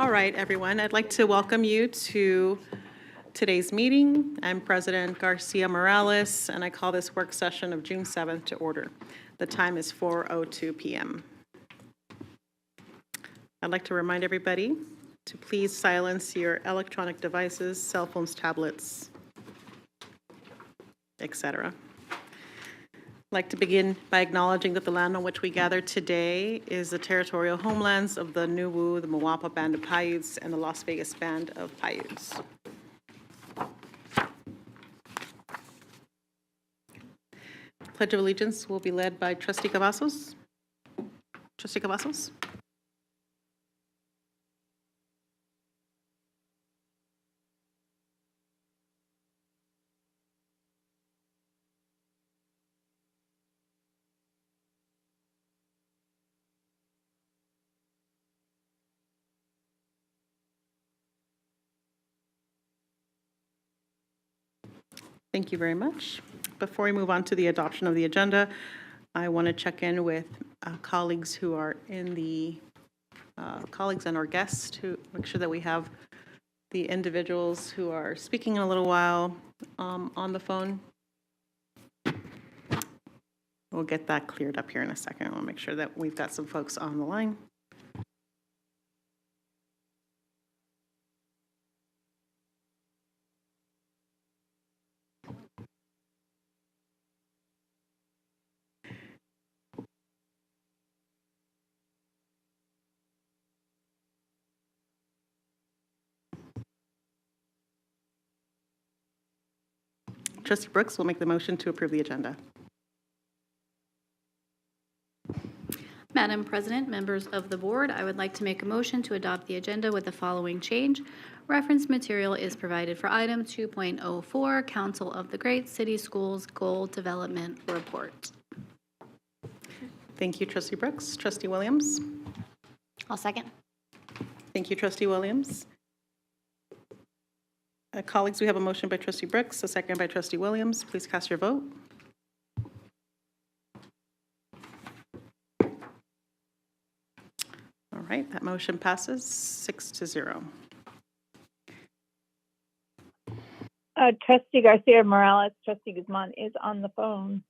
All right, everyone, I'd like to welcome you to today's meeting. I'm President Garcia Morales, and I call this work session of June 7th to order. The time is 4:02 p.m. I'd like to remind everybody to please silence your electronic devices, cell phones, tablets, etc. I'd like to begin by acknowledging that the land on which we gather today is the territorial homelands of the Nuwu, the Mawapa Band of Paiutes, and the Las Vegas Band of Paiutes. Pledge of Allegiance will be led by Trustee Cavazos. Trustee Cavazos. Thank you very much. Before we move on to the adoption of the agenda, I want to check in with colleagues who are in the, colleagues and our guests to make sure that we have the individuals who are speaking in a little while on the phone. We'll get that cleared up here in a second. We'll make sure that we've got some folks on the line. Trustee Brooks will make the motion to approve the agenda. Madam President, members of the board, I would like to make a motion to adopt the agenda with the following change. Reference material is provided for item 2.04, Council of the Great City Schools Goal Development Report. Thank you, Trustee Brooks. Trustee Williams? I'll second. Thank you, Trustee Williams. Colleagues, we have a motion by Trustee Brooks, a second by Trustee Williams. Please cast your vote. All right, that motion passes 6-0. Trustee Garcia Morales, Trustee Guzman is on the phone.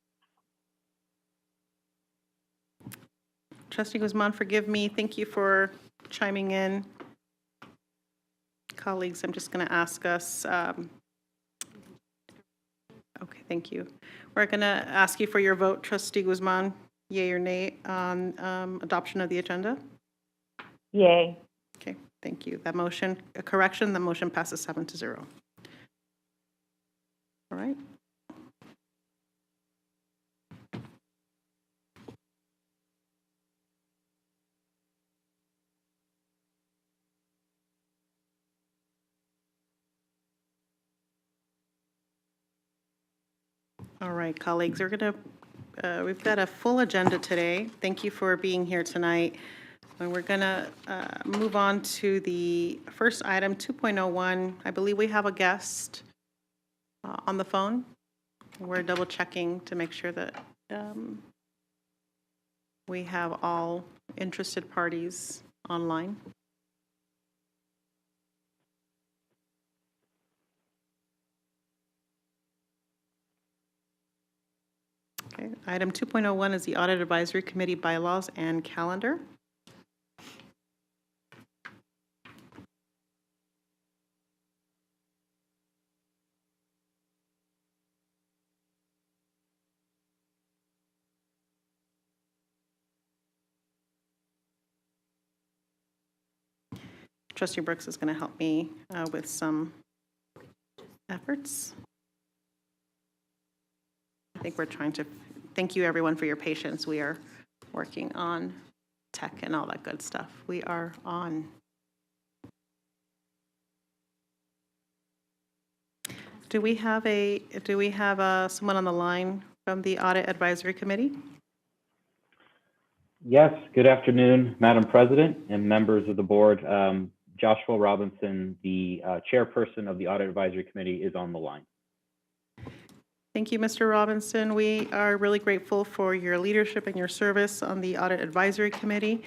Trustee Guzman, forgive me. Thank you for chiming in. Colleagues, I'm just going to ask us. Okay, thank you. We're going to ask you for your vote, Trustee Guzman, yay or nay, on adoption of the agenda. Yay. Okay, thank you. That motion, a correction, the motion passes 7-0. All right. All right, colleagues, we've got a full agenda today. Thank you for being here tonight. And we're going to move on to the first item, 2.01. I believe we have a guest on the phone. We're double checking to make sure that we have all interested parties online. Okay, item 2.01 is the Audit Advisory Committee bylaws and calendar. Trustee Brooks is going to help me with some efforts. I think we're trying to, thank you everyone for your patience. We are working on tech and all that good stuff. We are on. Do we have someone on the line from the Audit Advisory Committee? Yes, good afternoon, Madam President and members of the board. Joshua Robinson, the chairperson of the Audit Advisory Committee, is on the line. Thank you, Mr. Robinson. We are really grateful for your leadership and your service on the Audit Advisory Committee.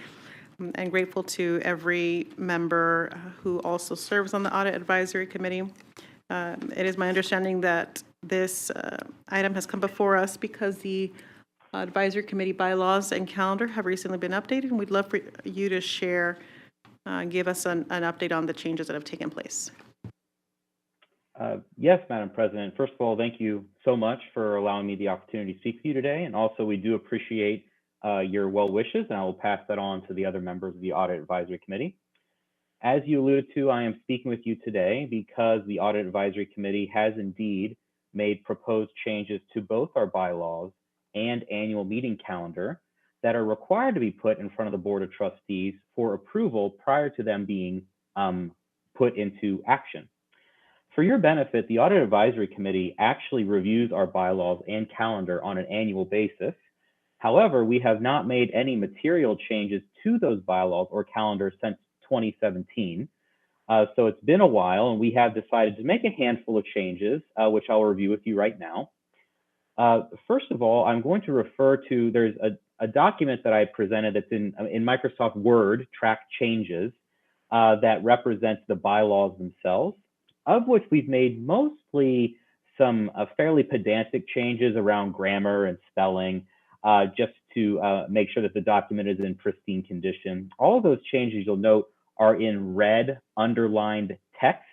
and grateful to every member who also serves on the Audit Advisory Committee. It is my understanding that this item has come before us because the Advisory Committee bylaws and calendar have recently been updated, and we'd love for you to share, give us an update on the changes that have taken place. Yes, Madam President. First of all, thank you so much for allowing me the opportunity to speak to you today. And also, we do appreciate your well wishes, and I will pass that on to the other members of the Audit Advisory Committee. As you alluded to, I am speaking with you today because the Audit Advisory Committee has indeed made proposed changes to both our bylaws and annual meeting calendar that are required to be put in front of the Board of Trustees for approval prior to them being put into action. For your benefit, the Audit Advisory Committee actually reviews our bylaws and calendar on an annual basis. However, we have not made any material changes to those bylaws or calendars since 2017. So it's been a while, and we have decided to make a handful of changes, which I'll review with you right now. First of all, I'm going to refer to, there's a document that I presented that's in Microsoft Word, Track Changes, that represents the bylaws themselves, of which we've made mostly some fairly pedantic changes around grammar and spelling, just to make sure that the document is in pristine condition. All of those changes, you'll note, are in red underlined text.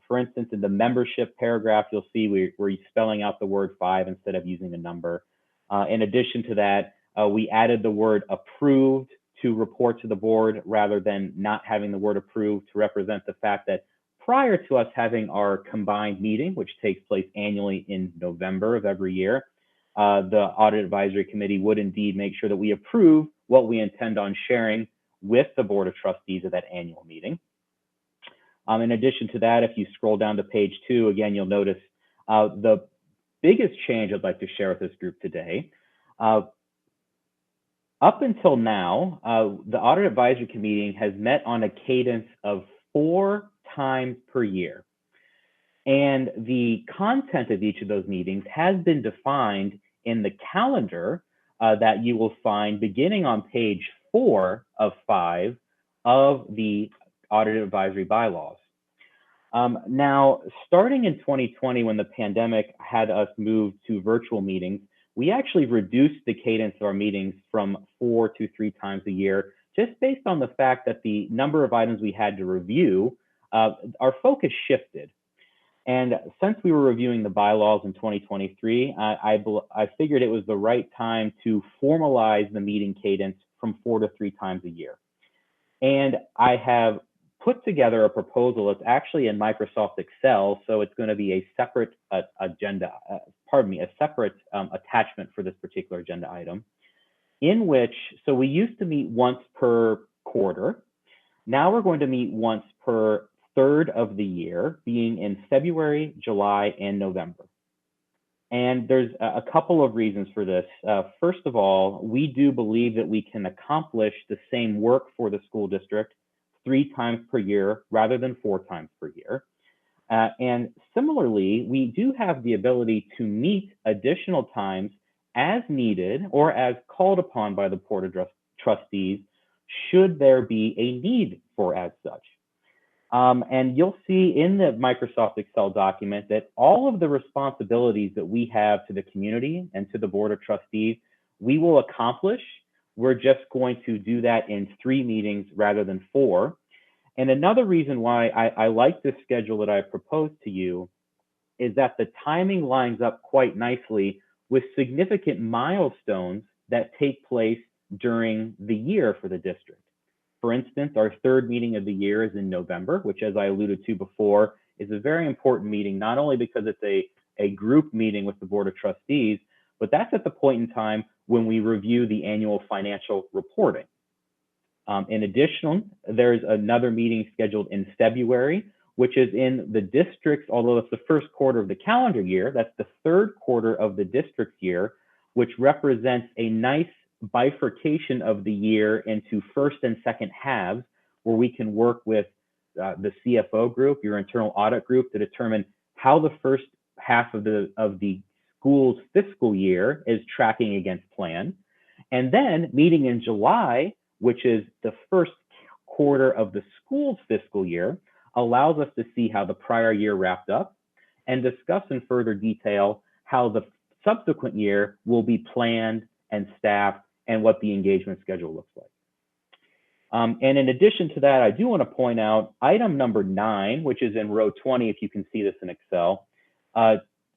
For instance, in the membership paragraph, you'll see we're spelling out the word 5 instead of using a number. In addition to that, we added the word approved to report to the board rather than not having the word approved, to represent the fact that prior to us having our combined meeting, which takes place annually in November of every year, the Audit Advisory Committee would indeed make sure that we approve what we intend on sharing with the Board of Trustees at that annual meeting. In addition to that, if you scroll down to page 2, again, you'll notice the biggest change I'd like to share with this group today. Up until now, the Audit Advisory Committee has met on a cadence of 4 times per year. And the content of each of those meetings has been defined in the calendar that you will find beginning on page 4 of 5 of the Audit Advisory Bylaws. Now, starting in 2020, when the pandemic had us move to virtual meetings, we actually reduced the cadence of our meetings from 4 to 3 times a year, just based on the fact that the number of items we had to review, our focus shifted. And since we were reviewing the bylaws in 2023, I figured it was the right time to formalize the meeting cadence from 4 to 3 times a year. And I have put together a proposal. It's actually in Microsoft Excel, so it's going to be a separate agenda, a separate attachment for this particular agenda item, in which, so we used to meet once per quarter. Now we're going to meet once per third of the year, being in February, July, and November. And there's a couple of reasons for this. First of all, we do believe that we can accomplish the same work for the school district 3 times per year rather than 4 times per year. And similarly, we do have the ability to meet additional times as needed or as called upon by the Board of Trustees should there be a need for as such. And you'll see in the Microsoft Excel document that all of the responsibilities that we have to the community and to the Board of Trustees, we will accomplish. We're just going to do that in 3 meetings rather than 4. And another reason why I like this schedule that I proposed to you is that the timing lines up quite nicely with significant milestones that take place during the year for the district. For instance, our 3rd meeting of the year is in November, which, as I alluded to before, is a very important meeting, not only because it's a group meeting with the Board of Trustees, but that's at the point in time when we review the annual financial reporting. In addition, there's another meeting scheduled in February, which is in the district's, although it's the 1st quarter of the calendar year, that's the 3rd quarter of the district's year, which represents a nice bifurcation of the year into 1st and 2nd halves, where we can work with the CFO group, your internal audit group, to determine how the 1st half of the school's fiscal year is tracking against plan. And then meeting in July, which is the first quarter of the school's fiscal year, allows us to see how the prior year wrapped up and discuss in further detail how the subsequent year will be planned and staffed and what the engagement schedule looks like. And in addition to that, I do want to point out item number 9, which is in row 20, if you can see this in Excel.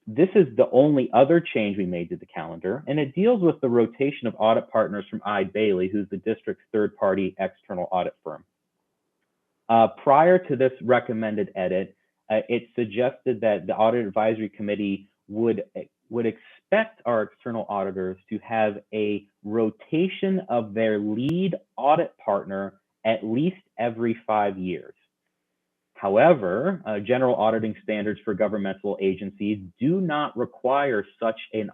This is the only other change we made to the calendar, and it deals with the rotation of audit partners from Eide Bailly, who's the district's third-party external audit firm. Prior to this recommended edit, it suggested that the Audit Advisory Committee would expect our external auditors to have a rotation of their lead audit partner at least every 5 years. However, general auditing standards for governmental agencies do not require such a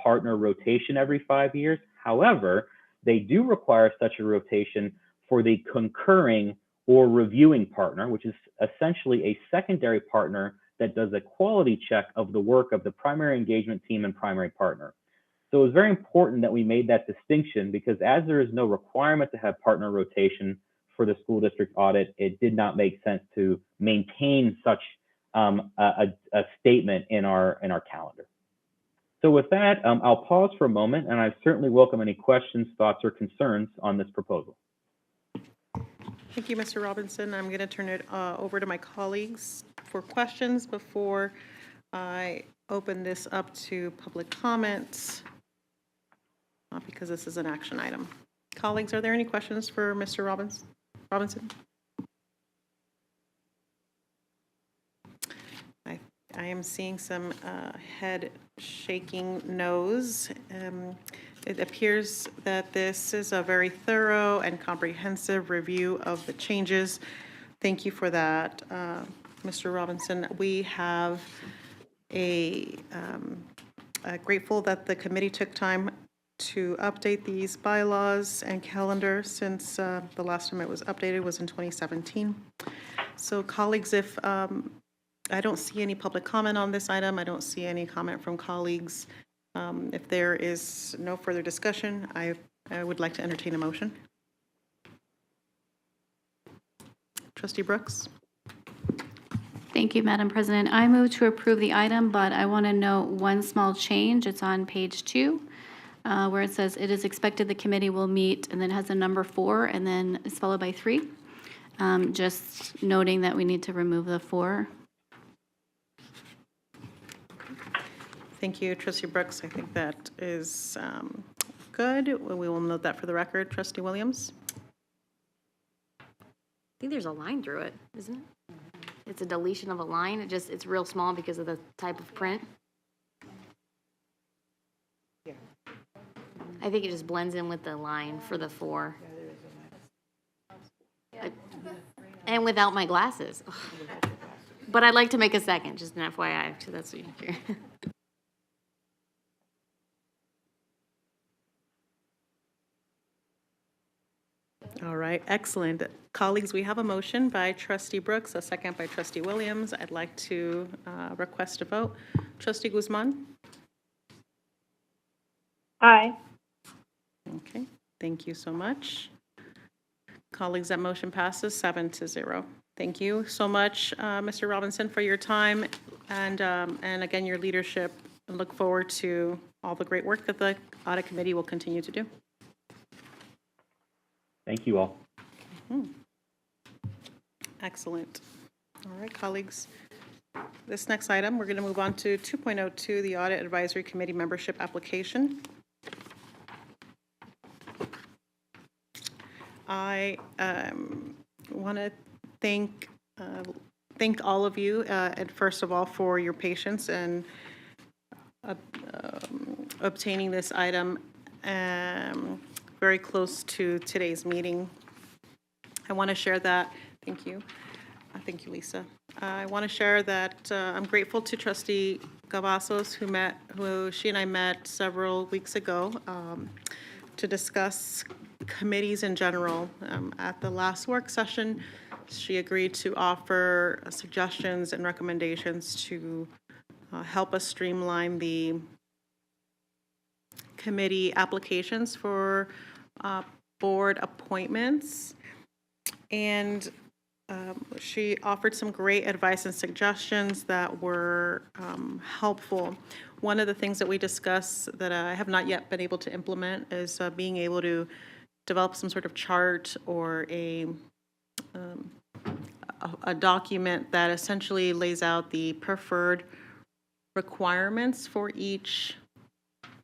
partner rotation every 5 years. However, they do require such a rotation for the concurring or reviewing partner, which is essentially a secondary partner that does a quality check of the work of the primary engagement team and primary partner. So it was very important that we made that distinction, because as there is no requirement to have partner rotation for the school district audit, it did not make sense to maintain such a statement in our calendar. So with that, I'll pause for a moment, and I certainly welcome any questions, thoughts, or concerns on this proposal. Thank you, Mr. Robinson. I'm going to turn it over to my colleagues for questions before I open this up to public comments, because this is an action item. Colleagues, are there any questions for Mr. Robinson? I am seeing some head shaking no's. It appears that this is a very thorough and comprehensive review of the changes. Thank you for that, Mr. Robinson. We have grateful that the committee took time to update these bylaws and calendar since the last time it was updated was in 2017. So colleagues, if I don't see any public comment on this item, I don't see any comment from colleagues. If there is no further discussion, I would like to entertain a motion. Trustee Brooks. Thank you, Madam President. I move to approve the item, but I want to note one small change. It's on page 2, where it says it is expected the committee will meet, and then it has a number 4, and then it's followed by 3. Just noting that we need to remove the 4. Thank you, Trustee Brooks. I think that is good. We will note that for the record. Trustee Williams? I think there's a line through it, isn't it? It's a deletion of a line. It's real small because of the type of print. Yeah. I think it just blends in with the line for the 4. And without my glasses. But I'd like to make a second, just an FYI, so that's what you hear. All right, excellent. Colleagues, we have a motion by Trustee Brooks, a second by Trustee Williams. I'd like to request a vote. Trustee Guzman? Aye. Okay, thank you so much. Colleagues, that motion passes 7-0. Thank you so much, Mr. Robinson, for your time and again, your leadership. I look forward to all the great work that the Audit Committee will continue to do. Thank you all. Excellent. All right, colleagues. This next item, we're going to move on to 2.02, the Audit Advisory Committee membership application. I want to thank all of you, and first of all, for your patience and obtaining this item very close to today's meeting. I want to share that. Thank you. Thank you, Lisa. I want to share that I'm grateful to Trustee Cavazos, who she and I met several weeks ago to discuss committees in general. At the last work session, she agreed to offer suggestions and recommendations to help us streamline the committee applications for board appointments. And she offered some great advice and suggestions that were helpful. One of the things that we discussed that I have not yet been able to implement is being able to develop some sort of chart or a document that essentially lays out the preferred requirements for each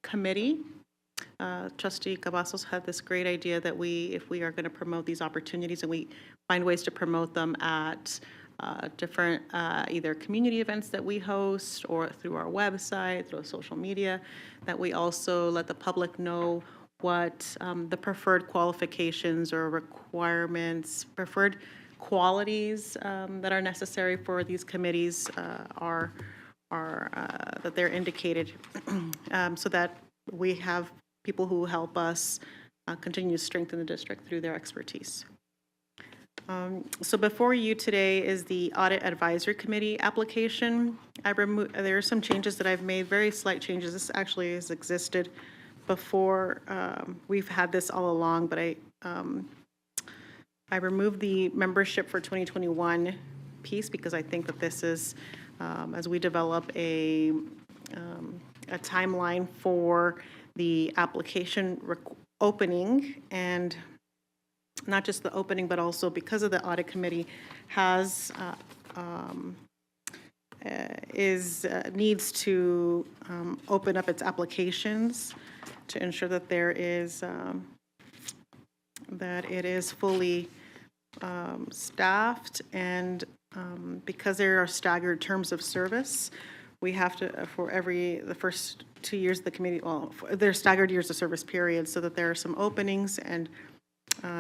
committee. Trustee Cavazos had this great idea that if we are going to promote these opportunities and we find ways to promote them at different either community events that we host or through our website, through social media, that we also let the public know what the preferred qualifications or requirements, preferred qualities that are necessary for these committees are that they're indicated so that we have people who help us continue to strengthen the district through their expertise. So before you today is the Audit Advisory Committee application. There are some changes that I've made, very slight changes. This actually has existed before. We've had this all along, but I removed the membership for 2021 piece because I think that this is, as we develop a timeline for the application opening, and not just the opening, but also because of the audit committee has needs to open up its applications to ensure that there is that it is fully staffed, and because there are staggered terms of service, we have to, for the first 2 years of the committee, well, there's staggered years of service period, so that there are some openings, and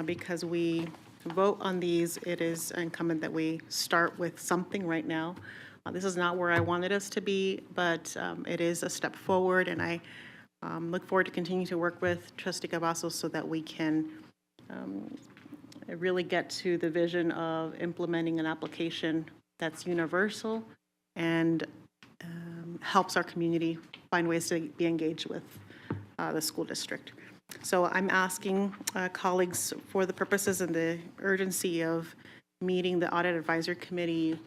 because we vote on these, it is incumbent that we start with something right now. This is not where I wanted us to be, but it is a step forward, and I look forward to continuing to work with Trustee Cavazos so that we can really get to the vision of implementing an application that's universal and helps our community find ways to be engaged with the school district. So I'm asking colleagues, for the purposes and the urgency of meeting the Audit Advisory Committee,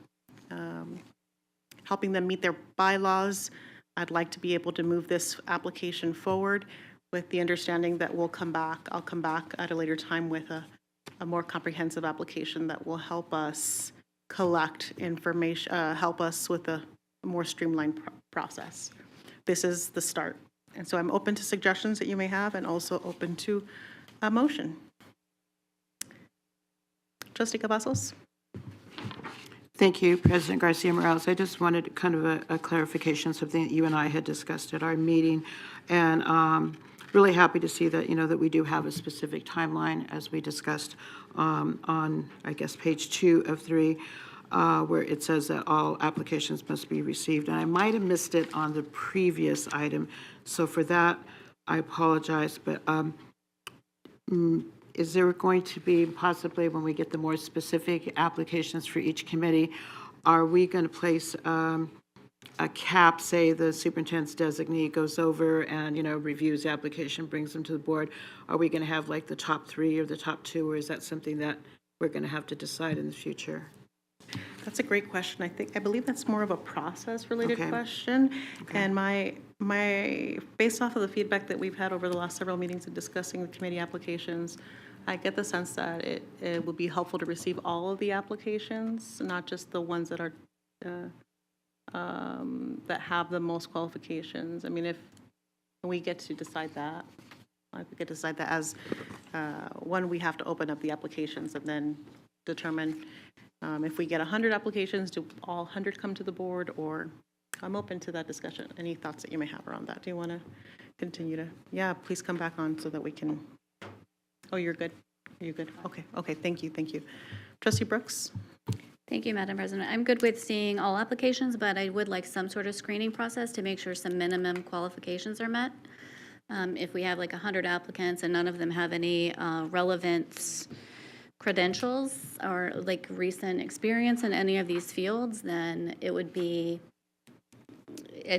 helping them meet their bylaws, I'd like to be able to move this application forward with the understanding that I'll come back at a later time with a more comprehensive application that will help us collect information, help us with a more streamlined process. This is the start. And so I'm open to suggestions that you may have, and also open to a motion. Trustee Cavazos? Thank you, President Garcia Morales. I just wanted kind of a clarification, something that you and I had discussed at our meeting, and really happy to see that, that we do have a specific timeline, as we discussed on, I guess, page 2 of 3, where it says that all applications must be received. And I might have missed it on the previous item, so for that, I apologize. But is there going to be, possibly when we get the more specific applications for each committee, are we going to place a cap, say the superintendent's designee goes over and, reviews the application, brings them to the board? Are we going to have like the top 3 or the top 2, or is that something that we're going to have to decide in the future? That's a great question. I believe that's more of a process-related Okay. question. Okay. And my based off of the feedback that we've had over the last several meetings and discussing the committee applications, I get the sense that it would be helpful to receive all of the applications, not just the ones that are that have the most qualifications. I mean, if we get to decide that, as one, we have to open up the applications and then determine if we get 100 applications, do all 100 come to the board, or I'm open to that discussion. Any thoughts that you may have around that? Do you want to continue to? Yeah, please come back on so that we can. Oh, you're good. You're good. Okay. Thank you. Trustee Brooks. Thank you, Madam President. I'm good with seeing all applications, but I would like some sort of screening process to make sure some minimum qualifications are met. If we have like 100 applicants and none of them have any relevant credentials or like recent experience in any of these fields, then it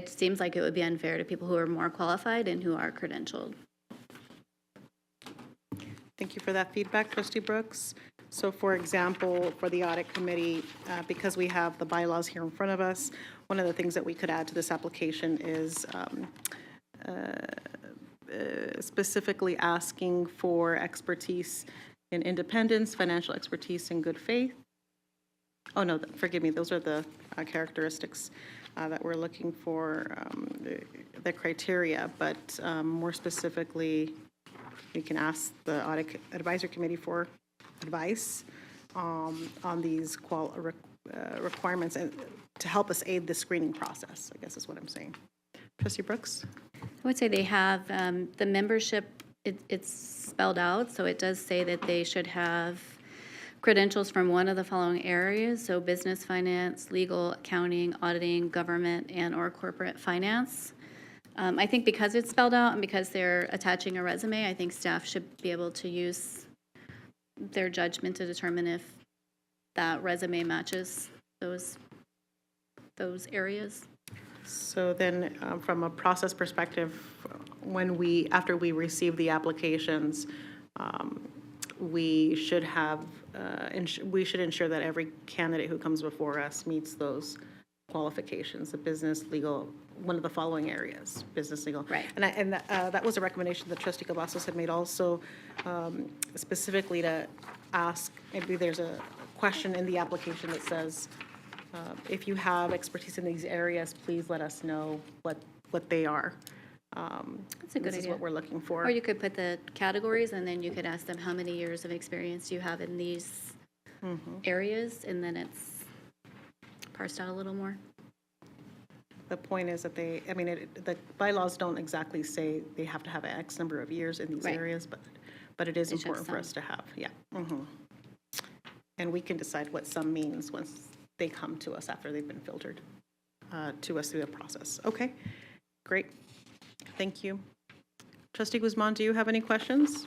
seems like it would be unfair to people who are more qualified and who are credentialed. Thank you for that feedback, Trustee Brooks. So for example, for the audit committee, because we have the bylaws here in front of us, one of the things that we could add to this application is specifically asking for expertise in independence, financial expertise, and good faith. Oh, no, forgive me, those are the characteristics that we're looking for, the criteria, but more specifically, we can ask the Audit Advisory Committee for advice on these requirements and to help us aid the screening process, I guess is what I'm saying. Trustee Brooks? I would say they have, the membership, it's spelled out, so it does say that they should have credentials from one of the following areas, so business, finance, legal, accounting, auditing, government, and/or corporate finance. I think because it's spelled out and because they're attaching a resume, I think staff should be able to use their judgment to determine if that resume matches those areas. So then, from a process perspective, after we receive the applications, we should ensure that every candidate who comes before us meets those qualifications, the business, legal, one of the following areas, business, legal. Right. And that was a recommendation that Trustee Cavazos had made also, specifically to ask, maybe there's a question in the application that says, if you have expertise in these areas, please let us know what they are. That's a good This is idea. what we're looking for. Or you could put the categories, and then you could ask them how many years of experience you have in these areas, and then it's parsed out a little more. The point is that the bylaws don't exactly say they have to have X number of years in these Right. areas, but it is They should important for some. us to have, yeah. And we can decide what some means once they come to us after they've been filtered to us through the process. Okay, great. Thank you. Trustee Guzman, do you have any questions?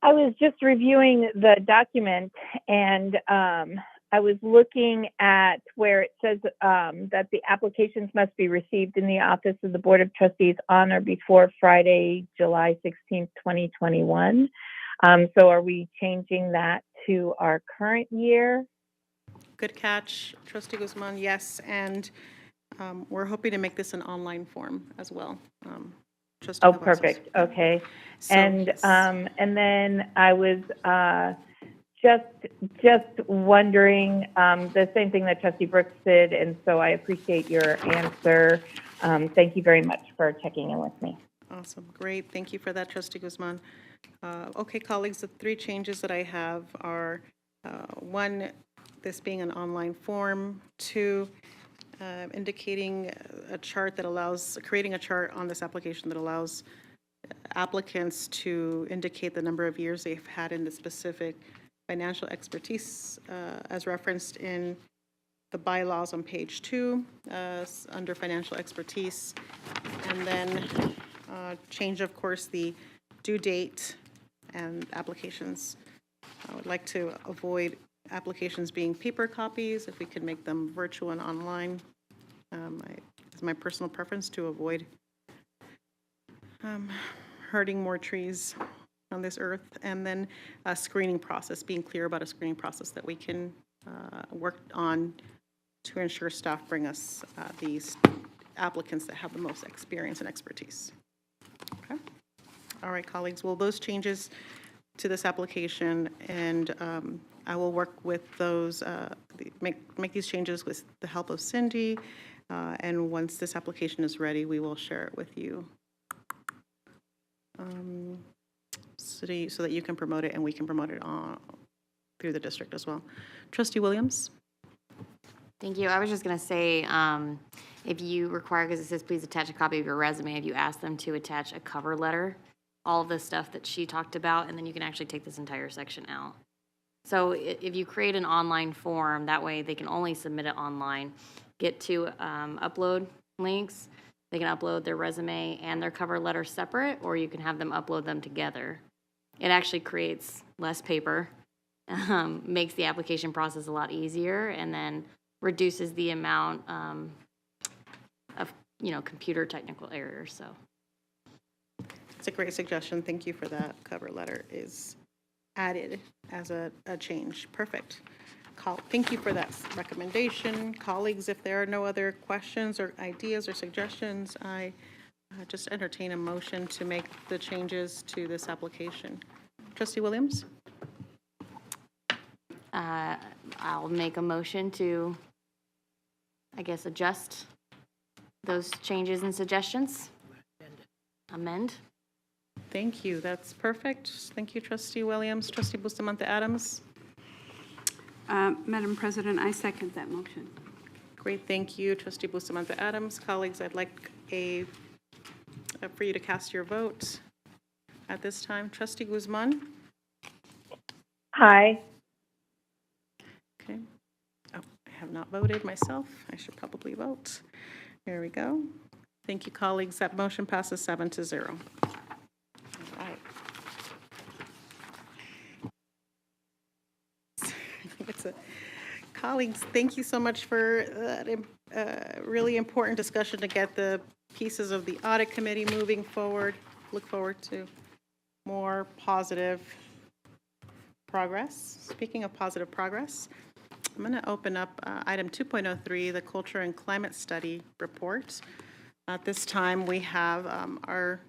I was just reviewing the document and I was looking at where it says that the applications must be received in the office of the Board of Trustees on or before Friday, July 16th, 2021. So are we changing that to our current year? Good catch, Trustee Guzman, yes, and we're hoping to make this an online form as well. Trustee Oh, Cavazos. perfect. Okay. So- And then I was just wondering the same thing that Trustee Brooks did, and so I appreciate your answer. Thank you very much for checking in with me. Awesome, great, thank you for that, Trustee Guzman. Okay, colleagues, the three changes that I have are, one, this being an online form, two, indicating a chart that allows, creating a chart on this application that allows applicants to indicate the number of years they've had in the specific financial expertise as referenced in the bylaws on page 2 under financial expertise. And then change, of course, the due date and applications. I would like to avoid applications being paper copies, if we could make them virtual and online. It's my personal preference to avoid hurting more trees on this earth. And then a screening process, being clear about a screening process that we can work on to ensure staff bring us these applicants that have the most experience and expertise. Okay. All right, colleagues, well, those changes to this application, and I will work with those, make these changes with the help of Cindy, and once this application is ready, we will share it with you so that you can promote it and we can promote it through the district as well. Trustee Williams? Thank you. I was just going to say, if you require, because it says please attach a copy of your resume, if you ask them to attach a cover letter, all of the stuff that she talked about, and then you can actually take this entire section out. So if you create an online form, that way they can only submit it online, get to upload links, they can upload their resume and their cover letter separate, or you can have them upload them together. It actually creates less paper, makes the application process a lot easier, and then reduces the amount of, computer technical errors, so. It's a great suggestion. Thank you for that. Cover letter is added as a change. Perfect. Thank you for that recommendation. Colleagues, if there are no other questions or ideas or suggestions, I just entertain a motion to make the changes to this application. Trustee Williams? I'll make a motion to, I guess, adjust those changes and suggestions. Amend. Thank you. That's perfect. Thank you, Trustee Williams. Trustee Bustamante Adams? Madam President, I second that motion. Great, thank you, Trustee Bustamante Adams. Colleagues, I'd like for you to cast your vote at this time. Trustee Guzman? Hi. Okay. Oh, I have not voted myself. I should probably vote. There we go. Thank you, colleagues. That motion passes 7-0. All right. Colleagues, thank you so much for that really important discussion to get the pieces of the audit committee moving forward. Look forward to more positive progress. Speaking of positive progress, I'm going to open up item 2.03, the Culture and Climate Study Report. At this time, we have our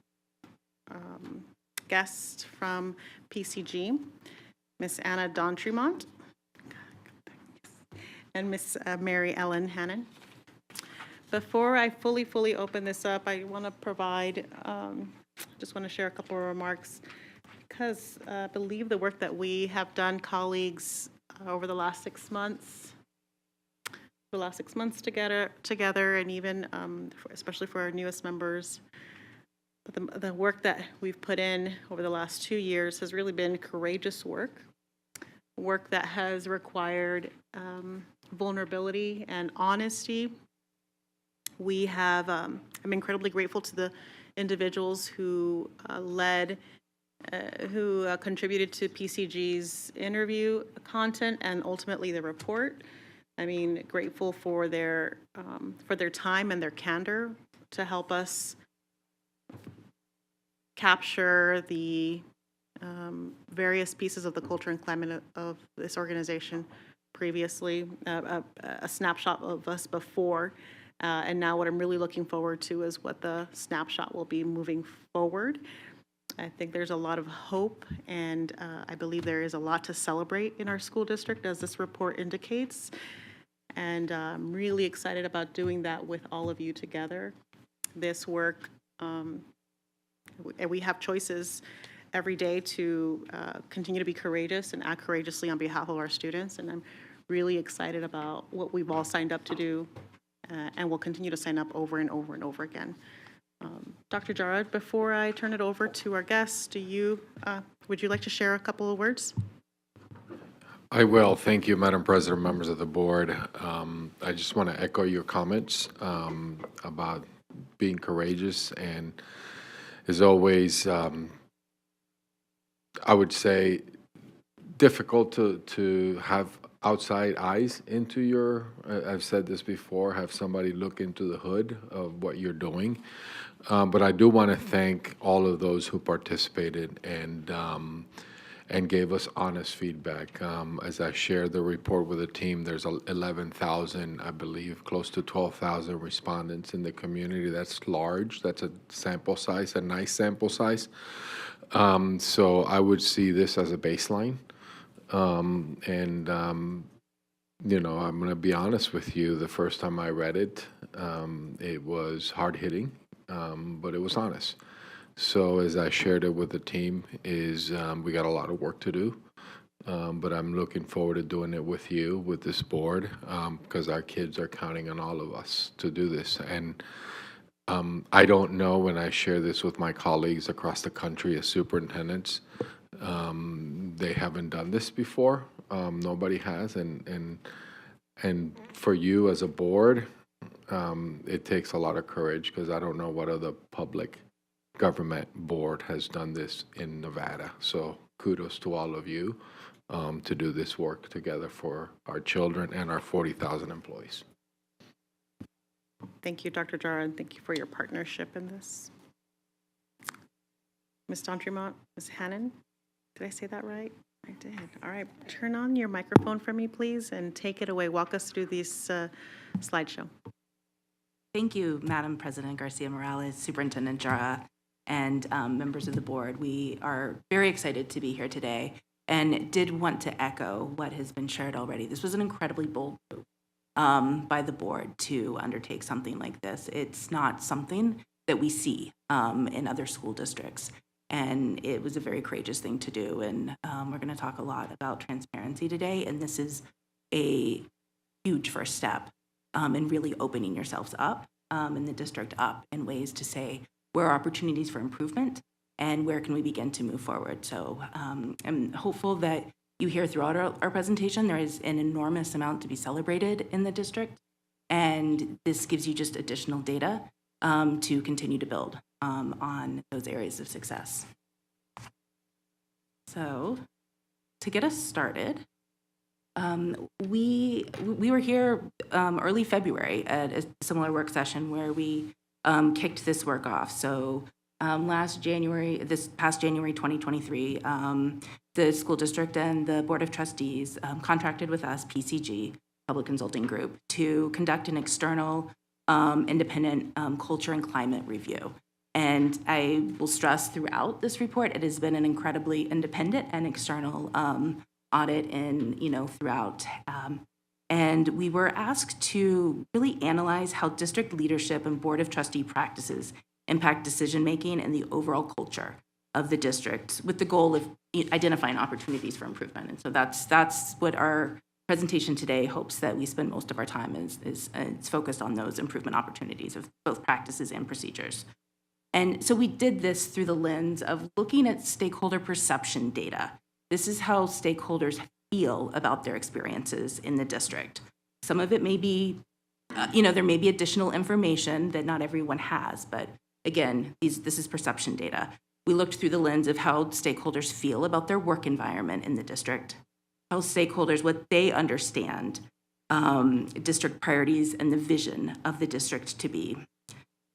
guest from PCG, Miss Anna Dontremont, and Miss Mary Ellen Hannon. Before I fully open this up, I want to provide, just want to share a couple of remarks, because I believe the work that we have done, colleagues, over the last 6 months, together, and even especially for our newest members, the work that we've put in over the last 2 years has really been courageous work that has required vulnerability and honesty. We have, I'm incredibly grateful to the individuals who contributed to PCG's interview content and ultimately the report. I mean, grateful for their time and their candor to help us capture the various pieces of the culture and climate of this organization previously, a snapshot of us before, and now what I'm really looking forward to is what the snapshot will be moving forward. I think there's a lot of hope, and I believe there is a lot to celebrate in our school district, as this report indicates, and I'm really excited about doing that with all of you together. This work, and we have choices every day to continue to be courageous and act courageously on behalf of our students. And I'm really excited about what we've all signed up to do and will continue to sign up over and over and over again. Dr. Jarrod, before I turn it over to our guests, would you like to share a couple of words? I will. Thank you, Madam President, members of the board. I just want to echo your comments about being courageous, and as always, I would say difficult to have outside eyes into your, I've said this before, have somebody look into the hood of what you're doing. But I do want to thank all of those who participated and gave us honest feedback. As I shared the report with the team, there's 11,000, I believe, close to 12,000 respondents in the community. That's large. That's a sample size, a nice sample size. So I would see this as a baseline. You know, I'm going to be honest with you. The first time I read it, it was hard-hitting, but it was honest. So as I shared it with the team, we got a lot of work to do, but I'm looking forward to doing it with you, with this board, because our kids are counting on all of us to do this. And I don't know, when I share this with my colleagues across the country as superintendents, they haven't done this before. Nobody has, and for you as a board, it takes a lot of courage, because I don't know what other public government board has done this in Nevada. So kudos to all of you to do this work together for our children and our 40,000 employees. Thank you, Dr. Jarrod, and thank you for your partnership in this. Ms. D'Entremont, Ms. Hannon, did I say that right? I did. All right, turn on your microphone for me, please, and take it away. Walk us through this slideshow. Thank you, Madam President Garcia Morales, Superintendent Jara, and members of the board. We are very excited to be here today and did want to echo what has been shared already. This was an incredibly bold move by the board to undertake something like this. It's not something that we see in other school districts. And it was a very courageous thing to do. And we're going to talk a lot about transparency today. And this is a huge first step in really opening yourselves up and the district up in ways to say where are opportunities for improvement and where can we begin to move forward. So I'm hopeful that you hear throughout our presentation there is an enormous amount to be celebrated in the district. And this gives you just additional data to continue to build on those areas of success. So to get us started, we were here early February at a similar work session where we kicked this work off. So this past January 2023, the school district and the Board of Trustees contracted with us, PCG, Public Consulting Group, to conduct an external independent culture and climate review. And I will stress throughout this report, it has been an incredibly independent and external audit throughout. And we were asked to really analyze how district leadership and Board of Trustee practices impact decision-making and the overall culture of the district with the goal of identifying opportunities for improvement. And so that's what our presentation today hopes that we spend most of our time is it's focused on those improvement opportunities of both practices and procedures. And so we did this through the lens of looking at stakeholder perception data. This is how stakeholders feel about their experiences in the district. Some of it may be, there may be additional information that not everyone has, but again, this is perception data. We looked through the lens of how stakeholders feel about their work environment in the district, how stakeholders, what they understand district priorities and the vision of the district to be,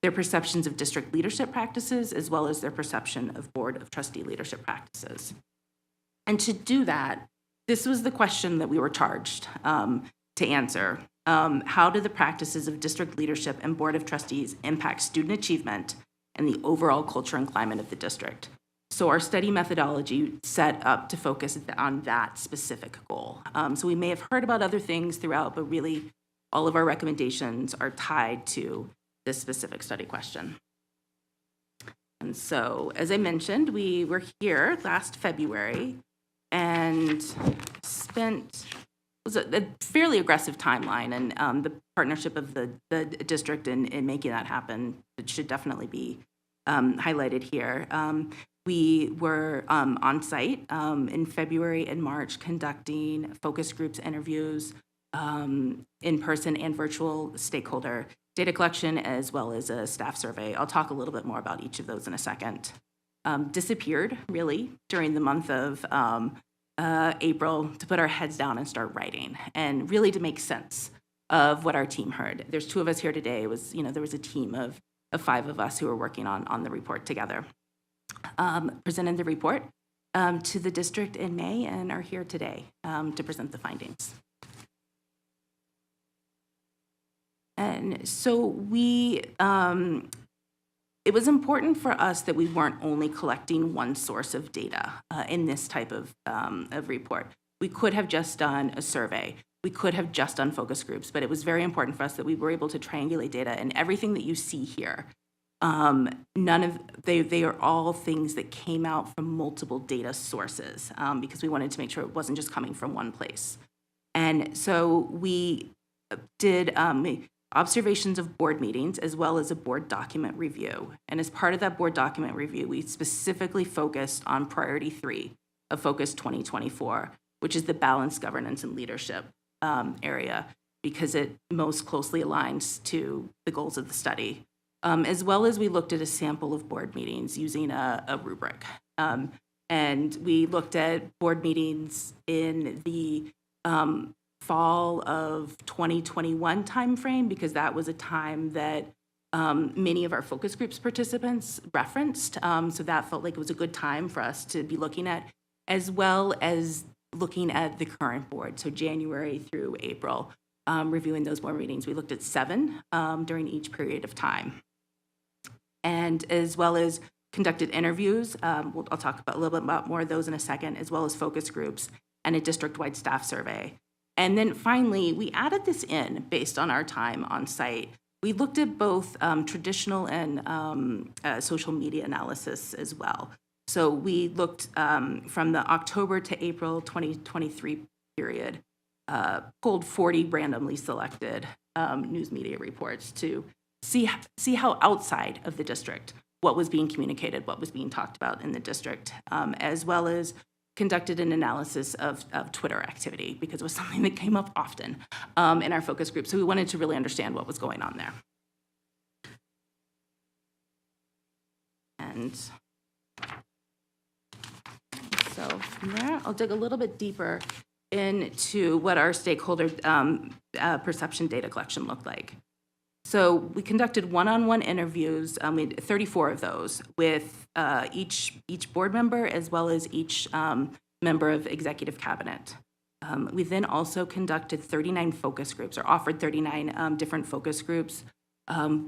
their perceptions of district leadership practices, as well as their perception of Board of Trustee leadership practices. And to do that, this was the question that we were charged to answer. How do the practices of district leadership and Board of Trustees impact student achievement and the overall culture and climate of the district? So our study methodology set up to focus on that specific goal. So we may have heard about other things throughout, but really all of our recommendations are tied to this specific study question. And so, as I mentioned, we were here last February and it was a fairly aggressive timeline, and the partnership of the district in making that happen, it should definitely be highlighted here. We were on site in February and March conducting focus groups, interviews, in-person and virtual stakeholder data collection, as well as a staff survey. I'll talk a little bit more about each of those in a second. Disappeared, really, during the month of April to put our heads down and start writing, and really to make sense of what our team heard. There's two of us here today. It was, there was a team of 5 of us who were working on the report together. Presented the report to the district in May and are here today to present the findings. And so it was important for us that we weren't only collecting one source of data in this type of report. We could have just done a survey. We could have just done focus groups, but it was very important for us that we were able to triangulate data, and everything that you see here, they are all things that came out from multiple data sources because we wanted to make sure it wasn't just coming from one place. And so we did observations of board meetings as well as a board document review. And as part of that board document review, we specifically focused on priority 3 of Focus 2024, which is the balanced governance and leadership area, because it most closely aligns to the goals of the study. As well as we looked at a sample of board meetings using a rubric. And we looked at board meetings in the fall of 2021 timeframe, because that was a time that many of our focus groups participants referenced. So that felt like it was a good time for us to be looking at, as well as looking at the current board, so January through April, reviewing those board meetings. We looked at 7 during each period of time. And as well as conducted interviews, I'll talk about a little bit about more of those in a second, as well as focus groups and a district-wide staff survey. And then finally, we added this in based on our time on site. We looked at both traditional and social media analysis as well. So we looked from the October to April 2023 period, pulled 40 randomly selected news media reports to see how outside of the district, what was being communicated, what was being talked about in the district, as well as conducted an analysis of Twitter activity, because it was something that came up often in our focus group. So we wanted to really understand what was going on there. And so from there, I'll dig a little bit deeper into what our stakeholder perception data collection looked like. So we conducted one-on-one interviews, we had 34 of those, with each board member as well as each member of executive cabinet. We then also conducted 39 focus groups, or offered 39 different focus groups,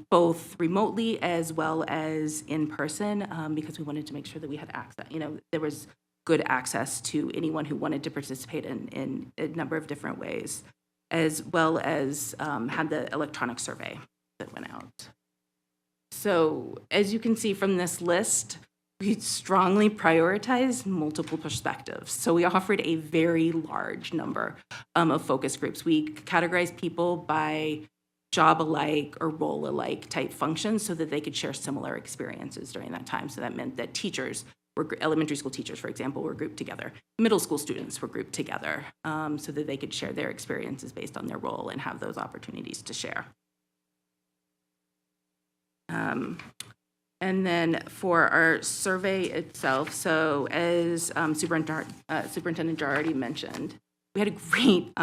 both remotely as well as in person, because we wanted to make sure that we had access, there was good access to anyone who wanted to participate in a number of different ways, as well as had the electronic survey that went out. So as you can see from this list, we strongly prioritized multiple perspectives. So we offered a very large number of focus groups. We categorized people by job alike or role alike type functions so that they could share similar experiences during that time. So that meant that teachers, elementary school teachers, for example, were grouped together. Middle school students were grouped together so that they could share their experiences based on their role and have those opportunities to share. And then for our survey itself, so as Superintendent Jar already mentioned, we had a great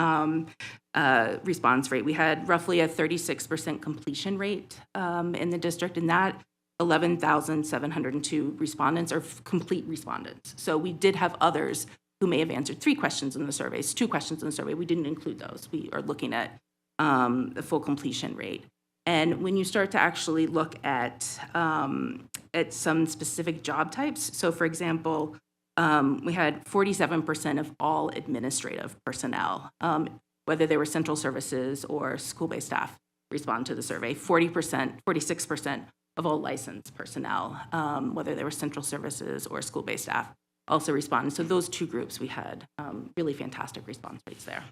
response rate. We had roughly a 36% completion rate in the district, and that 11,702 respondents are complete respondents. So we did have others who may have answered 3 questions in the surveys, 2 questions in the survey. We didn't include those. We are looking at the full completion rate. And when you start to actually look at some specific job types, so for example, we had 47% of all administrative personnel, whether they were central services or school-based staff, respond to the survey. 46% of all licensed personnel, whether they were central services or school-based staff, also responded. So those 2 groups, we had really fantastic response rates there.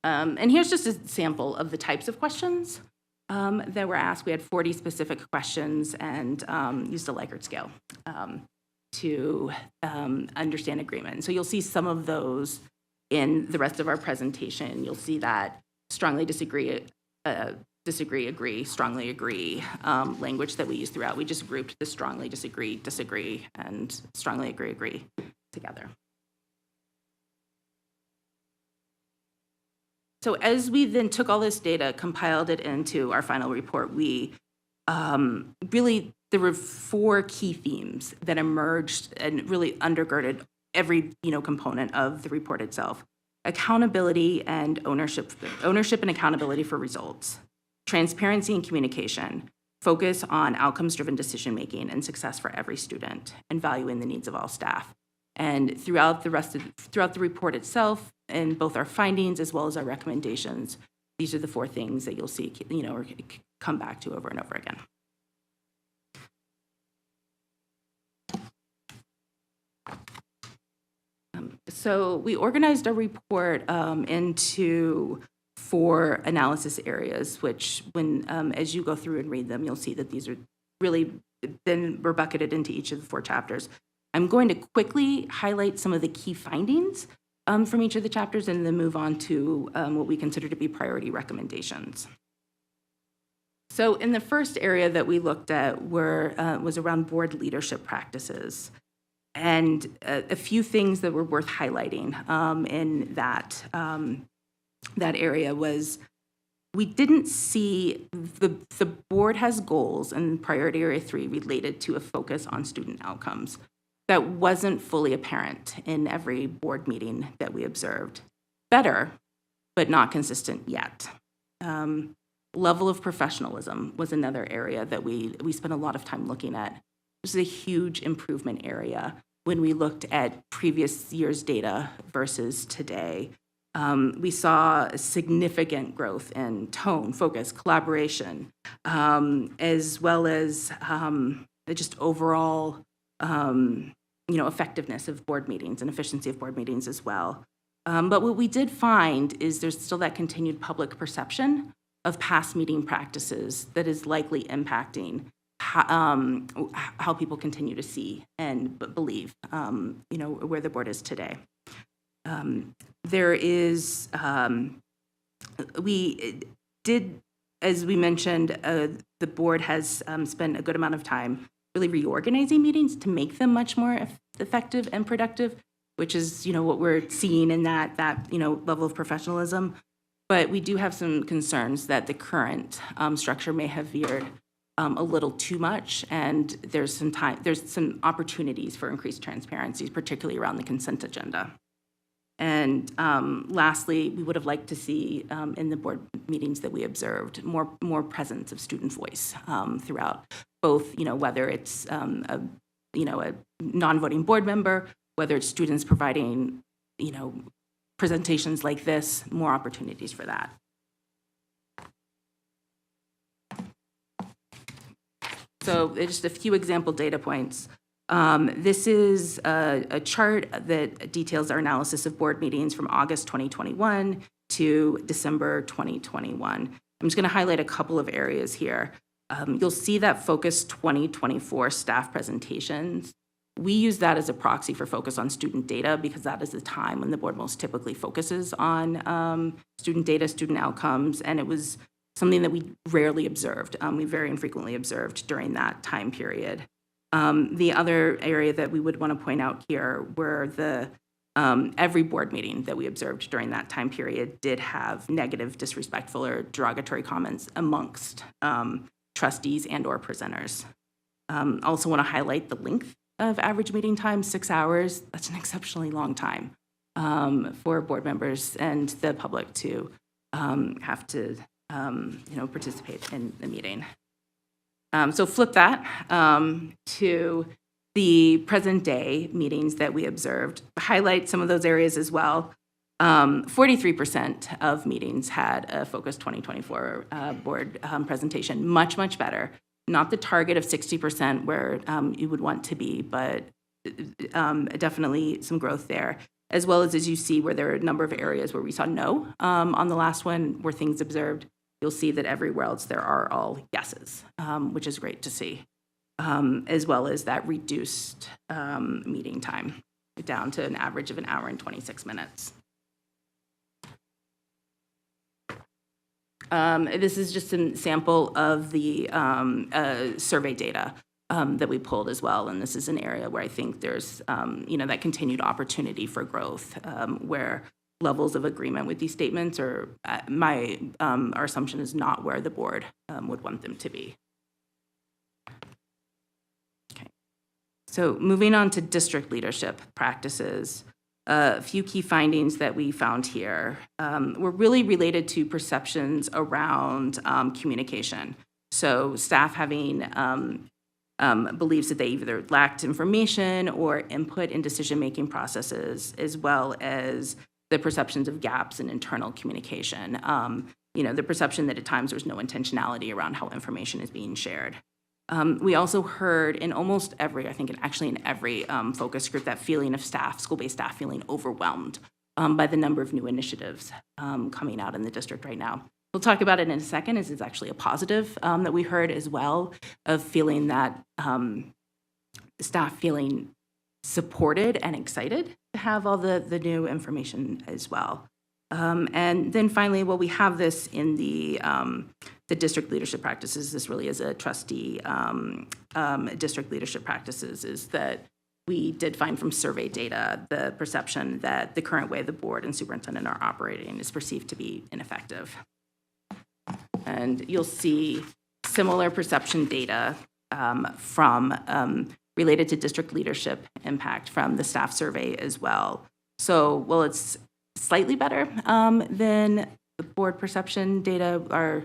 And here's just a sample of the types of questions that were asked. We had 40 specific questions and used a Likert scale to understand agreement. So you'll see some of those in the rest of our presentation. You'll see that strongly disagree, agree, strongly agree language that we use throughout. We just grouped the strongly disagree, and strongly agree together. So as we then took all this data, compiled it into our final report, we there were 4 key themes that emerged and really undergirded every component of the report itself: accountability and ownership and accountability for results, transparency and communication, focus on outcomes-driven decision-making and success for every student, and valuing the needs of all staff. And throughout the report itself, and both our findings as well as our recommendations, these are the 4 things that you'll see, or come back to over and over again. So we organized our report into 4 analysis areas, which when as you go through and read them, you'll see that these are really then we're bucketed into each of the 4 chapters. I'm going to quickly highlight some of the key findings from each of the chapters and then move on to what we consider to be priority recommendations. So in the first area that we looked at was around board leadership practices. And a few things that were worth highlighting in that area was we didn't see, the board has goals in priority area 3 related to a focus on student outcomes. That wasn't fully apparent in every board meeting that we observed. Better, but not consistent yet. Level of professionalism was another area that we spent a lot of time looking at. This is a huge improvement area when we looked at previous year's data versus today. We saw a significant growth in tone, focus, collaboration, as well as just overall effectiveness of board meetings and efficiency of board meetings as well. But what we did find is there's still that continued public perception of past meeting practices that is likely impacting how people continue to see and believe, where the board is today. There is, we did, as we mentioned, the board has spent a good amount of time really reorganizing meetings to make them much more effective and productive, which is, what we're seeing in that level of professionalism. But we do have some concerns that the current structure may have veered a little too much, and there's some opportunities for increased transparency, particularly around the consent agenda. And lastly, we would have liked to see in the board meetings that we observed more presence of student voice throughout, both whether it's a non-voting board member, whether it's students providing presentations like this, more opportunities for that. So just a few example data points. This is a chart that details our analysis of board meetings from August 2021 to December 2021. I'm just going to highlight a couple of areas here. You'll see that Focus 2024 staff presentations. We use that as a proxy for focus on student data because that is the time when the board most typically focuses on student data, student outcomes, and it was something that we rarely observed. We very infrequently observed during that time period. The other area that we would want to point out here were the every board meeting that we observed during that time period did have negative, disrespectful, or derogatory comments amongst trustees and or presenters. Also want to highlight the length of average meeting time, 6 hours. That's an exceptionally long time for board members and the public to have to participate in the meeting. So flip that to the present day meetings that we observed. Highlight some of those areas as well. 43% of meetings had a Focus 2024 board presentation, much, much better. Not the target of 60% where you would want to be, but definitely some growth there. As well as you see where there are a number of areas where we saw no. On the last one, where things observed, you'll see that everywhere else there are all yeses, which is great to see. As well as that reduced meeting time down to an average of 1 hour and 26 minutes. This is just a sample of the survey data that we pulled as well, and this is an area where I think there's that continued opportunity for growth, where levels of agreement with these statements are our assumption is not where the board would want them to be. Okay, so moving on to district leadership practices. A few key findings that we found here were really related to perceptions around communication. So staff having beliefs that they either lacked information or input in decision-making processes, as well as the perceptions of gaps in internal communication. The perception that at times there's no intentionality around how information is being shared. We also heard in almost every, in every focus group, that feeling of staff, school-based staff, feeling overwhelmed by the number of new initiatives coming out in the district right now. We'll talk about it in a second, as it's actually a positive that we heard as well, of feeling that staff feeling supported and excited to have all the new information as well. And then finally, we have this in the district leadership practices. This really is a trustee district leadership practices, is that we did find from survey data the perception that the current way the board and superintendent are operating is perceived to be ineffective. And you'll see similar perception data from related to district leadership impact from the staff survey as well. So while it's slightly better than the board perception data, our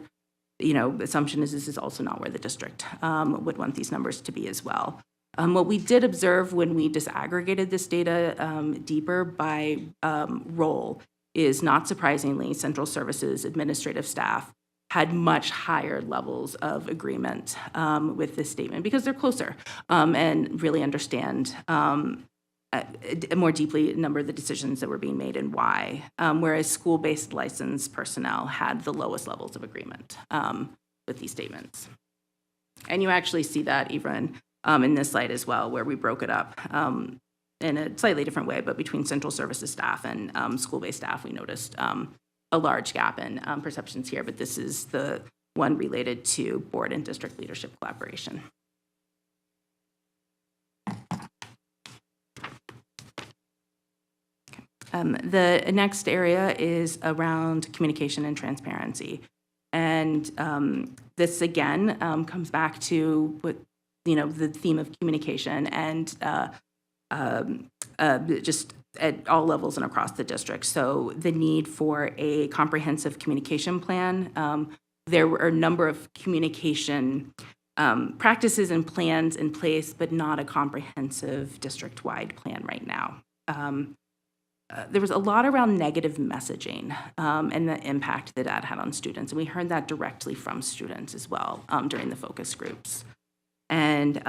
assumption is this is also not where the district would want these numbers to be as well. What we did observe when we disaggregated this data deeper by role is, not surprisingly, central services administrative staff had much higher levels of agreement with this statement because they're closer and really understand more deeply a number of the decisions that were being made and why, whereas school-based licensed personnel had the lowest levels of agreement with these statements. And you actually see that even in this slide as well, where we broke it up in a slightly different way, but between central services staff and school-based staff, we noticed a large gap in perceptions here, but this is the one related to board and district leadership collaboration. The next area is around communication and transparency. And this, again, comes back to what, the theme of communication and just at all levels and across the district. So the need for a comprehensive communication plan. There were a number of communication practices and plans in place, but not a comprehensive district-wide plan right now. There was a lot around negative messaging and the impact that had on students. And we heard that directly from students as well during the focus groups. And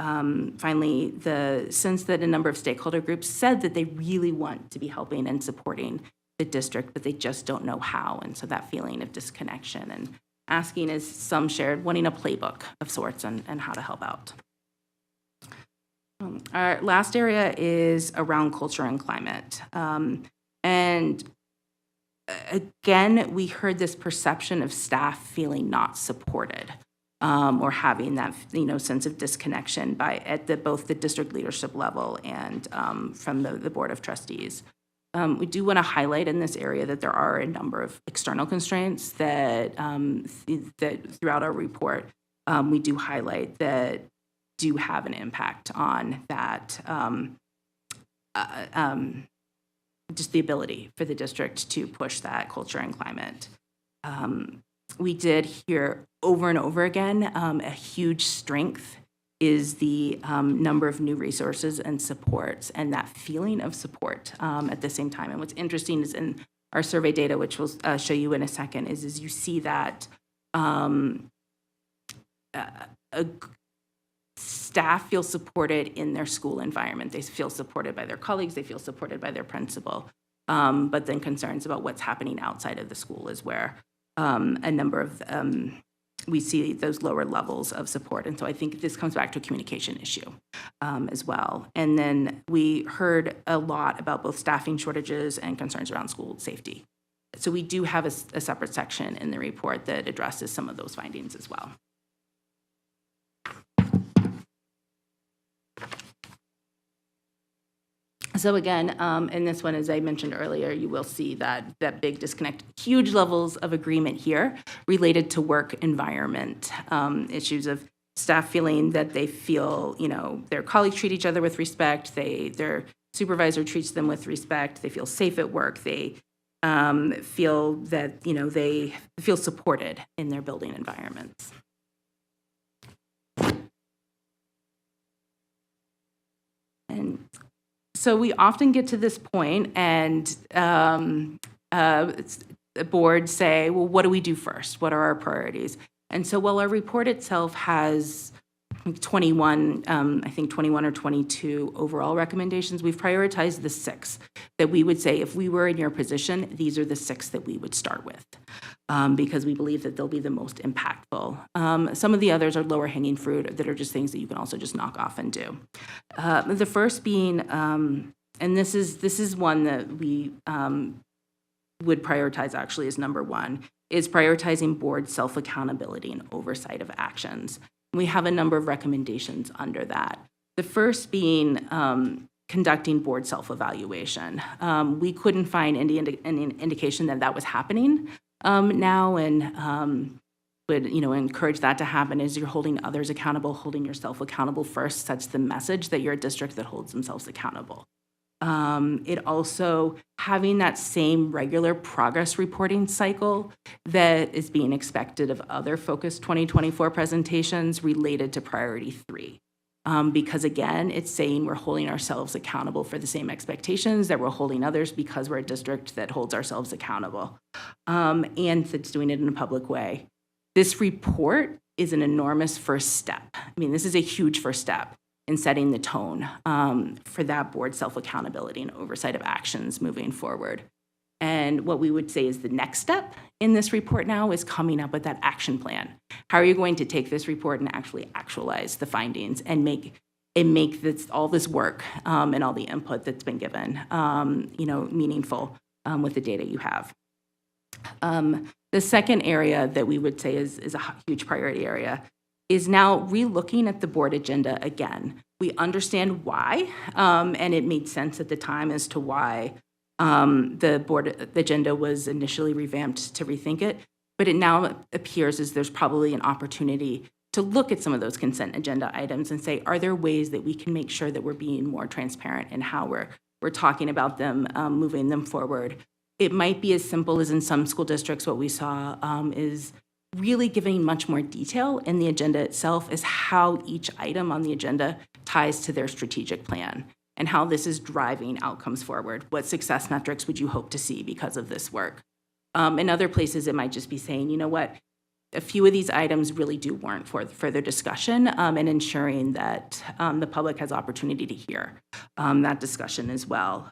finally, the sense that a number of stakeholder groups said that they really want to be helping and supporting the district, but they just don't know how. And so that feeling of disconnection and asking, as some shared, wanting a playbook of sorts and how to help out. Our last area is around culture and climate. And again, we heard this perception of staff feeling not supported or having that sense of disconnection at both the district leadership level and from the Board of Trustees. We do want to highlight in this area that there are a number of external constraints that throughout our report we do highlight that do have an impact on that, just the ability for the district to push that culture and climate. We did hear over and over again, a huge strength is the number of new resources and supports and that feeling of support at the same time. And what's interesting is in our survey data, which we'll show you in a second, is you see that staff feel supported in their school environment. They feel supported by their colleagues. They feel supported by their principal. But then concerns about what's happening outside of the school is where a number of we see those lower levels of support. And so I think this comes back to a communication issue as well. And then we heard a lot about both staffing shortages and concerns around school safety. So we do have a separate section in the report that addresses some of those findings as well. So again, in this one, as I mentioned earlier, you will see that big disconnect, huge levels of agreement here related to work environment, issues of staff feeling that they feel, their colleagues treat each other with respect, their supervisor treats them with respect, they feel safe at work, they feel that, they feel supported in their building environments. And so we often get to this point and the board say, well, what do we do first? What are our priorities? And so while our report itself has 21, I think 21 or 22 overall recommendations, we've prioritized the 6 that we would say, if we were in your position, these are the 6 that we would start with because we believe that they'll be the most impactful. Some of the others are lower hanging fruit that are just things that you can also just knock off and do. The first being, and this is one that we would prioritize actually as number 1, is prioritizing board self-accountability and oversight of actions. We have a number of recommendations under that. The first being conducting board self-evaluation. We couldn't find any indication that was happening now, and would, encourage that to happen is you're holding others accountable, holding yourself accountable first sets the message that you're a district that holds themselves accountable. It also having that same regular progress reporting cycle that is being expected of other Focus 2024 presentations related to Priority 3. Because again, it's saying we're holding ourselves accountable for the same expectations that we're holding others because we're a district that holds ourselves accountable. And that's doing it in a public way. This report is an enormous first step. I mean, this is a huge first step in setting the tone for that board self-accountability and oversight of actions moving forward. And what we would say is the next step in this report now is coming up with that action plan. How are you going to take this report and actually actualize the findings and make this, all this work and all the input that's been given, meaningful with the data you have? The second area that we would say is a huge priority area is now re-looking at the board agenda again. We understand why, and it made sense at the time as to why the board agenda was initially revamped to rethink it, but it now appears as there's probably an opportunity to look at some of those consent agenda items and say, are there ways that we can make sure that we're being more transparent in how we're talking about them, moving them forward? It might be as simple as in some school districts, what we saw is really giving much more detail in the agenda itself is how each item on the agenda ties to their strategic plan and how this is driving outcomes forward. What success metrics would you hope to see because of this work? In other places, it might just be saying, you know what, a few of these items really do warrant for further discussion and ensuring that the public has opportunity to hear that discussion as well.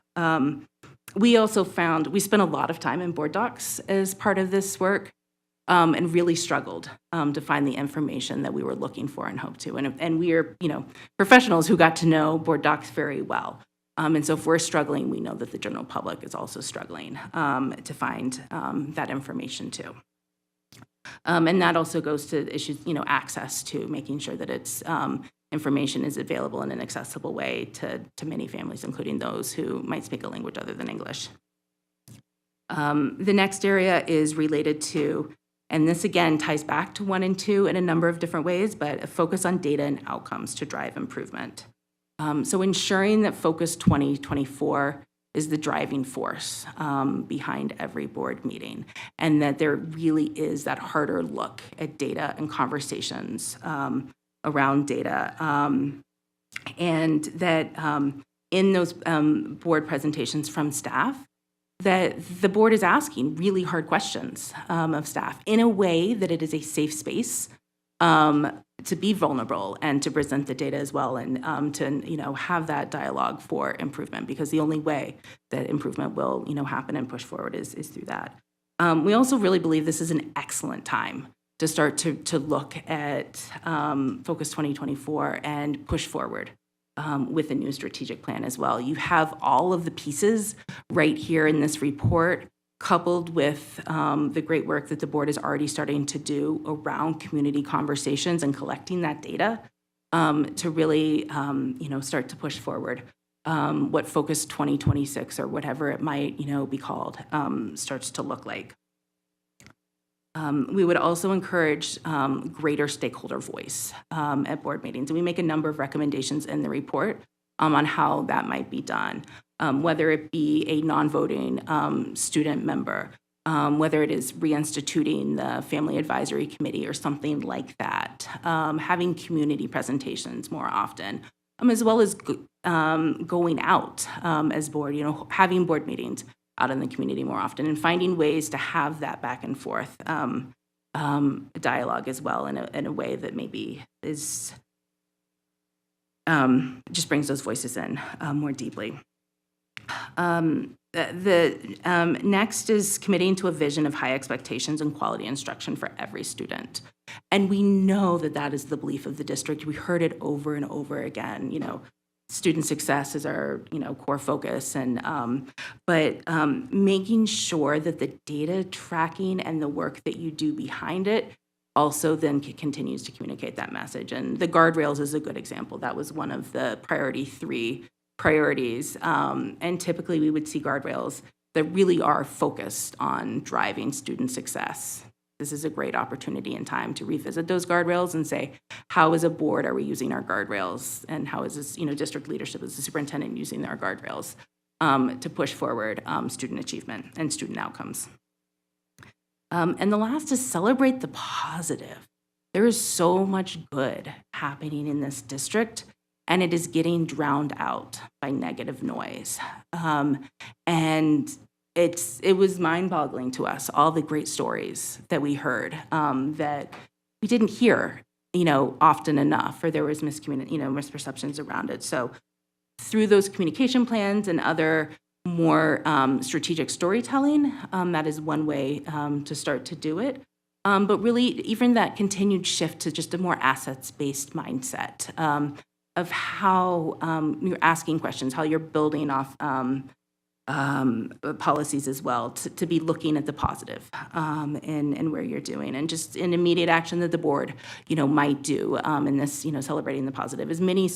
We also found, we spent a lot of time in board docs as part of this work. And really struggled to find the information that we were looking for and hoped to. And we are, professionals who got to know board docs very well. And so if we're struggling, we know that the general public is also struggling to find that information too. And that also goes to issues, access to making sure that it's information is available in an accessible way to many families, including those who might speak a language other than English. The next area is related to, and this again ties back to 1 and 2 in a number of different ways, but a focus on data and outcomes to drive improvement. So ensuring that Focus 2024 is the driving force behind every board meeting, and that there really is that harder look at data and conversations around data, and that in those board presentations from staff, that the board is asking really hard questions of staff in a way that it is a safe space to be vulnerable and to present the data as well, and to have that dialogue for improvement, because the only way that improvement will happen and push forward is through that. We also really believe this is an excellent time to start to look at Focus 2024 and push forward with a new strategic plan as well. You have all of the pieces right here in this report, coupled with the great work that the board is already starting to do around community conversations and collecting that data to really, start to push forward what Focus 2026 or whatever it might, be called, starts to look like. We would also encourage greater stakeholder voice at board meetings. And we make a number of recommendations in the report on how that might be done, whether it be a non-voting student member, whether it is reinstituting the Family Advisory Committee or something like that, having community presentations more often, as well as going out as board, having board meetings out in the community more often, and finding ways to have that back and forth dialogue as well in a way that maybe is just brings those voices in more deeply. The next is committing to a vision of high expectations and quality instruction for every student. And we know that that is the belief of the district. We heard it over and over again, student success is our, core focus, and but making sure that the data tracking and the work that you do behind it also then continues to communicate that message. And the guardrails is a good example. That was one of the priority 3 priorities, and typically we would see guardrails that really are focused on driving student success. This is a great opportunity and time to revisit those guardrails and say, how as a board are we using our guardrails? And how is this, district leadership as the superintendent using our guardrails to push forward student achievement and student outcomes? And the last is celebrate the positive. There is so much good happening in this district, and it is getting drowned out by negative noise. And it was mind-boggling to us, all the great stories that we heard that we didn't hear, often enough, or there was misperceptions around it. So through those communication plans and other more strategic storytelling, that is one way to start to do it. But really, even that continued shift to just a more assets-based mindset of how you're asking questions, how you're building off policies as well, to be looking at the positive and where you're doing, and just an immediate action that the board, might do in this, celebrating the positive. As many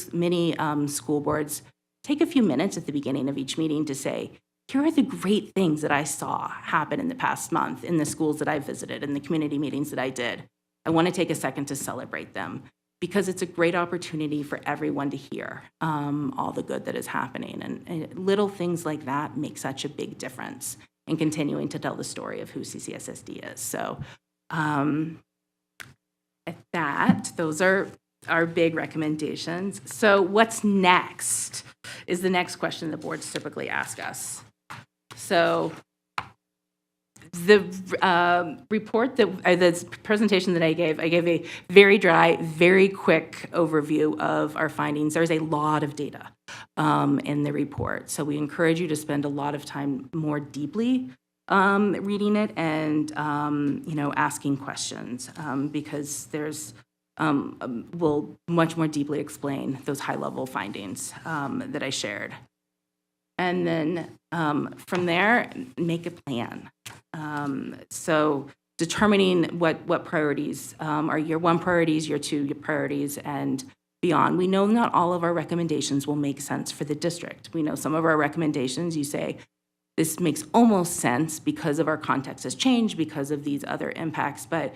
school boards take a few minutes at the beginning of each meeting to say, here are the great things that I saw happen in the past month in the schools that I visited and the community meetings that I did. I want to take a second to celebrate them because it's a great opportunity for everyone to hear all the good that is happening. And little things like that make such a big difference in continuing to tell the story of who CCSSD is. So at that, those are our big recommendations. So what's next is the next question the boards typically ask us. So the report the presentation that I gave a very dry, very quick overview of our findings. There's a lot of data in the report. So we encourage you to spend a lot of time more deeply reading it and, asking questions because there's will much more deeply explain those high-level findings that I shared. And then from there, make a plan. So determining what priorities are your 1 priorities, your 2 priorities, and beyond. We know not all of our recommendations will make sense for the district. We know some of our recommendations, you say, this makes almost sense because of our context has changed, because of these other impacts, but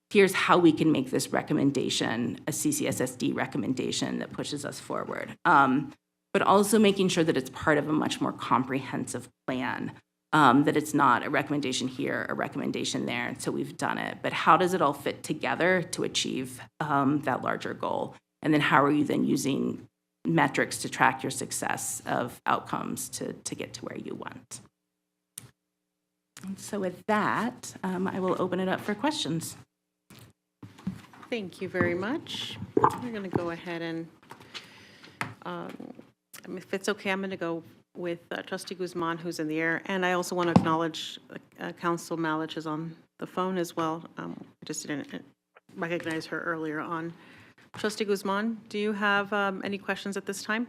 here's how we can make this recommendation a CCSSD recommendation that pushes us forward. But also making sure that it's part of a much more comprehensive plan, that it's not a recommendation here, a recommendation there, and so we've done it. But how does it all fit together to achieve that larger goal? And then how are you then using metrics to track your success of outcomes to get to where you want? And so with that, I will open it up for questions. Thank you very much. We're going to go ahead and, if it's okay, I'm going to go with Trustee Guzman, who's in the air. And I also want to acknowledge Council Malich is on the phone as well. I just didn't recognize her earlier on. Trustee Guzman, do you have any questions at this time?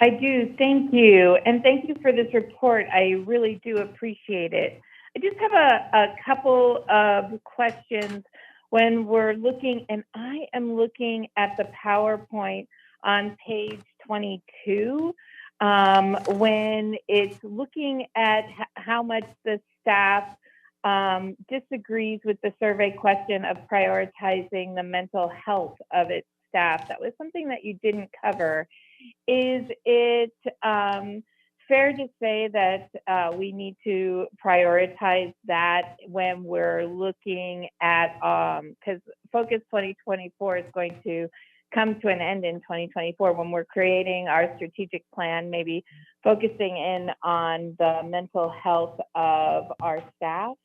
I do, thank you. And thank you for this report. I really do appreciate it. I just have a couple of questions when we're looking, and I am looking at the PowerPoint on page 22, when it's looking at how much the staff disagrees with the survey question of prioritizing the mental health of its staff. That was something that you didn't cover. Is it fair to say that we need to prioritize that when we're looking at, because Focus 2024 is going to come to an end in 2024, when we're creating our strategic plan, maybe focusing in on the mental health of our staff?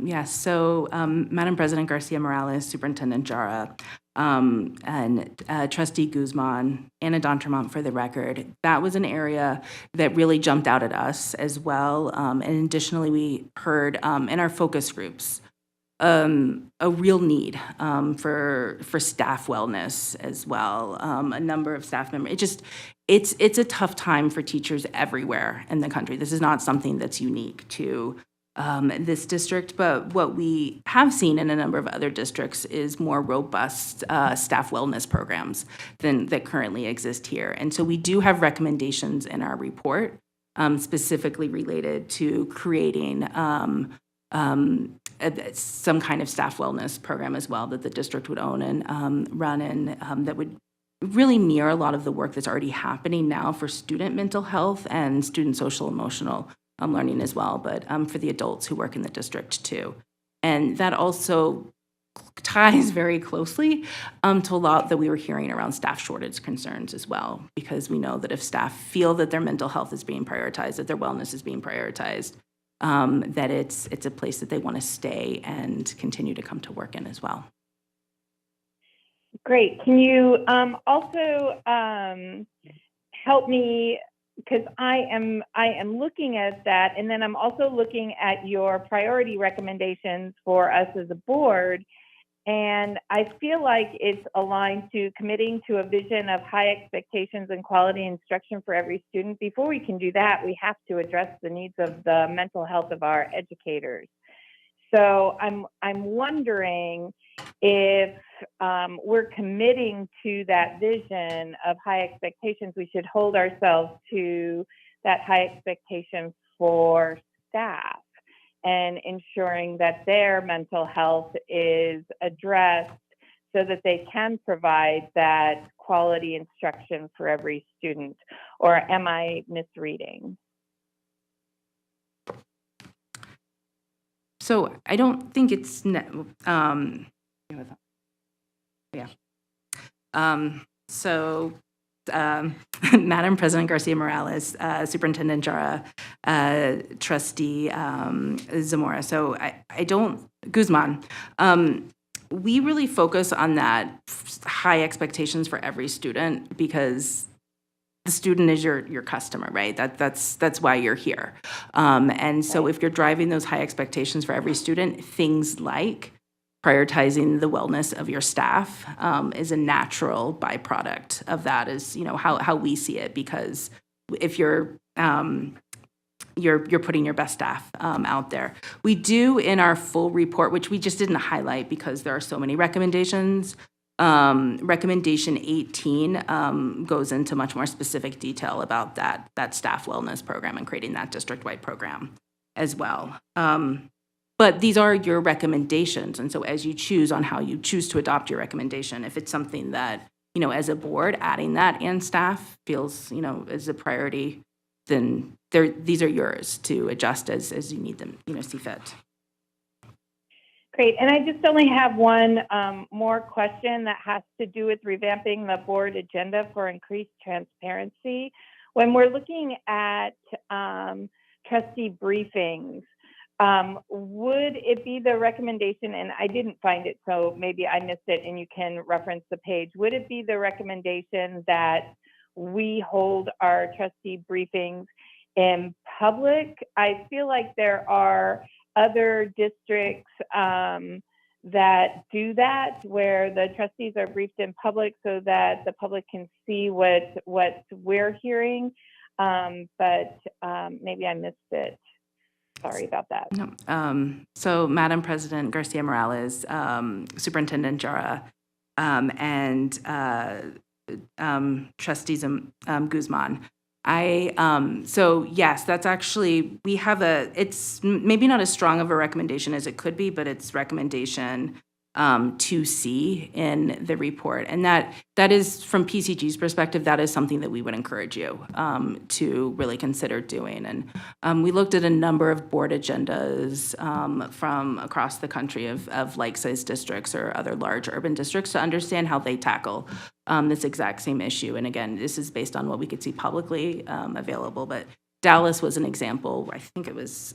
Yes, so Madam President Garcia-Morales, Superintendent Jara, and Trustee Guzman, Anna D'Entremont for the record, that was an area that really jumped out at us as well. And additionally, we heard in our focus groups a real need for staff wellness as well. A number of staff members. It's a tough time for teachers everywhere in the country. This is not something that's unique to this district, but what we have seen in a number of other districts is more robust staff wellness programs than that currently exist here. And so we do have recommendations in our report specifically related to creating some kind of staff wellness program as well that the district would own and run, and that would really mirror a lot of the work that's already happening now for student mental health and student social emotional learning as well, but for the adults who work in the district too. And that also ties very closely to a lot that we were hearing around staff shortage concerns as well, because we know that if staff feel that their mental health is being prioritized, that their wellness is being prioritized, that it's a place that they want to stay and continue to come to work in as well. Great. Can you also help me, because I am looking at that, and then I'm also looking at your priority recommendations for us as a board, and I feel like it's aligned to committing to a vision of high expectations and quality instruction for every student. Before we can do that, we have to address the needs of the mental health of our educators. So I'm wondering if we're committing to that vision of high expectations, we should hold ourselves to that high expectation for staff and ensuring that their mental health is addressed so that they can provide that quality instruction for every student. Or am I misreading? So I don't think it's, Madam President Garcia Morales, Superintendent Jara, Trustee Zamora. So I don't, Guzman, we really focus on that high expectations for every student because the student is your customer, right? That's why you're here. And so if you're driving those high expectations for every student, things like prioritizing the wellness of your staff is a natural byproduct of that, is how we see it, because if you're putting your best staff out there. We do in our full report, which we just didn't highlight because there are so many recommendations. Recommendation 18 goes into much more specific detail about that staff wellness program and creating that district-wide program as well. But these are your recommendations, and so as you choose on how you choose to adopt your recommendation, if it's something that, as a board, adding that and staff feels, is a priority, then these are yours to adjust as you need them, see fit. Great. And I just only have one more question that has to do with revamping the board agenda for increased transparency. When we're looking at trustee briefings, would it be the recommendation, and I didn't find it, so maybe I missed it and you can reference the page, would it be the recommendation that we hold our trustee briefings in public? I feel like there are other districts that do that, where the trustees are briefed in public so that the public can see what we're hearing, but maybe I missed it. Sorry about that. No. So Madam President Garcia Morales, Superintendent Jara, and Trustees Guzman. So yes, that's actually, we have it's maybe not as strong of a recommendation as it could be, but it's recommendation 2C in the report. And that is, from PCG's perspective, that is something that we would encourage you to really consider doing. And we looked at a number of board agendas from across the country of like-sized districts or other large urban districts to understand how they tackle this exact same issue. And again, this is based on what we could see publicly available, but Dallas was an example. I think it was,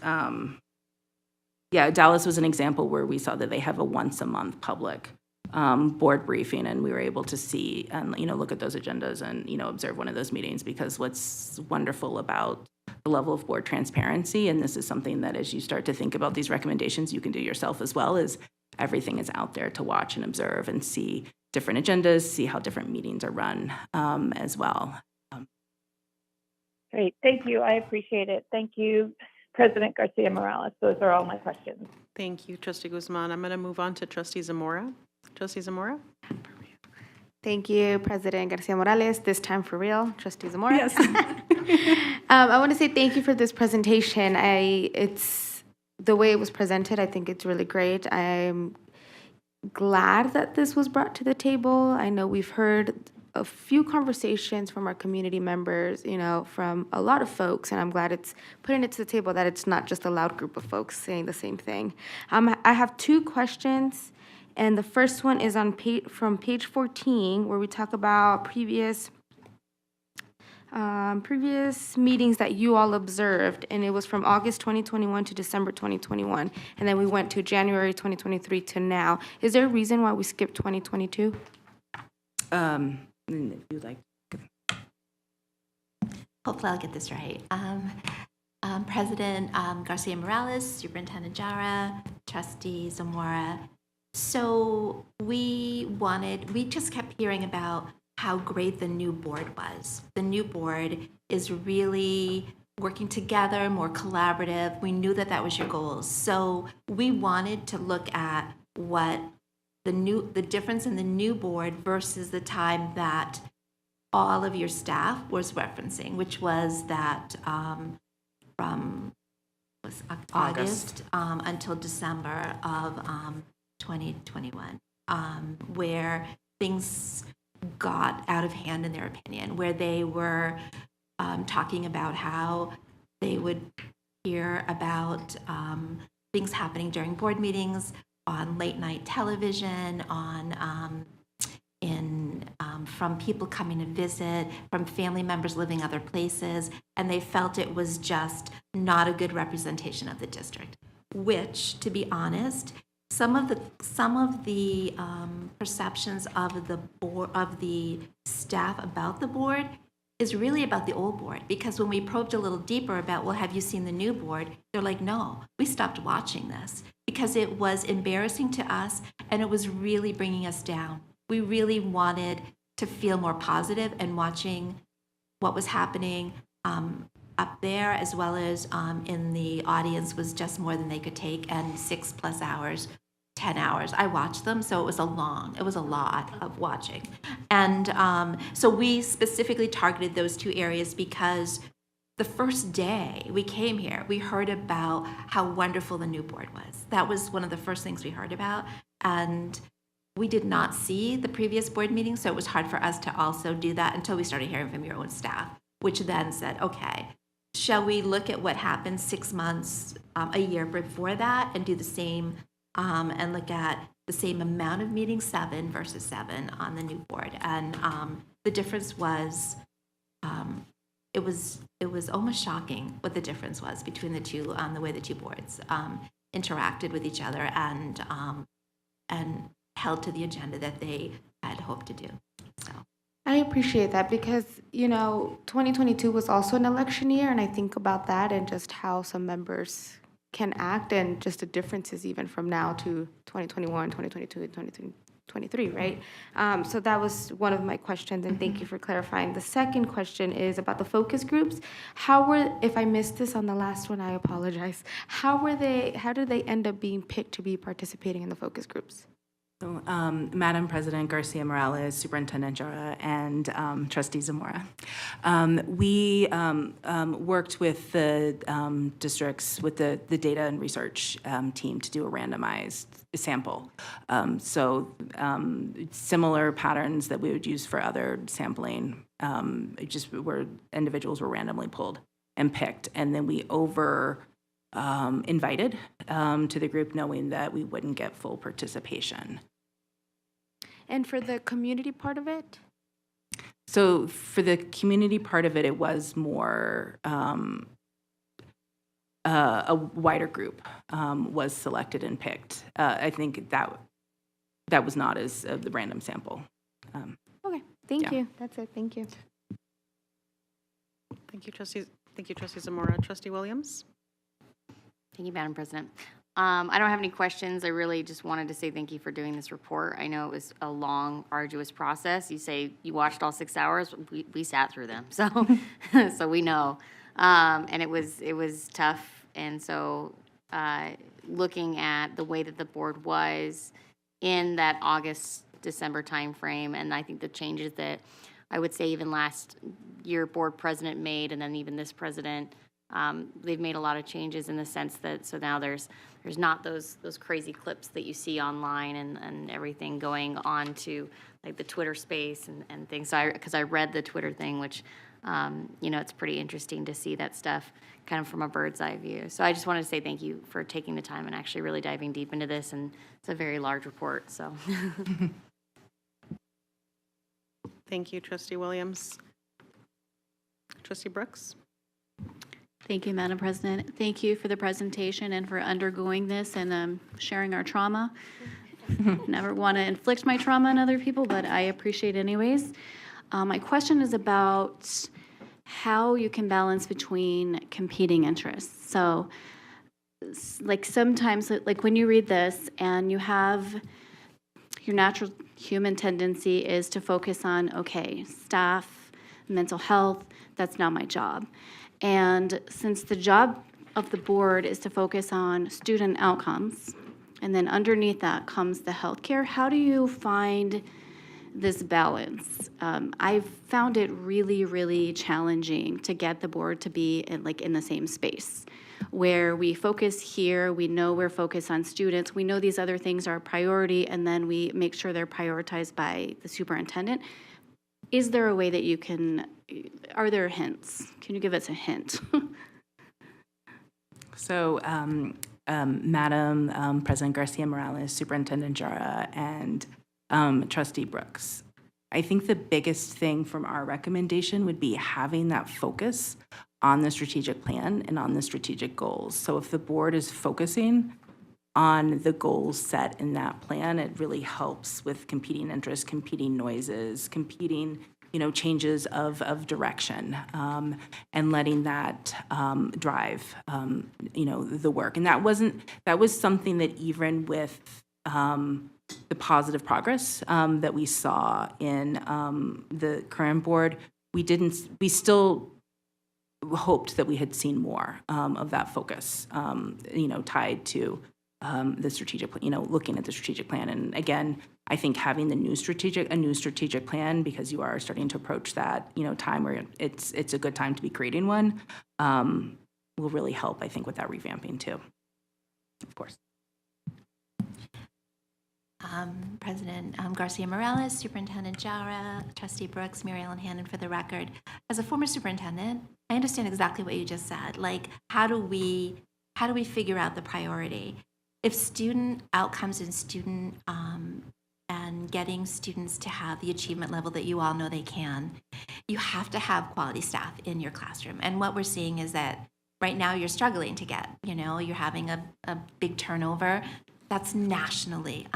Dallas was an example where we saw that they have a once-a-month public board briefing, and we were able to see and look at those agendas and observe one of those meetings, because what's wonderful about the level of board transparency, and this is something that as you start to think about these recommendations you can do yourself as well, is everything is out there to watch and observe and see different agendas, see how different meetings are run as well. Great, thank you, I appreciate it. Thank you, President Garcia Morales. Those are all my questions. Thank you, Trustee Guzman. I'm going to move on to Trustee Zamora. Trustee Zamora? Thank you, President Garcia Morales. This time for real, Trustee Zamora. Yes. I want to say thank you for this presentation. It's the way it was presented. I think it's really great. I'm glad that this was brought to the table. I know we've heard a few conversations from our community members, from a lot of folks, and I'm glad it's putting it to the table that it's not just a loud group of folks saying the same thing. I have two questions, and the first one is from page 14, where we talk about previous meetings that you all observed, and it was from August 2021 to December 2021, and then we went to January 2023 to now. Is there a reason why we skipped 2022? If you'd like. Hopefully I'll get this right. President Garcia Morales, Superintendent Jara, Trustee Zamora. So we just kept hearing about how great the new board was. The new board is really working together, more collaborative. We knew that was your goals. So we wanted to look at what the difference in the new board versus the time that all of your staff was referencing, which was that from August until December of 2021, where things got out of hand in their opinion, where they were talking about how they would hear about things happening during board meetings, on late night television, from people coming to visit, from family members living other places, and they felt it was just not a good representation of the district. Which, to be honest, some of the perceptions of the board, of the staff about the board, is really about the old board. Because when we probed a little deeper about, well, have you seen the new board? They're like, no, we stopped watching this because it was embarrassing to us and it was really bringing us down. We really wanted to feel more positive, and watching what was happening up there as well as in the audience was just more than they could take, and 6+ hours, 10 hours. I watched them, so it was a lot of watching. And so we specifically targeted those two areas because the first day we came here, we heard about how wonderful the new board was. That was one of the first things we heard about. And we did not see the previous board meeting, so it was hard for us to also do that until we started hearing from your own staff, which then said, okay, shall we look at what happened 6 months, a year before that, and do the same, and look at the same amount of meetings, 7 versus 7 on the new board. And the difference was, it was almost shocking what the difference was between the two, the way the two boards interacted with each other and held to the agenda that they had hoped to do. So I appreciate that because, 2022 was also an election year, and I think about that and just how some members can act and just the differences even from now to 2021, 2022, and 2023, right? So that was one of my questions, and thank you for clarifying. The second question is about the focus groups. If I missed this on the last one, I apologize. How did they end up being picked to be participating in the focus groups? So, Madam President Garcia Morales, Superintendent Jara, and Trustee Zamora, we worked with the districts, with the data and research team to do a randomized sample. Similar patterns that we would use for other sampling, just where individuals were randomly pulled and picked, and then we invited to the group, knowing that we wouldn't get full participation. And for the community part of it? So for the community part of it, it was more a wider group was selected and picked. I think that was not as the random sample. Okay, thank you. That's it. Thank you. Thank you, Trustee Zamora. Trustee Williams? Thank you, Madam President. I don't have any questions. I really just wanted to say thank you for doing this report. I know it was a long, arduous process. You say you watched all 6 hours. We sat through them, so so we know. And it was tough. And so looking at the way that the board was in that August December timeframe. And I think the changes that I would say even last year board president made, and then even this president, they've made a lot of changes in the sense that, so now there's not those crazy clips that you see online and everything going on to like the Twitter space and things. So because I read the Twitter thing, which, it's pretty interesting to see that stuff kind of from a bird's eye view. So I just wanted to say thank you for taking the time and actually really diving deep into this. And it's a very large report, so. Thank you, Trustee Williams. Trustee Brooks? Thank you, Madam President. Thank you for the presentation and for undergoing this and sharing our trauma. Never want to inflict my trauma on other people, but I appreciate it anyways. My question is about how you can balance between competing interests. So, like sometimes, like when you read this and you have your natural human tendency is to focus on, okay, staff, mental health, that's not my job. And since the job of the board is to focus on student outcomes, and then underneath that comes the healthcare, how do you find this balance? I've found it really, really challenging to get the board to be in the same space where we focus here, we know we're focused on students, we know these other things are a priority, and then we make sure they're prioritized by the superintendent. Is there a way that you can, are there hints? Can you give us a hint? So, Madam President Garcia Morales, Superintendent Jara, and Trustee Brooks, I think the biggest thing from our recommendation would be having that focus on the strategic plan and on the strategic goals. So if the board is focusing on the goals set in that plan, it really helps with competing interests, competing noises, competing, changes of direction, and letting that drive, the work. And that was something that even with the positive progress that we saw in the current board, we still hoped that we had seen more of that focus, tied to the strategic, looking at the strategic plan. And again, I think having a new strategic plan, because you are starting to approach that, time where it's a good time to be creating one, will really help, I think, with that revamping too, of course. President Garcia Morales, Superintendent Jara, Trustee Brooks, Mary Ellen Hannon for the record. As a former superintendent, I understand exactly what you just said. Like, how do we figure out the priority? If student outcomes and student and getting students to have the achievement level that you all know they can, you have to have quality staff in your classroom. And what we're seeing is that right now you're struggling to get, you're having a big turnover. That's nationally.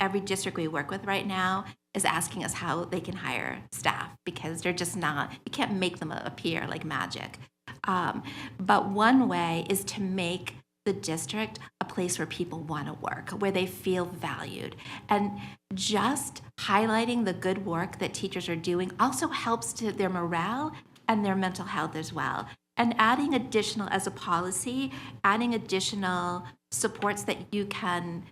Every district we work with right now is asking us how they can hire staff because they're just not, you can't make them appear like magic. But one way is to make the district a place where people want to work, where they feel valued. And just highlighting the good work that teachers are doing also helps to their morale and their mental health as well. And adding additional, as a policy, adding additional supports that you can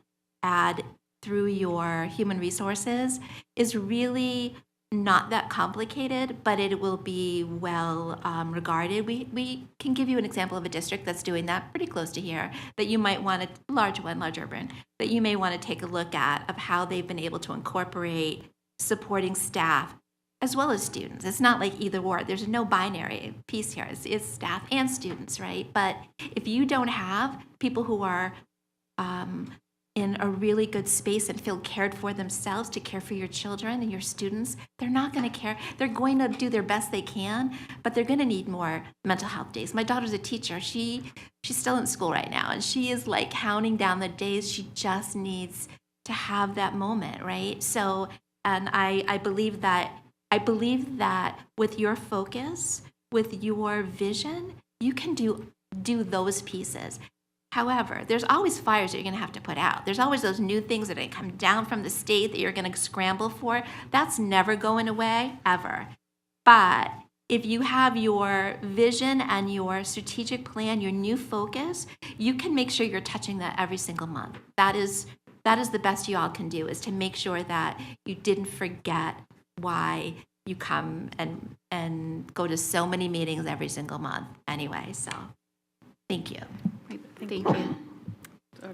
add through your human resources is really not that complicated, but it will be well regarded. We can give you an example of a district that's doing that pretty close to here that you might want to, large urban, that you may want to take a look at of how they've been able to incorporate supporting staff as well as students. It's not like either or. There's no binary piece here. It's staff and students, right? But if you don't have people who are in a really good space and feel cared for themselves to care for your children and your students, they're not going to care. They're going to do their best they can, but they're going to need more mental health days. My daughter's a teacher. She's still in school right now, and she is like counting down the days. She just needs to have that moment, right? So, and I believe that with your focus, with your vision, you can do those pieces. However, there's always fires that you're going to have to put out. There's always those new things that are going to come down from the state that you're going to scramble for. That's never going away, ever. But if you have your vision and your strategic plan, your new focus, you can make sure you're touching that every single month. That is that is the best you all can do, is to make sure that you didn't forget why you come and go to so many meetings every single month anyway. So thank you. Thank you.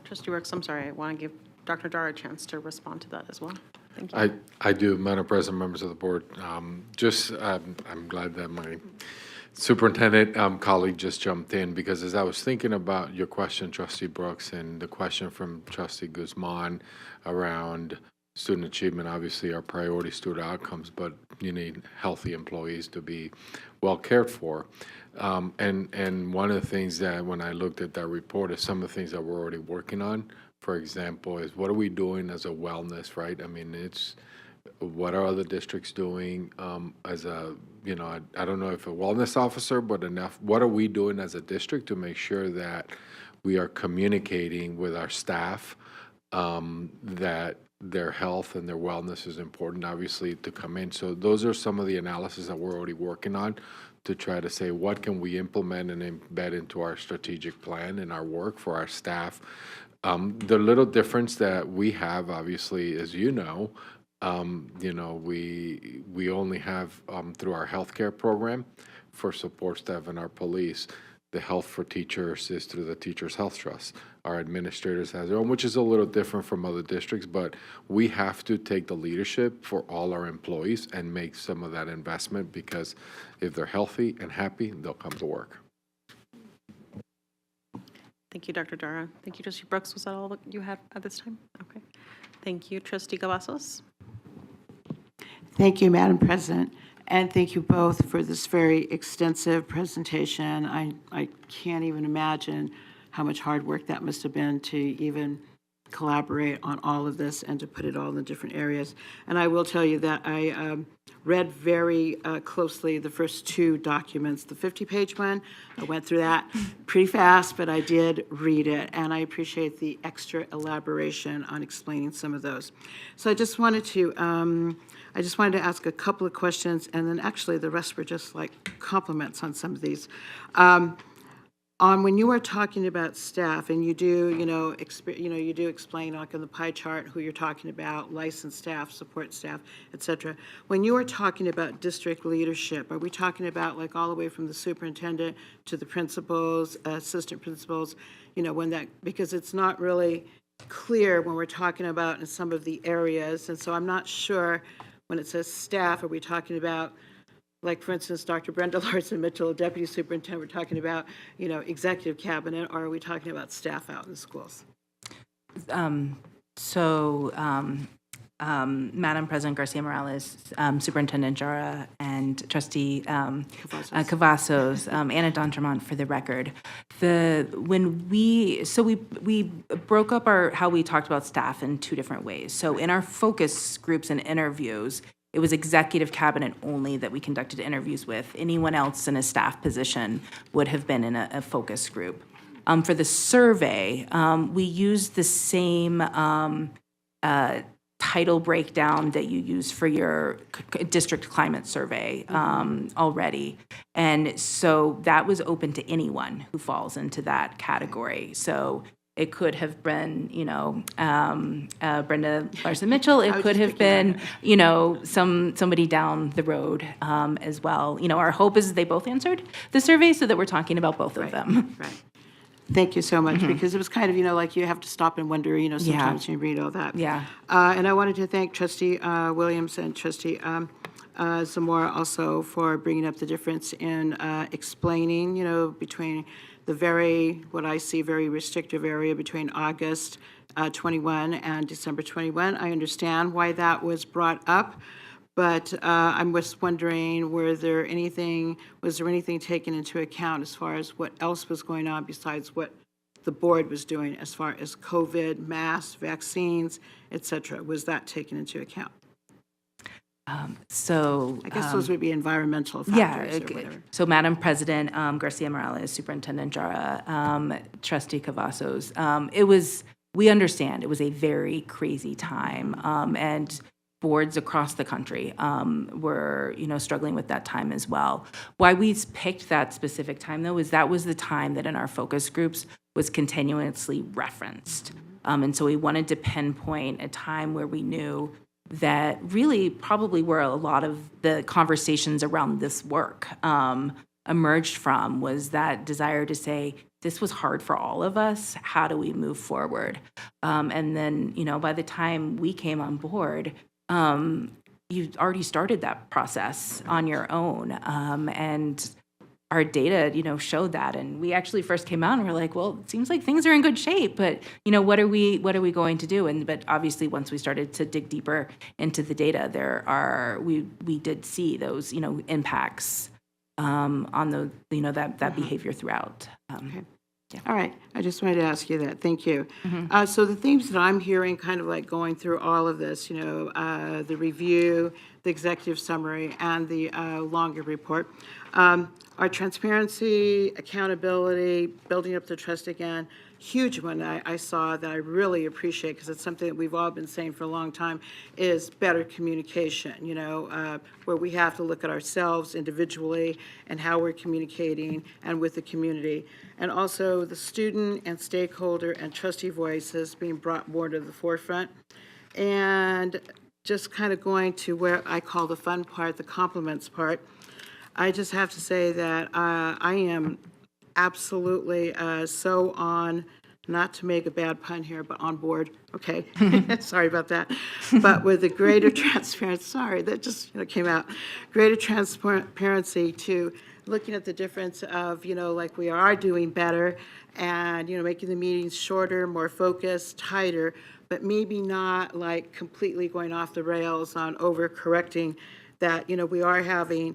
Trustee Works, I'm sorry, I want to give Dr. Dara a chance to respond to that as well. Thank you. I do, Madam President, members of the board. I'm glad that my superintendent colleague just jumped in, because as I was thinking about your question, Trustee Brooks, and the question from Trustee Guzman around student achievement, obviously our priority student outcomes, but you need healthy employees to be well cared for. And one of the things that when I looked at that report is some of the things that we're already working on. For example, is what are we doing as a wellness, right? I mean, it's what are other districts doing as a, I don't know if a wellness officer, but what are we doing as a district to make sure that we are communicating with our staff that their health and their wellness is important, obviously, to come in. So those are some of the analysis that we're already working on to try to say what can we implement and embed into our strategic plan and our work for our staff. The little difference that we have, obviously, as we only have through our healthcare program for support staff and our police. The health for teachers is through the Teachers Health Trust. Our administrators has their own, which is a little different from other districts, but we have to take the leadership for all our employees and make some of that investment, because if they're healthy and happy, they'll come to work. Thank you, Dr. Dara. Thank you, Trustee Brooks. Was that all that you had at this time? Okay. Thank you, Trustee Cavazos. Thank you, Madam President, and thank you both for this very extensive presentation. I can't even imagine how much hard work that must have been to even collaborate on all of this and to put it all in the different areas. And I will tell you that I read very closely the first two documents, the 50-page one. I went through that pretty fast, but I did read it, and I appreciate the extra elaboration on explaining some of those. So I just wanted to ask a couple of questions, and then actually the rest were just like compliments on some of these. On when you are talking about staff, and you do, you do explain like on the pie chart who you're talking about, licensed staff, support staff, et cetera. When you are talking about district leadership, are we talking about like all the way from the superintendent to the principals, assistant principals, because it's not really clear when we're talking about in some of the areas, and so I'm not sure when it says staff, are we talking about, like, for instance, Dr. Brenda Larson-Mitchell, Deputy Superintendent, we're talking about, executive cabinet, or are we talking about staff out in the schools? Madam President Garcia-Morales, Superintendent Jara, and Trustee Cavazos, Anna Dontremont for the record. We broke up how we talked about staff in two different ways. So in our focus groups and interviews, it was executive cabinet only that we conducted interviews with. Anyone else in a staff position would have been in a focus group. For the survey, we used the same title breakdown that you use for your district climate survey already. And so that was open to anyone who falls into that category. So it could have been, Brenda Larson-Mitchell. It could have been, somebody down the road as well. Our hope is they both answered the survey so that we're talking about both of them. Right. Thank you so much, because it was kind of, like you have to stop and wonder, sometimes when you read all that. Yeah. And I wanted to thank Trustee Williams and Trustee Zamora also for bringing up the difference in explaining, between the what I see very restrictive area between August 21 and December 21. I understand why that was brought up, but I'm just wondering, was there anything taken into account as far as what else was going on besides what the board was doing as far as COVID, masks, vaccines, et cetera? Was that taken into account? I guess those would be environmental factors or whatever. So Madam President Garcia-Morales, Superintendent Jara, Trustee Cavazos, we understand it was a very crazy time, and boards across the country were, struggling with that time as well. Why we picked that specific time, though, is that was the time that in our focus groups was continuously referenced. And so we wanted to pinpoint a time where we knew that really probably where a lot of the conversations around this work emerged from, was that desire to say, this was hard for all of us. How do we move forward? And then, by the time we came on board, you already started that process on your own. And our data, showed that. And we actually first came out and we're like, well, it seems like things are in good shape, but, what are we going to do? But obviously, once we started to dig deeper into the data, we did see those, impacts on that behavior throughout. Okay. All right, I just wanted to ask you that. Thank you. So the themes that I'm hearing, kind of like going through all of this, the review, the executive summary, and the longer report, are transparency, accountability, building up the trust again. Huge one I saw that I really appreciate, because it's something that we've all been saying for a long time, is better communication, where we have to look at ourselves individually and how we're communicating and with the community. And also the student and stakeholder and trustee voices being brought more to the forefront. And just kind of going to where I call the fun part, the compliments part, I just have to say that I am absolutely so on, not to make a bad pun here, but on board, okay? Sorry about that. But with the greater transparency, sorry, that just came out, greater transparency to looking at the difference of, like we are doing better and, making the meetings shorter, more focused, tighter, but maybe not like completely going off the rails on overcorrecting that, we are having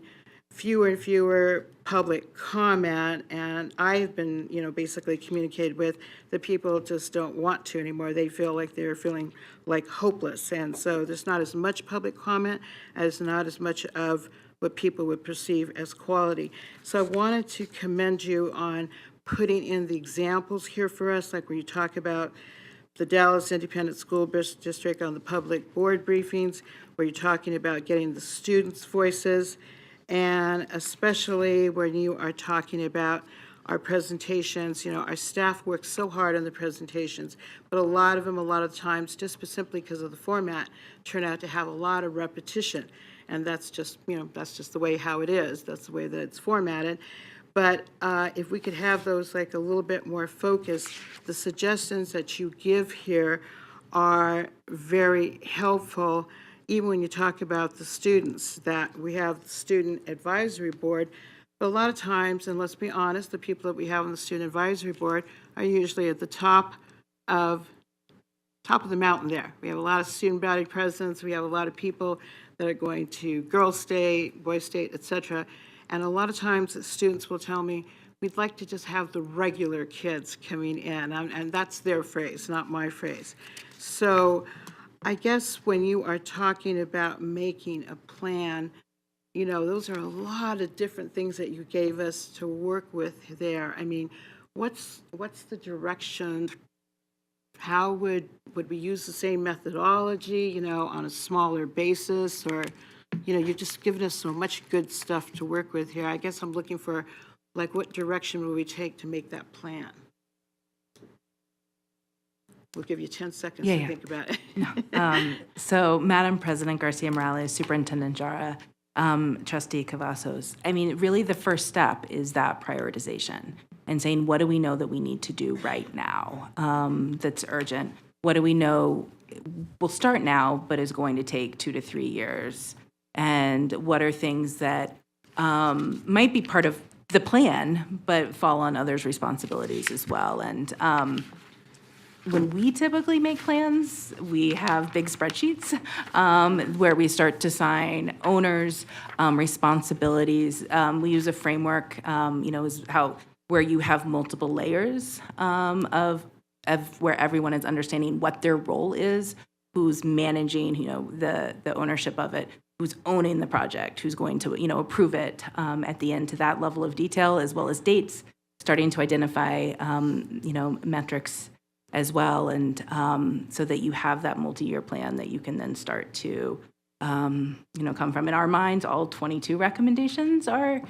fewer and fewer public comment, and I've been, basically communicated with that people just don't want to anymore. They feel like they're feeling like hopeless, and so there's not as much public comment, as not as much of what people would perceive as quality. So I wanted to commend you on putting in the examples here for us, like when you talk about the Dallas Independent School District on the public board briefings, where you're talking about getting the students' voices, and especially when you are talking about our presentations. Our staff works so hard on the presentations, but a lot of them, a lot of times, just simply because of the format, turn out to have a lot of repetition. And that's just, that's just the way how it is. That's the way that it's formatted. But if we could have those like a little bit more focused, the suggestions that you give here are very helpful. Even when you talk about the students, that we have the Student Advisory Board, but a lot of times, and let's be honest, the people that we have on the Student Advisory Board are usually at the top of the mountain there. We have a lot of student body presidents, we have a lot of people that are going to Girls State, Boys State, et cetera, and a lot of times the students will tell me, we'd like to just have the regular kids coming in, and that's their phrase, not my phrase. So I guess when you are talking about making a plan, those are a lot of different things that you gave us to work with there. I mean, what's the direction? How would we use the same methodology, on a smaller basis? Or, you've just given us so much good stuff to work with here. I guess I'm looking for, like, what direction will we take to make that plan? We'll give you 10 seconds to think about it. So, Madam President Garcia Morales, Superintendent Jara, Trustee Cavazos, I mean, really the first step is that prioritization and saying, what do we know that we need to do right now that's urgent? What do we know will start now but is going to take 2 to 3 years? And what are things that might be part of the plan but fall on others' responsibilities as well? And when we typically make plans, we have big spreadsheets where we start to assign owners, responsibilities. We use a framework, is where you have multiple layers of where everyone is understanding what their role is, who's managing, the ownership of it, who's owning the project, who's going to, approve it at the end to that level of detail, as well as dates, starting to identify, metrics as well, and so that you have that multi-year plan that you can then start to, come from. In our minds, all 22 recommendations are,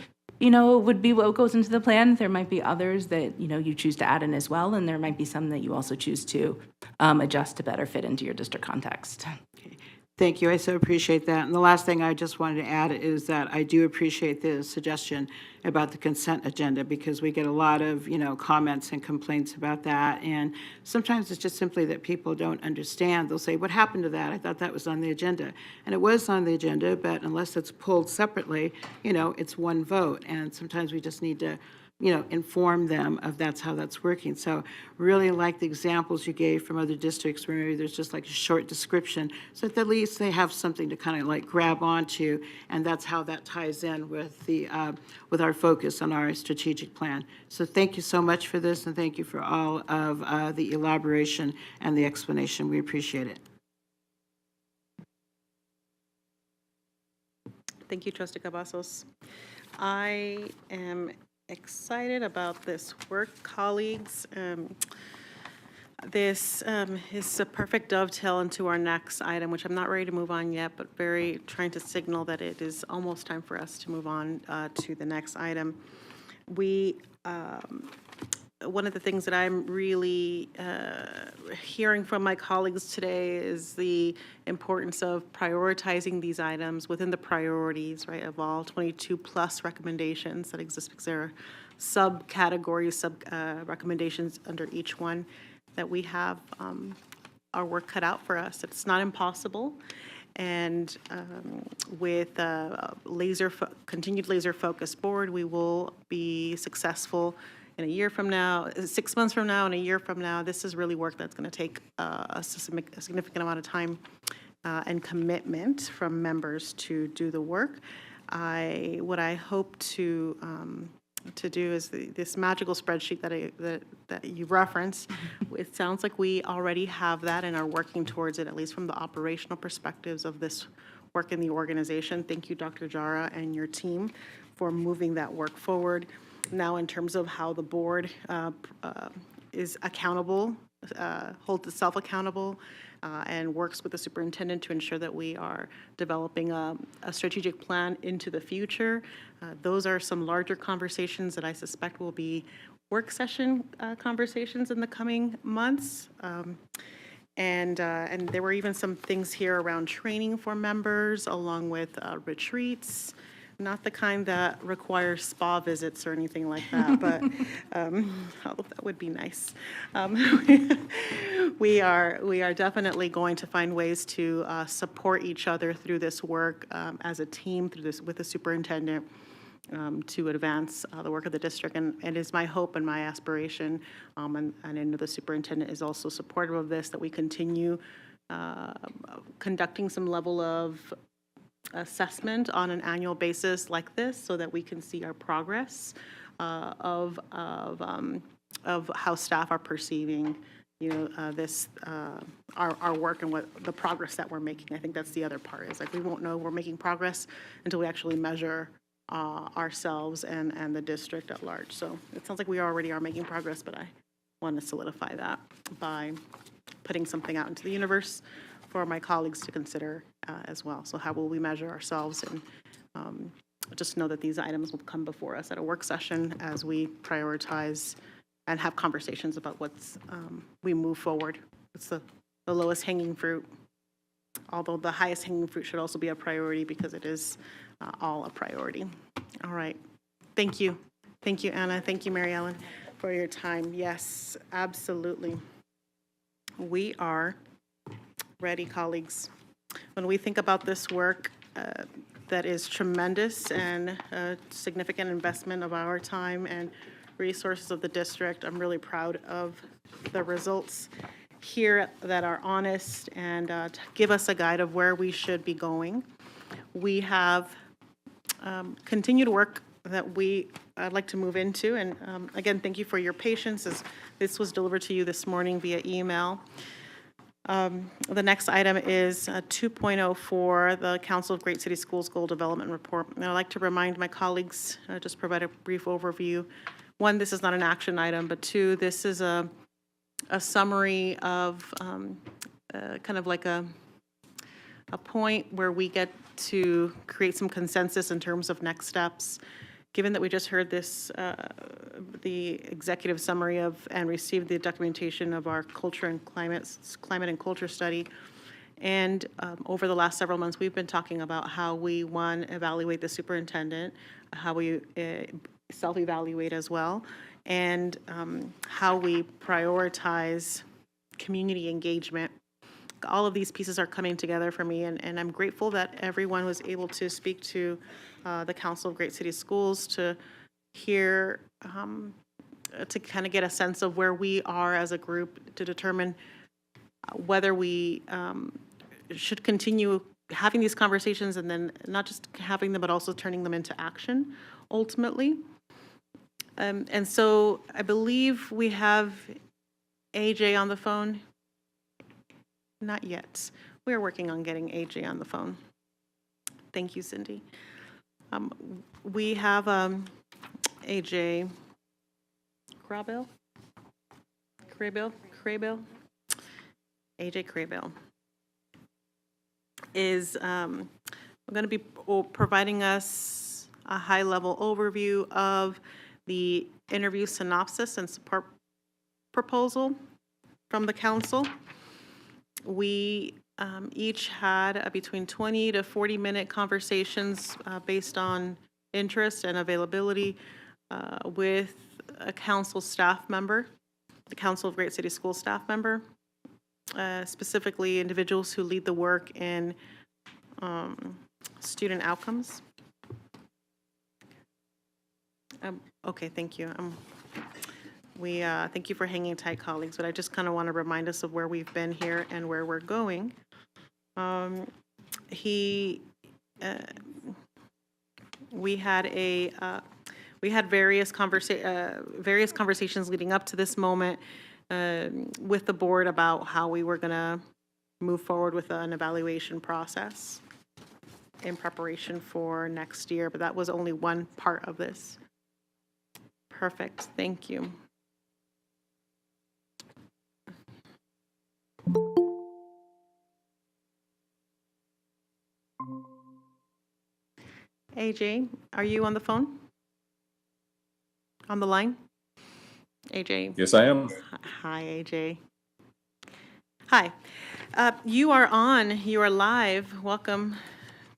would be what goes into the plan. There might be others that, you choose to add in as well, and there might be some that you also choose to adjust to better fit into your district context. Thank you. I so appreciate that. And the last thing I just wanted to add is that I do appreciate the suggestion about the consent agenda, because we get a lot of, comments and complaints about that. And sometimes it's just simply that people don't understand. They'll say, what happened to that? I thought that was on the agenda. And it was on the agenda, but unless it's pulled separately, it's one vote. And sometimes we just need to inform them of that's how that's working. So really like the examples you gave from other districts where maybe there's just like a short description, so at least they have something to kind of like grab onto, and that's how that ties in with the with our focus on our strategic plan. So thank you so much for this, and thank you for all of the elaboration and the explanation. We appreciate it. Thank you, Trustee Cavazos. I am excited about this work, colleagues. This is a perfect dovetail into our next item, which I'm not ready to move on yet, but very trying to signal that it is almost time for us to move on to the next item. One of the things that I'm really hearing from my colleagues today is the importance of prioritizing these items within the priorities, right, of all 22 plus recommendations that exist, because there are subcategories, recommendations under each one, that we have our work cut out for us. It's not impossible. And with a continued laser-focused board, we will be successful in a year from now, 6 months from now, and a year from now. This is really work that's going to take a significant amount of time and commitment from members to do the work. What I hope to do is this magical spreadsheet that you referenced. It sounds like we already have that and are working towards it, at least from the operational perspectives of this work in the organization. Thank you, Dr. Jara, and your team for moving that work forward. Now, in terms of how the board is accountable, holds itself accountable, and works with the superintendent to ensure that we are developing a strategic plan into the future. Those are some larger conversations that I suspect will be work session conversations in the coming months. And there were even some things here around training for members, along with retreats. Not the kind that requires spa visits or anything like that, but that would be nice. We are definitely going to find ways to support each other through this work as a team, through this with the superintendent, to advance the work of the district. And it is my hope and my aspiration, and I know the superintendent is also supportive of this, that we continue conducting some level of assessment on an annual basis like this, so that we can see our progress of how staff are perceiving, this our work and what the progress that we're making. I think that's the other part, is like we won't know we're making progress until we actually measure ourselves and the district at large. So it sounds like we already are making progress, but I want to solidify that by putting something out into the universe for my colleagues to consider as well. So how will we measure ourselves? And just know that these items will come before us at a work session as we prioritize and have conversations about what's we move forward. It's the lowest hanging fruit, although the highest hanging fruit should also be a priority, because it is all a priority. All right. Thank you. Thank you, Anna. Thank you, Mary Ellen, for your time. Yes, absolutely. We are ready, colleagues. When we think about this work that is tremendous and a significant investment of our time and resources of the district, I'm really proud of the results here that are honest and to give us a guide of where we should be going. We have continued work that I'd like to move into, and again, thank you for your patience as this was delivered to you this morning via email. The next item is 2.04, the Council of Great City Schools Goal Development Report. And I'd like to remind my colleagues, just provide a brief overview. One, this is not an action item, but two, this is a summary of kind of like a point where we get to create some consensus in terms of next steps. given that we just heard this, the executive summary of and received the documentation of our culture and climate and culture study, and over the last several months, we've been talking about how we, one, evaluate the superintendent, how we self-evaluate as well, and how we prioritize community engagement. All of these pieces are coming together for me, and I'm grateful that everyone was able to speak to the Council of Great City Schools to hear, to kind of get a sense of where we are as a group to determine whether we should continue having these conversations and then not just having them, but also turning them into action ultimately. And so I believe we have AJ on the phone. Not yet. We are working on getting AJ on the phone. Thank you, Cindy. We have AJ Crabell? Crabell? AJ Crabell is going to be providing us a high-level overview of the interview synopsis and support proposal from the council. We each had between 20 to 40-minute conversations based on interest and availability with a council staff member, the Council of Great City School staff member, specifically individuals who lead the work in student outcomes. Okay, thank you. We thank you for hanging tight, colleagues, but I just kind of want to remind us of where we've been here and where we're going. We had various conversations leading up to this moment with the board about how we were going to move forward with an evaluation process in preparation for next year, but that was only one part of this. Perfect, thank you. AJ, are you on the phone? On the line? AJ? Yes, I am. Hi, AJ. Hi. You are live. Welcome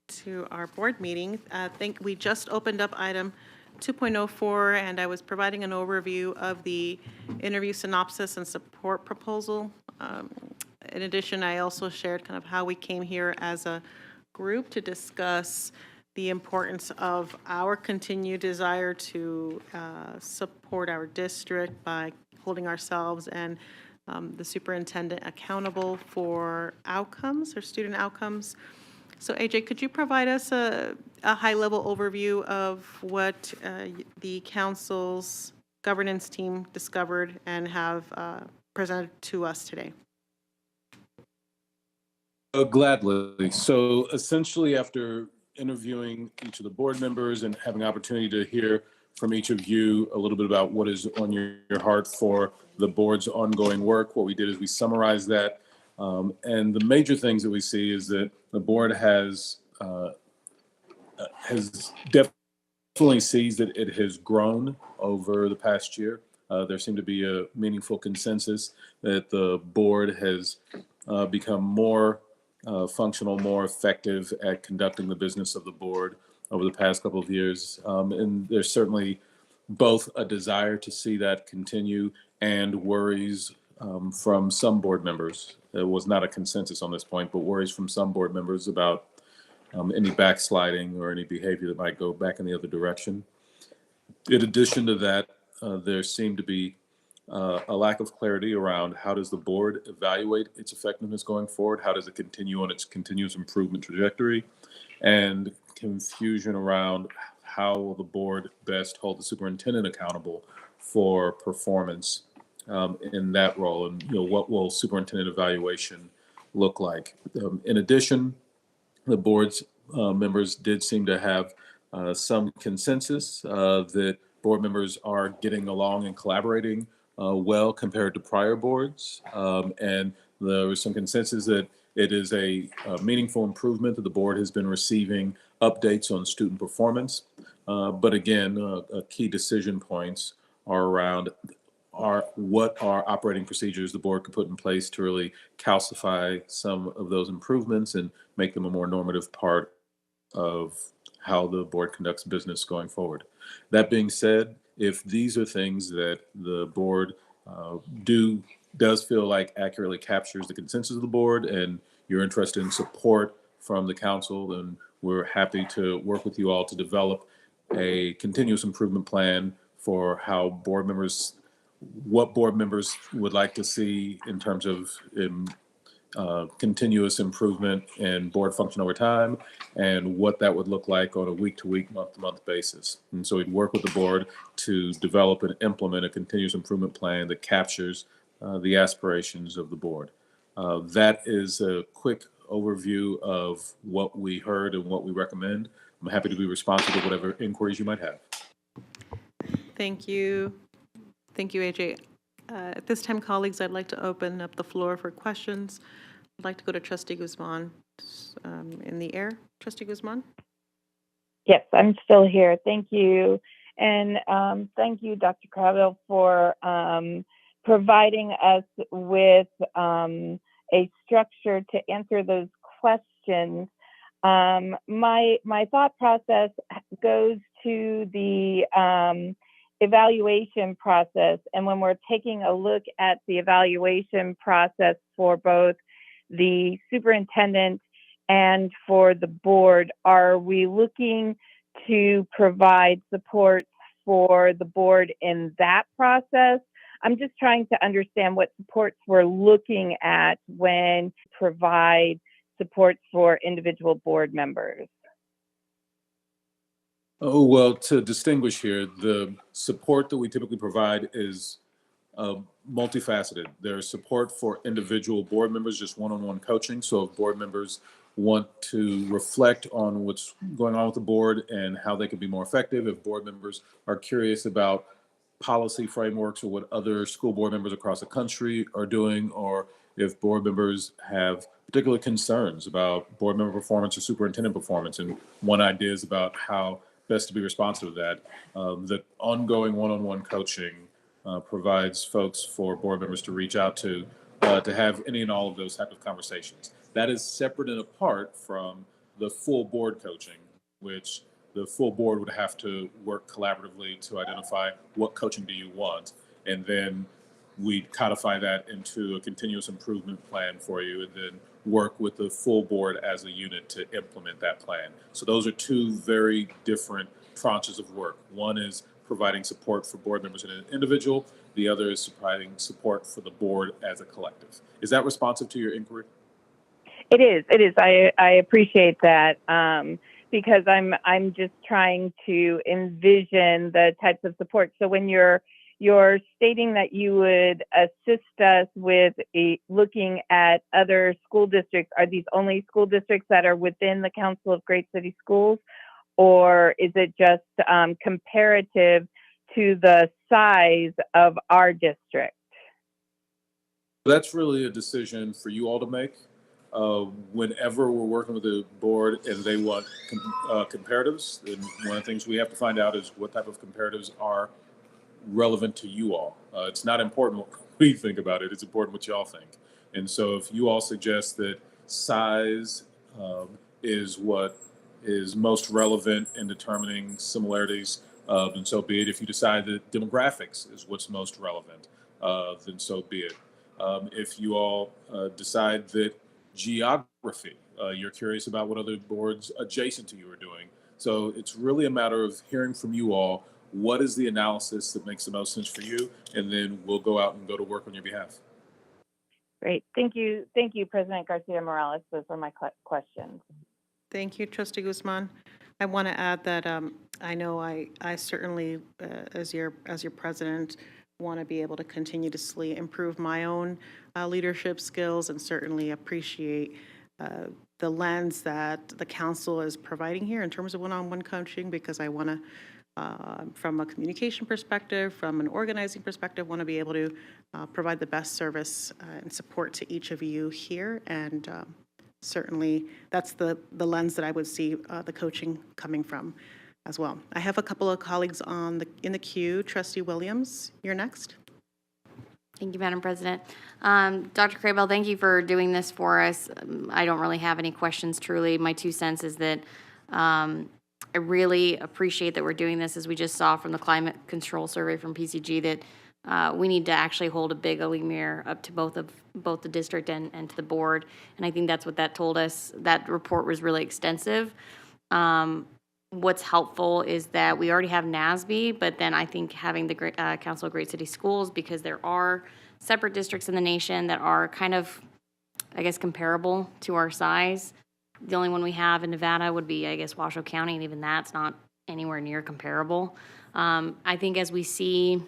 to our board meeting. I think we just opened up item 2.04, and I was providing an overview of the interview synopsis and support proposal. In addition, I also shared kind of how we came here as a group to discuss the importance of our continued desire to support our district by holding ourselves and the superintendent accountable for outcomes or student outcomes. So AJ, could you provide us a high-level overview of what the council's governance team discovered and have presented to us today? Gladly. So essentially, after interviewing each of the board members and having opportunity to hear from each of you a little bit about what is on your heart for the board's ongoing work, what we did is we summarized that. And the major things that we see is that the board has definitely sees that it has grown over the past year. There seemed to be a meaningful consensus that the board has become more functional, more effective at conducting the business of the board over the past couple of years. And there's certainly both a desire to see that continue and worries from some board members. There was not a consensus on this point, but worries from some board members about any backsliding or any behavior that might go back in the other direction. In addition to that, there seemed to be a lack of clarity around how does the board evaluate its effectiveness going forward? How does it continue on its continuous improvement trajectory? And confusion around how will the board best hold the superintendent accountable for performance in that role? And what will superintendent evaluation look like? In addition, the board's members did seem to have some consensus that board members are getting along and collaborating well compared to prior boards, and There was some consensus that it is a meaningful improvement that the board has been receiving updates on student performance. But again, key decision points are around what are operating procedures the board could put in place to really calcify some of those improvements and make them a more normative part of how the board conducts business going forward. That being said, if these are things that the board does feel like accurately captures the consensus of the board and you're interested in support from the council, then we're happy to work with you all to develop a continuous improvement plan for how what board members would like to see in terms of continuous improvement in board function over time and what that would look like on a week-to-week, month-to-month basis. And so we'd work with the board to develop and implement a continuous improvement plan that captures the aspirations of the board. That is a quick overview of what we heard and what we recommend. I'm happy to be responsive to whatever inquiries you might have. Thank you. Thank you, AJ. At this time, colleagues, I'd like to open up the floor for questions. I'd like to go to Trustee Guzman in the air. Trustee Guzman? Yes, I'm still here. Thank you. And thank you, Dr. Cravill, for providing us with a structure to answer those questions. My thought process goes to the evaluation process. And when we're taking a look at the evaluation process for both the superintendent and for the board, are we looking to provide support for the board in that process? I'm just trying to understand what supports we're looking at when provide support for individual board members. Oh, well, to distinguish here, the support that we typically provide is multifaceted. There's support for individual board members, just one-on-one coaching. So if board members want to reflect on what's going on with the board and how they can be more effective, if board members are curious about policy frameworks or what other school board members across the country are doing, or if board members have particular concerns about board member performance or superintendent performance and want ideas about how best to be responsive to that. The ongoing one-on-one coaching provides folks for board members to reach out to have any and all of those type of conversations. That is separate and apart from the full board coaching, which the full board would have to work collaboratively to identify what coaching do you want, and then we codify that into a continuous improvement plan for you, and then work with the full board as a unit to implement that plan. So those are two very different tranches of work. One is providing support for board members in an individual. The other is providing support for the board as a collective. Is that responsive to your inquiry? It is. It is. I appreciate that because I'm just trying to envision the types of support. So when you're stating that you would assist us with looking at other school districts, are these only school districts that are within the Council of Great City Schools, or is it just comparative to the size of our district? That's really a decision for you all to make. Whenever we're working with the board and they want comparatives, and one of the things we have to find out is what type of comparatives are relevant to you all. It's not important what we think about it, it's important what y'all think. And so if you all suggest that size is what is most relevant in determining similarities, then so be it. If you decide that demographics is what's most relevant, then so be it. If you all decide that geography, you're curious about what other boards adjacent to you are doing. So it's really a matter of hearing from you all, what is the analysis that makes the most sense for you, and then we'll go out and go to work on your behalf. Great. Thank you. Thank you, President Garcia Morales. Those are my questions. Thank you, Trustee Guzman. I want to add that I know I certainly, as your president, want to be able to continuously improve my own leadership skills, and certainly appreciate the lens that the council is providing here in terms of one-on-one coaching, because I want to from a communication perspective, from an organizing perspective, want to be able to provide the best service and support to each of you here. And certainly that's the lens that I would see the coaching coming from as well. I have a couple of colleagues in the queue. Trustee Williams, you're next. Thank you, Madam President. Dr. Crabell, thank you for doing this for us. I don't really have any questions, truly. My 2 cents is that I really appreciate that we're doing this, as we just saw from the climate control survey from PCG, that we need to actually hold a big ugly mirror up to both the district and to the board. And I think that's what that told us. That report was really extensive. What's helpful is that we already have NASB, but then I think having the Council of Great City Schools, because there are separate districts in the nation that are kind of, I guess, comparable to our size. The only one we have in Nevada would be, I guess, Washoe County, and even that's not anywhere near comparable. I think as we see,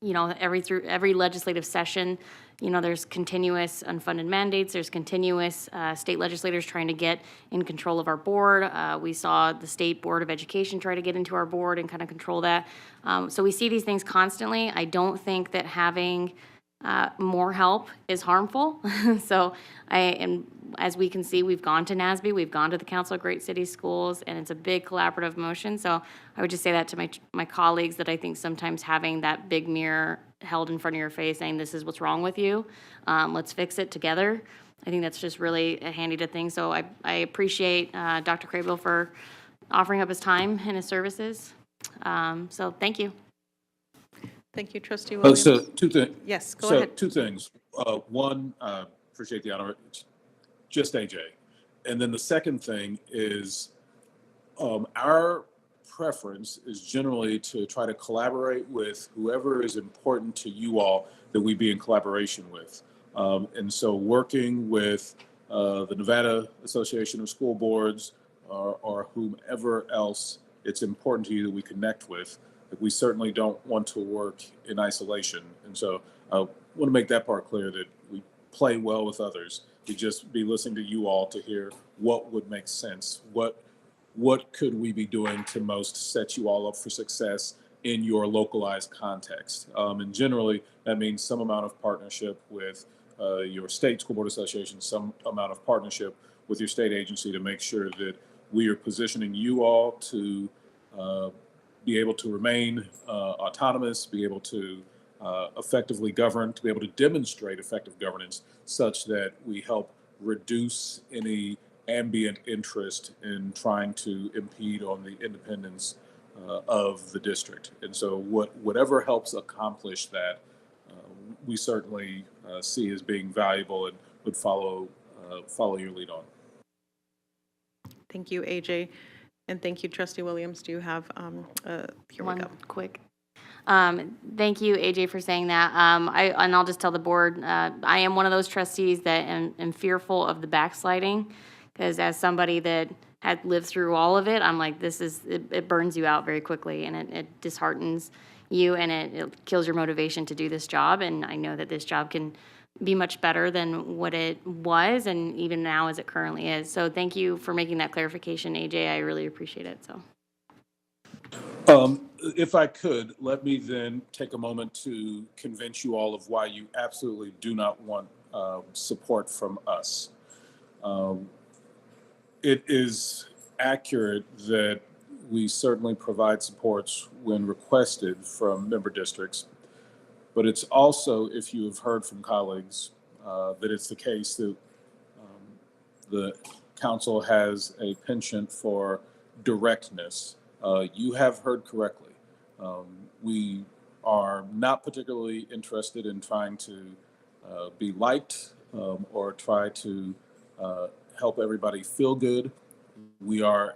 every legislative session, there's continuous unfunded mandates, there's continuous state legislators trying to get in control of our board. We saw the State Board of Education try to get into our board and kind of control that. So we see these things constantly. I don't think that having more help is harmful. So as we can see, we've gone to NASB, we've gone to the Council of Great City Schools, and it's a big collaborative motion. So I would just say that to my colleagues, that I think sometimes having that big mirror held in front of your face saying, this is what's wrong with you, let's fix it together. I think that's just really a handy to thing. So I appreciate Dr. Crabell for offering up his time and his services. So thank you. Thank you, Trustee Williams. So 2 things. Yes, go ahead. 2 things. One, appreciate the honor. It's just AJ. And then the second thing is our preference is generally to try to collaborate with whoever is important to you all that we be in collaboration with. And so working with the Nevada Association of School Boards or whomever else it's important to you that we connect with, we certainly don't want to work in isolation. And so I want to make that part clear, that we play well with others. We just be listening to you all to hear what would make sense. What could we be doing to most set you all up for success in your localized context? And generally, that means some amount of partnership with your state school board association, some amount of partnership with your state agency to make sure that we are positioning you all to be able to remain autonomous, be able to effectively govern, to be able to demonstrate effective governance, such that we help reduce any ambient interest in trying to impede on the independence of the district. And so whatever helps accomplish that, we certainly see as being valuable and would follow your lead on. Thank you, AJ. And thank you, Trustee Williams. Do you have, here we go. Quick. Thank you, AJ, for saying that. And I'll just tell the board, I am one of those trustees that am fearful of the backsliding, because as somebody that had lived through all of it, I'm like, it burns you out very quickly, and it disheartens you, and it kills your motivation to do this job. And I know that this job can be much better than what it was, and even now as it currently is. So thank you for making that clarification, AJ. I really appreciate it. So. If I could, let me then take a moment to convince you all of why you absolutely do not want support from us. It is accurate that we certainly provide supports when requested from member districts, but it's also, if you have heard from colleagues, that it's the case that the council has a penchant for directness. You have heard correctly. We are not particularly interested in trying to be liked or try to help everybody feel good. We are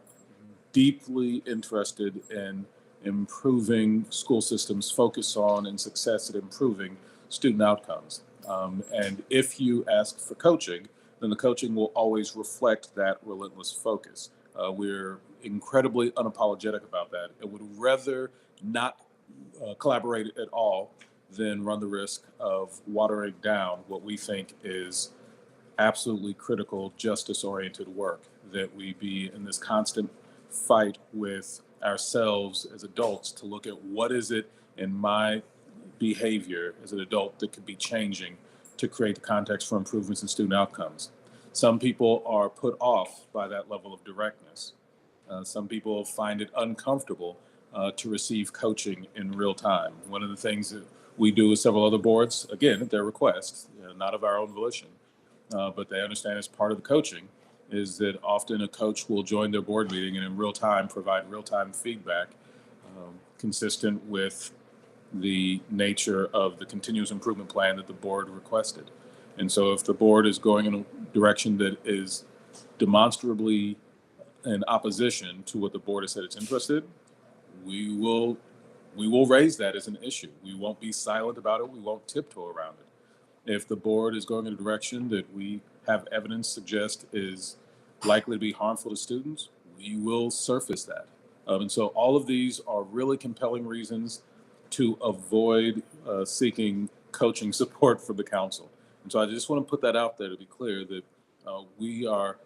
deeply interested in improving school systems, focus on and success at improving student outcomes. And if you ask for coaching, then the coaching will always reflect that relentless focus. We're incredibly unapologetic about that and would rather not collaborate at all than run the risk of watering down what we think is absolutely critical justice-oriented work, that we be in this constant fight with ourselves as adults to look at what is it in my behavior as an adult that could be changing to create the context for improvements in student outcomes. Some people are put off by that level of directness. Some people find it uncomfortable to receive coaching in real time. One of the things that we do with several other boards, again, at their request, not of our own volition, but they understand as part of the coaching, is that often a coach will join their board meeting and in real time provide real time feedback consistent with the nature of the continuous improvement plan that the board requested. And so if the board is going in a direction that is demonstrably in opposition to what the board has said it's interested, we will raise that as an issue. We won't be silent about it. We won't tiptoe around it. If the board is going in a direction that we have evidence suggest is likely to be harmful to students, we will surface that. And so all of these are really compelling reasons to avoid seeking coaching support from the council. And so I just want to put that out there to be clear that we are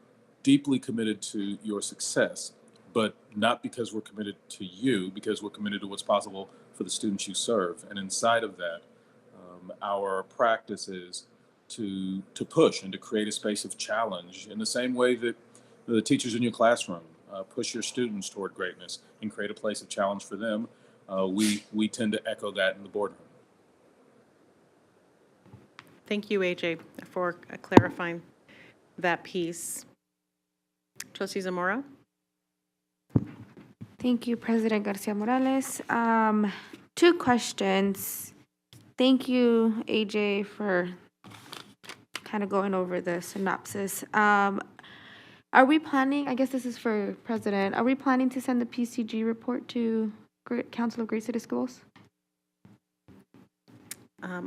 deeply committed to your success, but not because we're committed to you, because we're committed to what's possible for the students you serve. And inside of that, our practice is to push and to create a space of challenge in the same way that the teachers in your classroom push your students toward greatness and create a place of challenge for them. We tend to echo that in the boardroom. Thank you, AJ, for clarifying that piece. Trustee Zamora? Thank you, President Garcia Morales. Two questions. Thank you, AJ, for kind of going over the synopsis. Are we planning, I guess this is for President, are we planning to send the PCG report to Council of Great City Schools?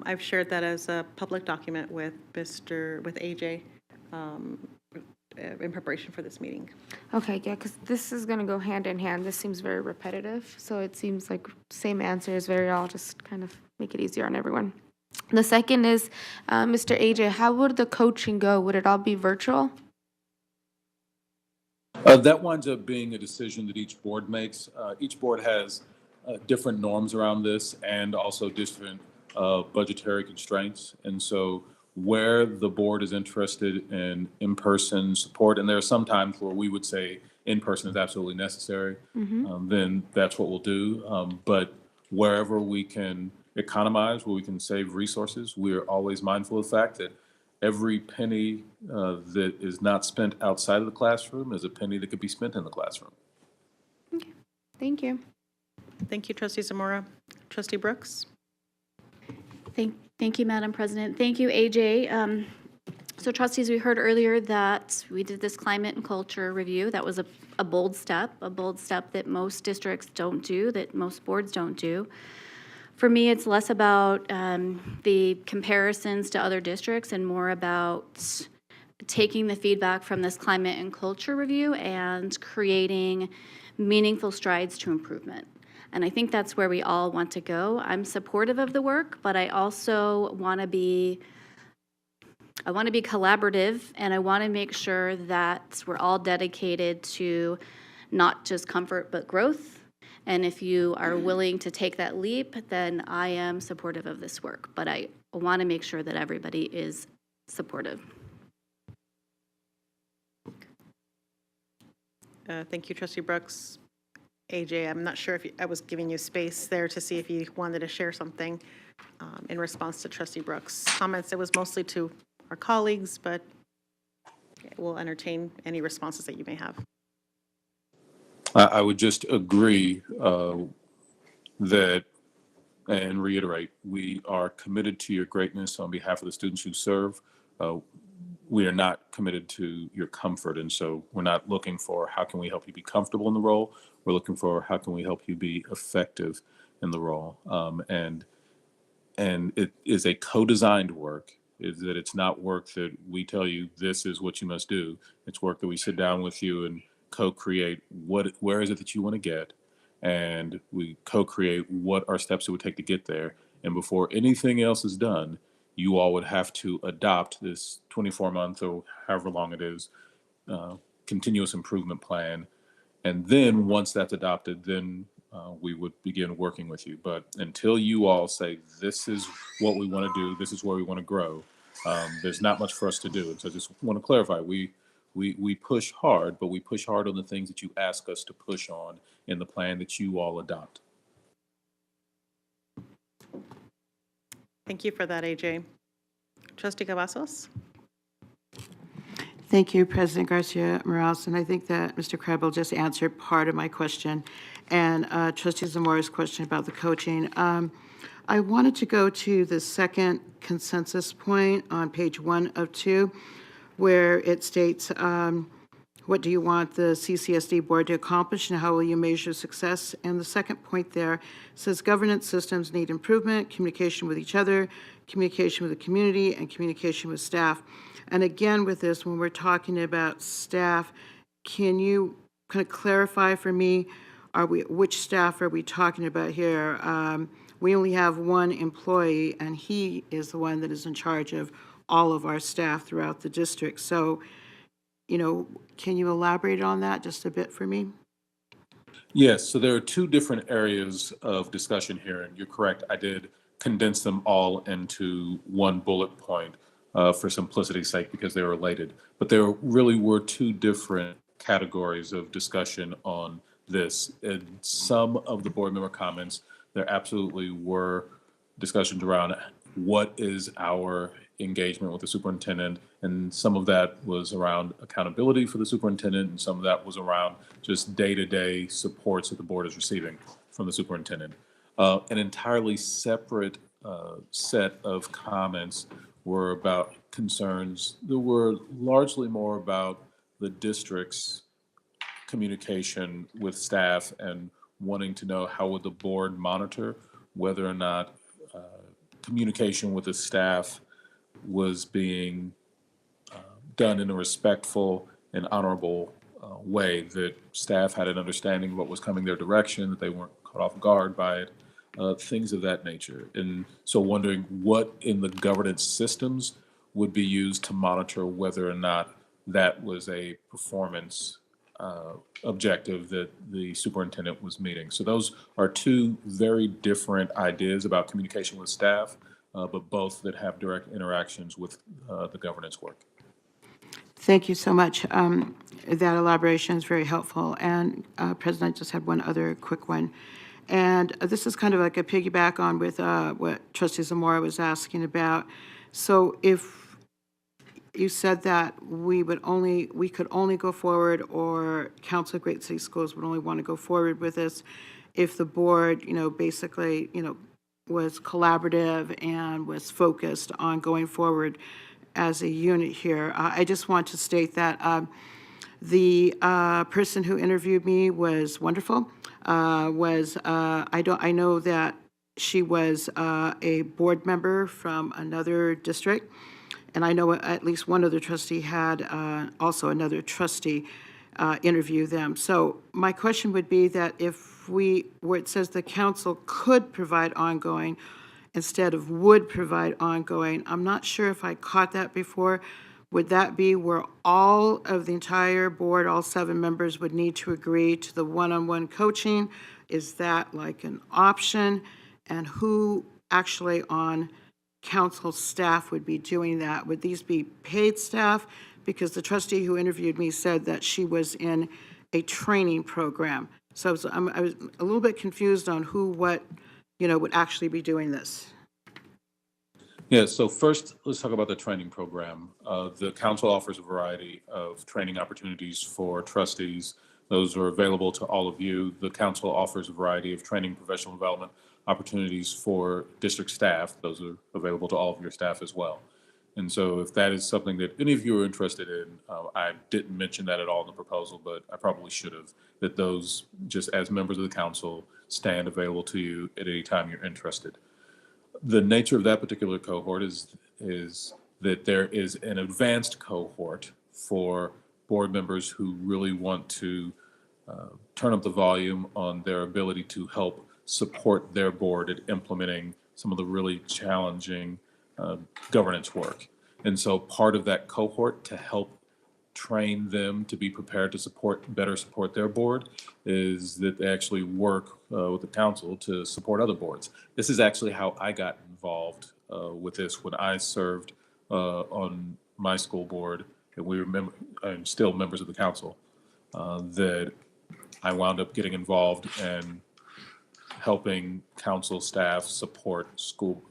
I've shared that as a public document with AJ in preparation for this meeting. Okay, yeah, because this is going to go hand in hand. This seems very repetitive, so it seems like same answers. I'll just kind of make it easier on everyone. The second is, Mr. AJ, how would the coaching go? Would it all be virtual? That winds up being a decision that each board makes. Each board has different norms around this and also different budgetary constraints. And so where the board is interested in in-person support, and there are some times where we would say in-person is absolutely necessary, then that's what we'll do. But wherever we can economize, where we can save resources, we are always mindful of the fact that every penny that is not spent outside of the classroom is a penny that could be spent in the classroom. Okay, thank you. Thank you, Trustee Zamora. Trustee Brooks? Thank you, Madam President. Thank you, AJ. So trustees, we heard earlier that we did this climate and culture review. That was a bold step that most districts don't do, that most boards don't do. For me, it's less about the comparisons to other districts and more about taking the feedback from this climate and culture review and creating meaningful strides to improvement. And I think that's where we all want to go. I'm supportive of the work, but I also want to be collaborative, and I want to make sure that we're all dedicated to not just comfort, but growth. And if you are willing to take that leap, then I am supportive of this work. But I want to make sure that everybody is supportive. Thank you, Trustee Brooks. AJ, I'm not sure if I was giving you space there to see if you wanted to share something in response to Trustee Brooks' comments. It was mostly to our colleagues, but we'll entertain any responses that you may have. I would just agree that and reiterate, we are committed to your greatness on behalf of the students you serve. We are not committed to your comfort. And so we're not looking for how can we help you be comfortable in the role. We're looking for how can we help you be effective in the role. And it is a co-designed work, is that it's not work that we tell you this is what you must do. It's work that we sit down with you and co-create where is it that you want to get, and we co-create what our steps it would take to get there. And before anything else is done, you all would have to adopt this 24-month or however long it is continuous improvement plan And then once that's adopted, then we would begin working with you. But until you all say, this is what we want to do, this is where we want to grow, there's not much for us to do. And so I just want to clarify, we push hard, but we push hard on the things that you ask us to push on in the plan that you all adopt. Thank you for that, AJ. Trustee Cavazos? Thank you, President Garcia Morales, and I think that Mr. Krebel just answered part of my question, and Trustee Zamora's question about the coaching. I wanted to go to the second consensus point on page 1 of 2, where it states, what do you want the CCSD board to accomplish and how will you measure success? And the second point there says governance systems need improvement, communication with each other, communication with the community, and communication with staff. And again, with this, when we're talking about staff, can you kind of clarify for me, which staff are we talking about here? We only have one employee, and he is the one that is in charge of all of our staff throughout the district. So, can you elaborate on that just a bit for me? Yes, so there are two different areas of discussion here, and you're correct. I did condense them all into one bullet point for simplicity's sake because they were related. But there really were two different categories of discussion on this. In some of the board member comments, there absolutely were discussions around what is our engagement with the superintendent, and some of that was around accountability for the superintendent, and some of that was around just day-to-day supports that the board is receiving from the superintendent. An entirely separate set of comments were about concerns that were largely more about the district's communication with staff and wanting to know how would the board monitor whether or not communication with the staff was being done in a respectful and honorable way, that staff had an understanding of what was coming their direction, that they weren't caught off guard by it, things of that nature. And so wondering what in the governance systems would be used to monitor whether or not that was a performance objective that the superintendent was meeting. So those are two very different ideas about communication with staff, but both that have direct interactions with the governance work. Thank you so much. That elaboration is very helpful. And President, I just had one other quick one. And this is kind of like a piggyback on with what Trustee Zamora was asking about. So if you said that we could only go forward, or Council of Great City Schools would only want to go forward with this if the board, basically, was collaborative and was focused on going forward as a unit here. I just want to state that the person who interviewed me was wonderful. I know that she was a board member from another district, and I know at least one other trustee had also another trustee interview them. So my question would be that where it says the council could provide ongoing instead of would provide ongoing, I'm not sure if I caught that before. Would that be where all of the entire board, all 7 members, would need to agree to the one-on-one coaching? Is that like an option? And who actually on council staff would be doing that? Would these be paid staff? Because the trustee who interviewed me said that she was in a training program. So I was a little bit confused on who, what, would actually be doing this. Yeah, so first, let's talk about the training program. The council offers a variety of training opportunities for trustees. Those are available to all of you. The council offers a variety of training professional development opportunities for district staff. Those are available to all of your staff as well. And so if that is something that any of you are interested in, I didn't mention that at all in the proposal, but I probably should have, that those, just as members of the council, stand available to you at any time you're interested. The nature of that particular cohort is that there is an advanced cohort for board members who really want to turn up the volume on their ability to help support their board at implementing some of the really challenging governance work. And so part of that cohort to help train them to be prepared to better support their board is that they actually work with the council to support other boards. This is actually how I got involved with this when I served on my school board, and we were and still members of the council, that I wound up getting involved and helping council staff support school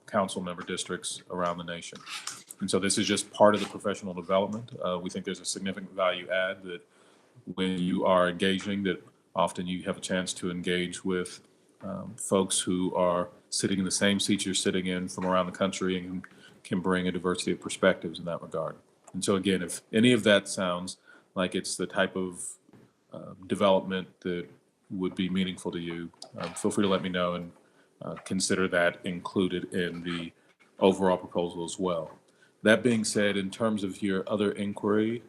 council member districts around the nation. And so this is just part of the professional development. We think there's a significant value add that when you are engaging, that often you have a chance to engage with folks who are sitting in the same seats you're sitting in from around the country and can bring a diversity of perspectives in that regard. And so again, if any of that sounds like it's the type of development that would be meaningful to you, feel free to let me know and consider that included in the overall proposal as well. That being said, in terms of your other inquiry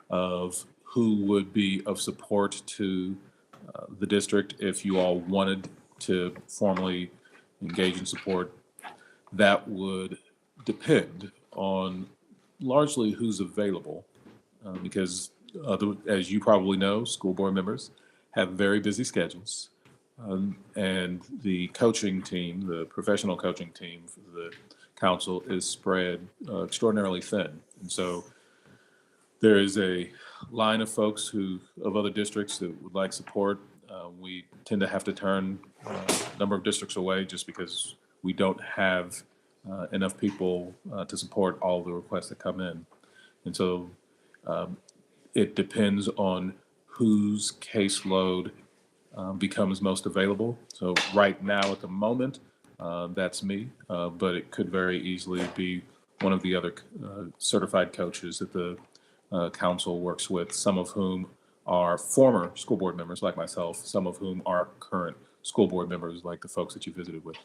of who would be of support to the district if you all wanted to formally engage in support, that would depend on largely who's available, because as you probably know, school board members have very busy schedules, and the coaching team, the professional coaching team for the council is spread extraordinarily thin. And so there is a line of folks of other districts that would like support. We tend to have to turn a number of districts away just because we don't have enough people to support all the requests that come in. And so it depends on whose caseload becomes most available. So right now at the moment, that's me, but it could very easily be one of the other certified coaches that the council works with, some of whom are former school board members like myself, some of whom are current school board members like the folks that you visited with.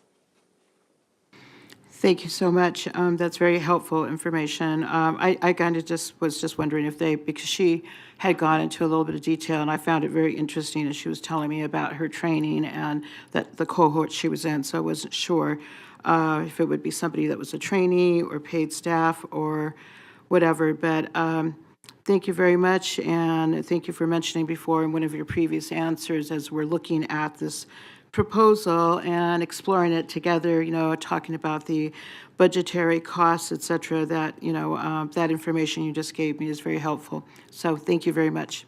Thank you so much. That's very helpful information. I kind of was just wondering if because she had gone into a little bit of detail, and I found it very interesting as she was telling me about her training and that the cohort she was in, so I wasn't sure if it would be somebody that was a trainee or paid staff or whatever, but thank you very much, and thank you for mentioning before in one of your previous answers as we're looking at this proposal and exploring it together, talking about the budgetary costs, et cetera, that, that information you just gave me is very helpful. So thank you very much.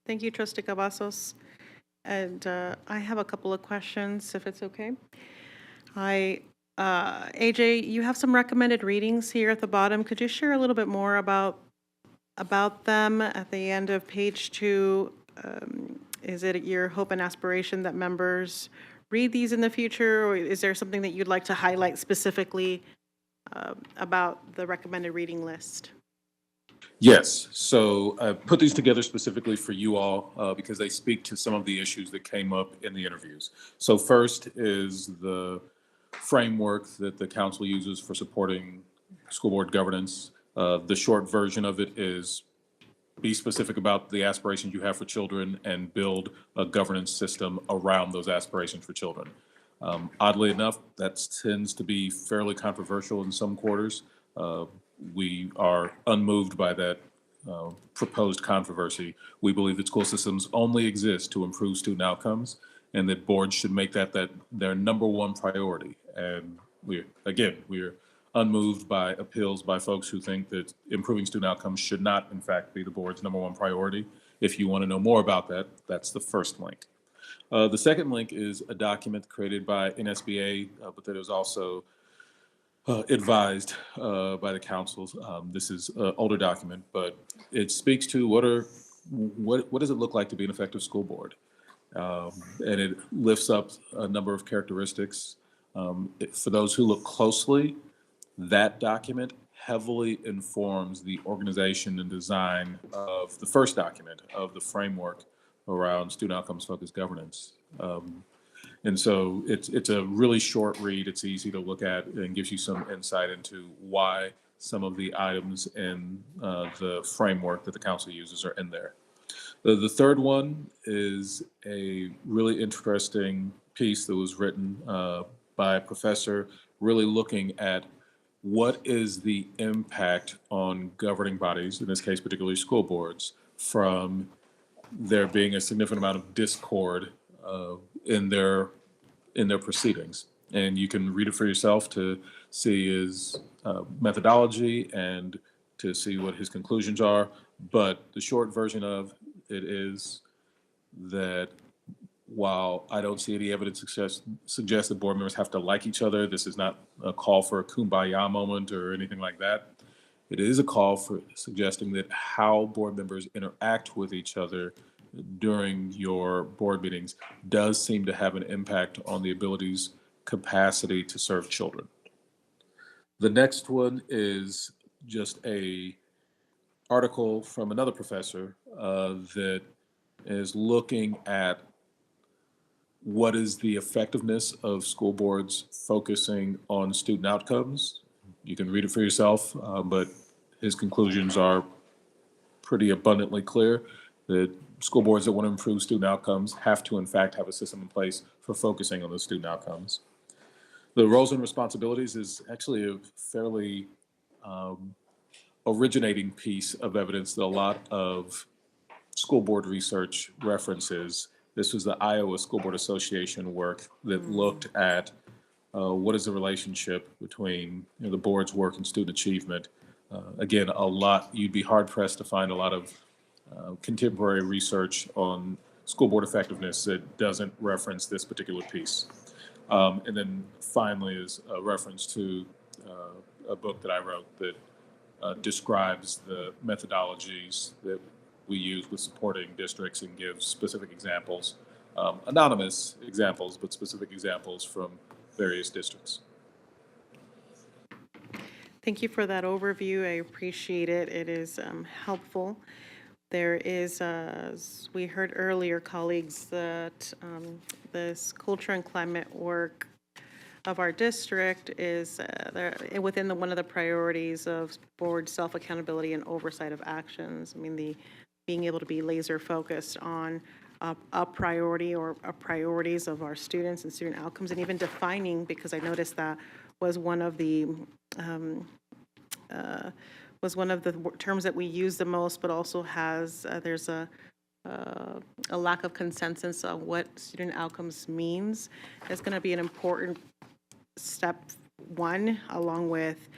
Thank you, Trustee Cavazos. And I have a couple of questions, if it's okay. AJ, you have some recommended readings here at the bottom. Could you share a little bit more about them at the end of page 2? Is it your hope and aspiration that members read these in the future, or is there something that you'd like to highlight specifically about the recommended reading list? Yes, so I put these together specifically for you all because they speak to some of the issues that came up in the interviews. So first is the framework that the council uses for supporting school board governance. The short version of it is be specific about the aspirations you have for children and build a governance system around those aspirations for children. Oddly enough, that tends to be fairly controversial in some quarters. We are unmoved by that proposed controversy. We believe that school systems only exist to improve student outcomes and that boards should make that their number one priority. And we're unmoved by appeals by folks who think that improving student outcomes should not, in fact, be the board's number one priority. If you want to know more about that, that's the first link. The second link is a document created by NSBA, but that is also advised by the councils. This is an older document, but it speaks to what does it look like to be an effective school board? And it lifts up a number of characteristics. For those who look closely, that document heavily informs the organization and design of the first document of the framework around student outcomes focused governance. And so it's a really short read. It's easy to look at and gives you some insight into why some of the items in the framework that the council uses are in there. The third one is a really interesting piece that was written by a professor really looking at what is the impact on governing bodies, in this case particularly school boards, from there being a significant amount of discord in their proceedings. And you can read it for yourself to see his methodology and to see what his conclusions are. But the short version of it is that while I don't see any evidence suggest that board members have to like each other, this is not a call for a kumbaya moment or anything like that. It is a call for suggesting that how board members interact with each other during your board meetings does seem to have an impact on the ability's capacity to serve children. The next one is just a article from another professor that is looking at what is the effectiveness of school boards focusing on student outcomes. You can read it for yourself, but his conclusions are pretty abundantly clear that school boards that want to improve student outcomes have to, in fact, have a system in place for focusing on those student outcomes. The roles and responsibilities is actually a fairly originating piece of evidence that a lot of school board research references. This was the Iowa School Board Association work that looked at what is the relationship between the board's work and student achievement. Again, you'd be hard pressed to find a lot of contemporary research on school board effectiveness that doesn't reference this particular piece. And then finally is a reference to a book that I wrote that describes the methodologies that we use with supporting districts and gives specific examples, anonymous examples, but specific examples from various districts. Thank you for that overview. I appreciate it. It is helpful. There is, as we heard earlier, colleagues, that this culture and climate work of our district is within one of the priorities of board self-accountability and oversight of actions. I mean, being able to be laser focused on a priority or priorities of our students and student outcomes, and even defining, because I noticed that was one of the terms that we use the most, but also has there's a lack of consensus on what student outcomes means. It's going to be an important step one, along with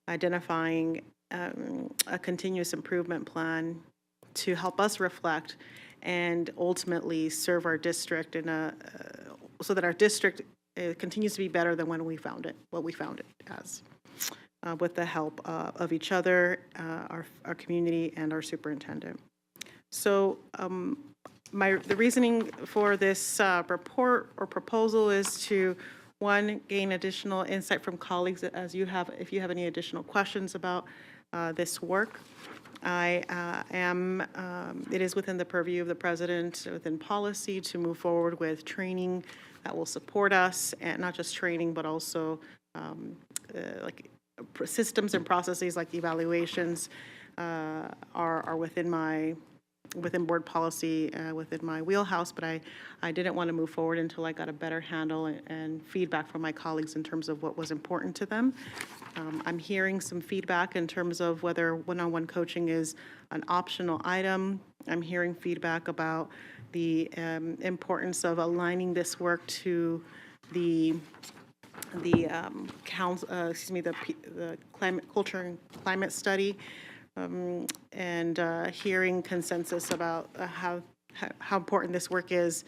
identifying a continuous improvement plan to help us reflect and ultimately serve our district so that our district continues to be better than when we found it, what we found it as, with the help of each other, our community, and our superintendent. So the reasoning for this report or proposal is to, one, gain additional insight from colleagues if you have any additional questions about this work. It is within the purview of the president, within policy, to move forward with training that will support us, and not just training, but also like systems and processes like evaluations are within board policy, within my wheelhouse, but I didn't want to move forward until I got a better handle and feedback from my colleagues in terms of what was important to them. I'm hearing some feedback in terms of whether one-on-one coaching is an optional item. I'm hearing feedback about the importance of aligning this work to the climate, culture and climate study, and hearing consensus about how important this work is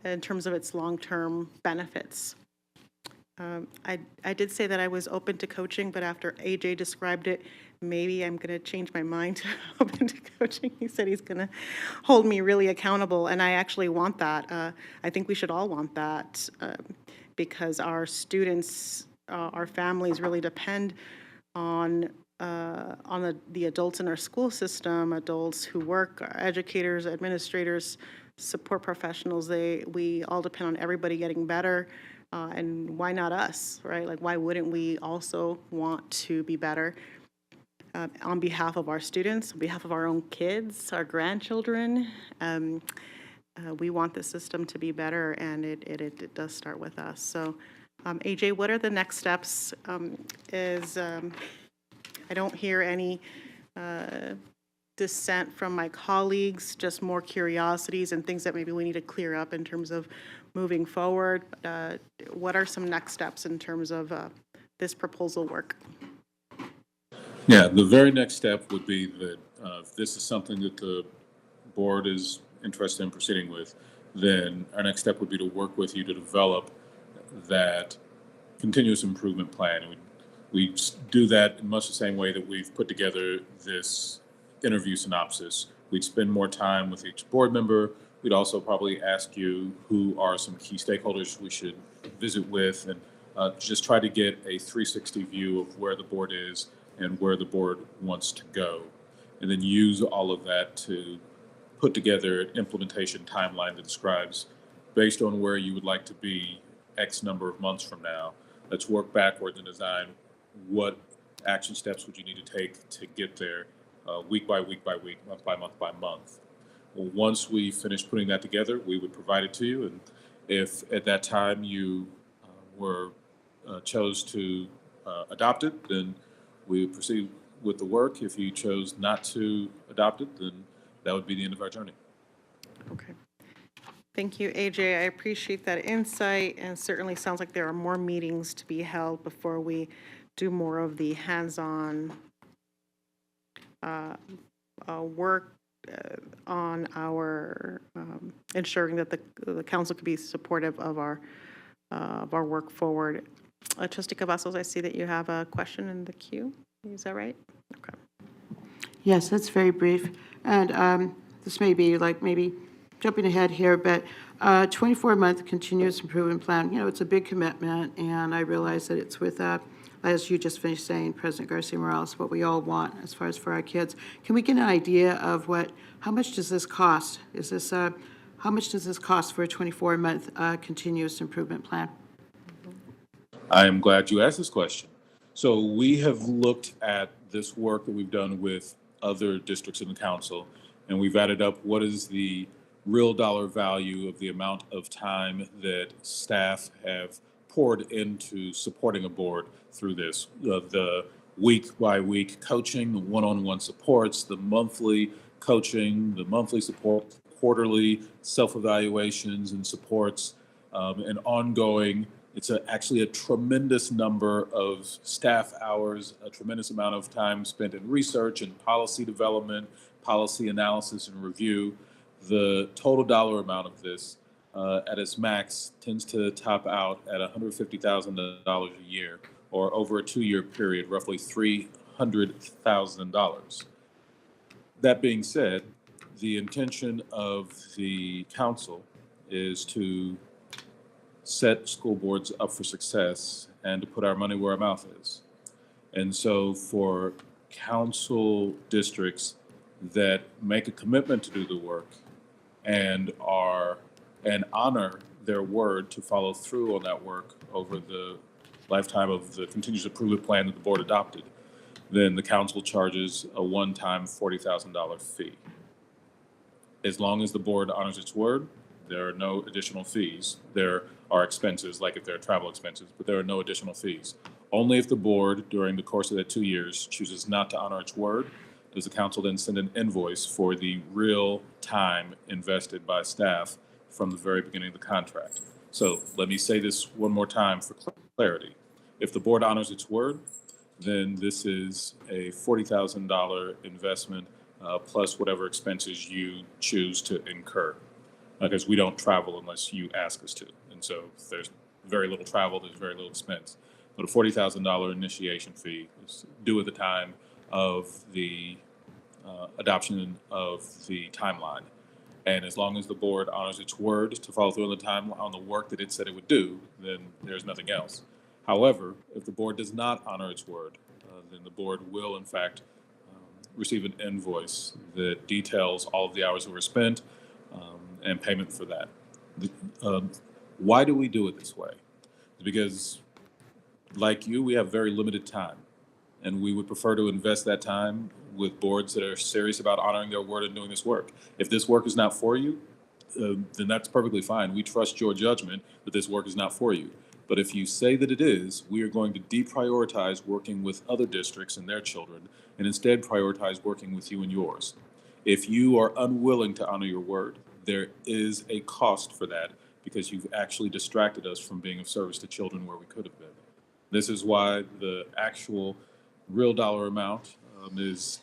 in terms of its long-term benefits. I did say that I was open to coaching, but after AJ described it, maybe I'm going to change my mind to open to coaching. He said he's going to hold me really accountable, and I actually want that. I think we should all want that because our students, our families really depend on the adults in our school system, adults who work, educators, administrators, support professionals. We all depend on everybody getting better. And why not us, right? Like, why wouldn't we also want to be better on behalf of our students, on behalf of our own kids, our grandchildren? We want the system to be better, and it does start with us. So AJ, what are the next steps? I don't hear any dissent from my colleagues, just more curiosities and things that maybe we need to clear up in terms of moving forward. What are some next steps in terms of this proposal work? Yeah, the very next step would be that if this is something that the board is interested in proceeding with, then our next step would be to work with you to develop that continuous improvement plan. And we do that in much the same way that we've put together this interview synopsis. We'd spend more time with each board member. We'd also probably ask you who are some key stakeholders we should visit with, and just try to get a 360 view of where the board is and where the board wants to go. And then use all of that to put together an implementation timeline that describes, based on where you would like to be X number of months from now, let's work backwards and design what action steps would you need to take to get there, week by week by week, month by month by month. Well, once we finish putting that together, we would provide it to you. And if at that time you chose to adopt it, then we would proceed with the work. If you chose not to adopt it, then that would be the end of our journey. Okay. Thank you, AJ. I appreciate that insight, and certainly sounds like there are more meetings to be held before we do more of the hands-on work on our ensuring that the council could be supportive of our work forward. Trustee Cavazos, I see that you have a question in the queue. Is that right? Okay. Yes, that's very brief. And this may be like maybe jumping ahead here, but 24-month continuous improvement plan, it's a big commitment, and I realize that it's with, as you just finished saying, President Garcia Morales, what we all want as far as for our kids. Can we get an idea of how much does this cost? How much does this cost for a 24-month continuous improvement plan? I am glad you asked this question. So we have looked at this work that we've done with other districts in the council, and we've added up what is the real dollar value of the amount of time that staff have poured into supporting a board through this. The week by week coaching, the one-on-one supports, the monthly coaching, the monthly support, quarterly self-evaluations and supports, and ongoing. It's actually a tremendous number of staff hours, a tremendous amount of time spent in research and policy development, policy analysis and review. The total dollar amount of this at its max tends to top out at $150,000 a year, or over a 2-year period, roughly $300,000. That being said, the intention of the council is to set school boards up for success and to put our money where our mouth is. And so for council districts that make a commitment to do the work and honor their word to follow through on that work over the lifetime of the continuous improvement plan that the board adopted, then the council charges a one-time $40,000 fee. As long as the board honors its word, there are no additional fees. There are expenses, like if there are travel expenses, but there are no additional fees. Only if the board, during the course of that 2 years, chooses not to honor its word, does the council then send an invoice for the real time invested by staff from the very beginning of the contract. So let me say this one more time for clarity. If the board honors its word, then this is a $40,000 investment plus whatever expenses you choose to incur. Because we don't travel unless you ask us to. And so if there's very little travel, there's very little expense. But a $40,000 initiation fee is due at the time of the adoption of the timeline. And as long as the board honors its word to follow through on the time on the work that it said it would do, then there's nothing else. However, if the board does not honor its word, then the board will in fact receive an invoice that details all of the hours that were spent and payment for that. Why do we do it this way? Because like you, we have very limited time, and we would prefer to invest that time with boards that are serious about honoring their word and doing this work. If this work is not for you, then that's perfectly fine. We trust your judgment that this work is not for you. But if you say that it is, we are going to deprioritize working with other districts and their children and instead prioritize working with you and yours. If you are unwilling to honor your word, there is a cost for that because you've actually distracted us from being of service to children where we could have been. This is why the actual real dollar amount has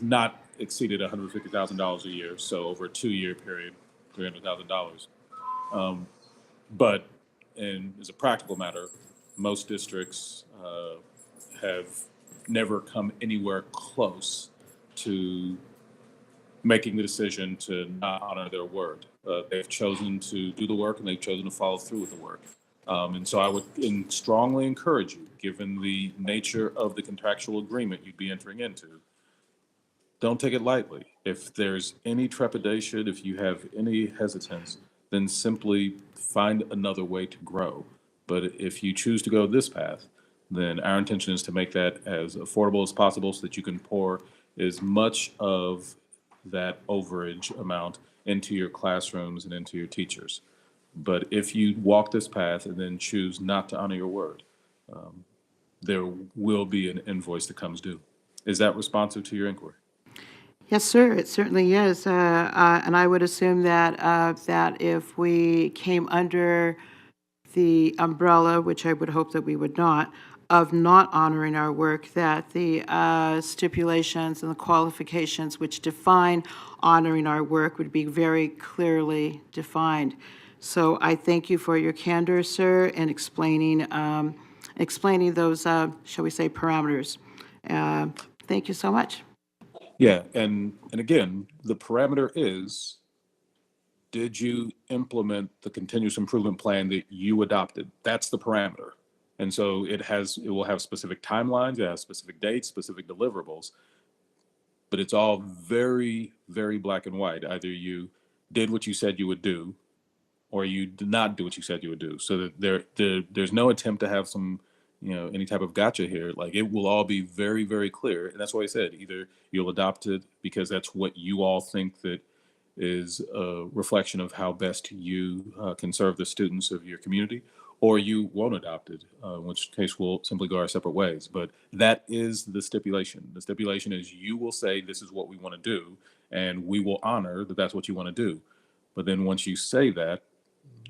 not exceeded $150,000 a year. So over a 2-year period, $300,000. But as a practical matter, most districts have never come anywhere close to making the decision to not honor their word. They've chosen to do the work and they've chosen to follow through with the work. And so I would strongly encourage you, given the nature of the contractual agreement you'd be entering into, don't take it lightly. If there's any trepidation, if you have any hesitance, then simply find another way to grow. But if you choose to go this path, then our intention is to make that as affordable as possible so that you can pour as much of that overage amount into your classrooms and into your teachers. But if you walk this path and then choose not to honor your word, there will be an invoice that comes due. Is that responsive to your inquiry? Yes, sir, it certainly is. And I would assume that, that if we came under the umbrella, which I would hope that we would not, of not honoring our work, that the stipulations and the qualifications which define honoring our work would be very clearly defined. So I thank you for your candor, sir, in explaining, explaining those, shall we say, parameters. Thank you so much. Yeah, and again, the parameter is, did you implement the continuous improvement plan that you adopted? That's the parameter. And so it will have specific timelines, it has specific dates, specific deliverables, but it's all very, very black and white. Either you did what you said you would do, or you did not do what you said you would do. So that there's no attempt to have some, any type of gotcha here. Like, it will all be very, very clear. And that's why I said, either you'll adopt it because that's what you all think that is a reflection of how best you can serve the students of your community, or you won't adopt it, in which case we'll simply go our separate ways. But that is the stipulation. The stipulation is you will say this is what we want to do, and we will honor that that's what you want to do. But then once you say that,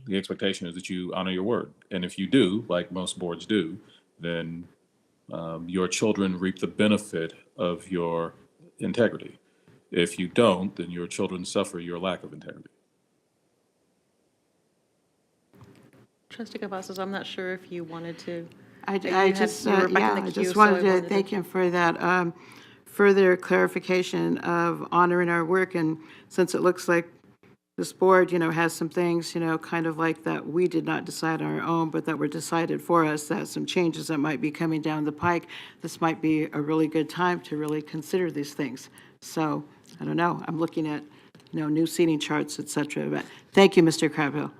the expectation is that you honor your word. And if you do, like most boards do, then your children reap the benefit of your integrity. If you don't, then your children suffer your lack of integrity. Trustee Cavazos, I'm not sure if you wanted to. I you had- just, you were back in yeah, the I queue, just so wanted I to thank him for that further clarification of honoring our work. And since it looks like this board, has some things, kind of like that we did not decide on our own, but that were decided for us, that some changes that might be coming down the pike, this might be a really good time to really consider these things. So, I don't know, I'm looking at, new seating charts, et cetera. But thank you, Mr. Crabhill.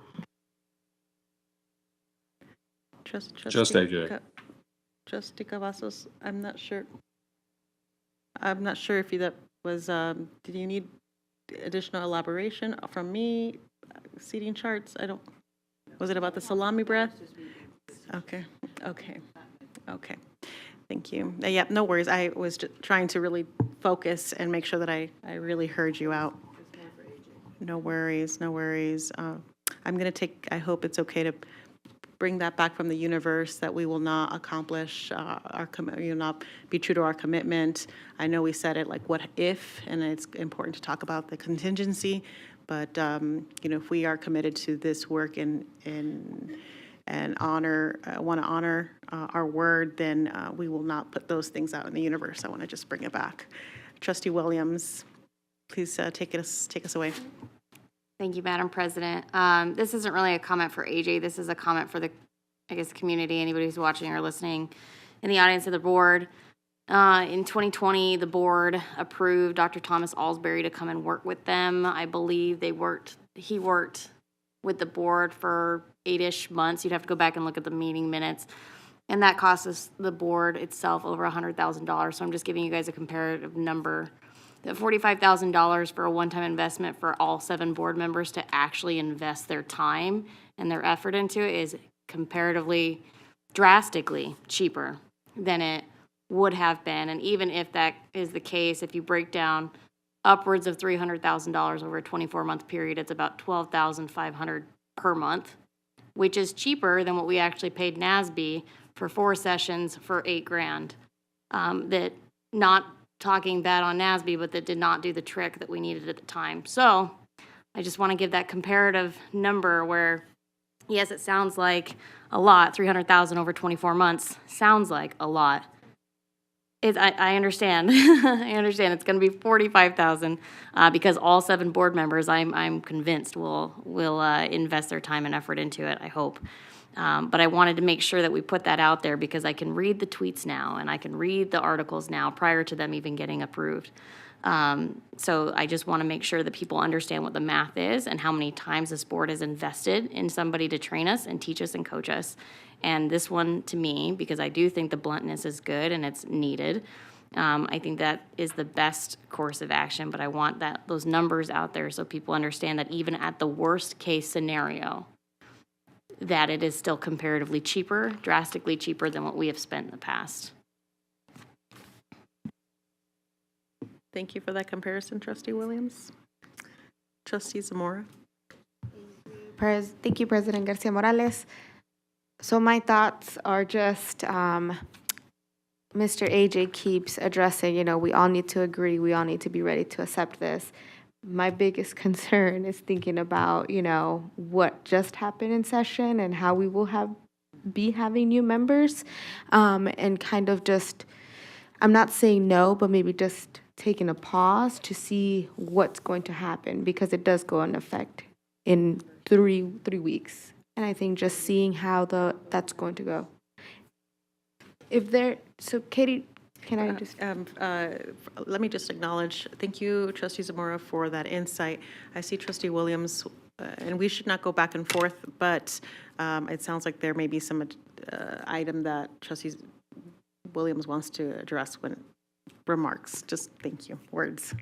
Just AJ. Trustee Cavazos, I'm not sure. If that was, did you need additional elaboration from me? Seating charts, was it about the salami breath? Okay. Thank you. Yeah, no worries. I was just trying to really focus and make sure that I really heard you out. No worries. I'm going to I hope it's okay to bring that back from the universe, that we will not accomplish we will not be true to our commitment. I know we said it like what if, and it's important to talk about the contingency, but if we are committed to this work and want to honor our word, then we will not put those things out in the universe. I want to just bring it back. Trustee Williams, please take us away. Thank you, Madam President. This isn't really a comment for AJ. This is a comment for the, community, anybody who's watching or listening in the audience of the board. In 2020, the board approved Dr. Thomas Alsbury to come and work with them. I believe he worked with the board for 8-ish months. You'd have to go back and look at the meeting minutes. And that cost us, the board itself, over $100,000. So I'm just giving you guys a comparative number. The $45,000 for a one-time investment for all 7 board members to actually invest their time and their effort into it is comparatively drastically cheaper than it would have been. And even if that is the case, if you break down upwards of $300,000 over a 24-month period, it's about $12,500 per month, which is cheaper than what we actually paid NASB for 4 sessions for $8,000. That, not talking bad on NASB, but that did not do the trick that we needed at the time. So I just want to give that comparative number where, yes, it sounds like a lot, 300,000 over 24 months sounds like a lot. I understand. I understand it's going to be 45,000 because all 7 board members, I'm convinced, will invest their time and effort into it. I hope. But I wanted to make sure that we put that out there because I can read the tweets now and I can read the articles now prior to them even getting approved. So I just want to make sure that people understand what the math is and how many times this board has invested in somebody to train us and teach us and coach us. And this one, to me, because I do think the bluntness is good and it's needed, I think that is the best course of action. But I want those numbers out there so people understand that even at the worst case scenario, that it is still comparatively cheaper, drastically cheaper than what we have spent in the past. Thank you for that comparison, Trustee Williams. Trustee Zamora. Thank you, President Garcia Morales. So my thoughts are just, Mr. AJ keeps addressing, we all need to agree, we all need to be ready to accept this. My biggest concern is thinking about, what just happened in session and how we will be having new members, and kind of just, I'm not saying no, but maybe just taking a pause to see what's going to happen, because it does go into effect in three weeks. And I think just seeing how that's going to go. So Katie, can I just? Let me just acknowledge, thank you, Trustee Zamora, for that insight. I see Trustee Williams, and we should not go back and forth, but it sounds like there may be some item that Trustee Williams wants to address when remarks. Just thank you. Words.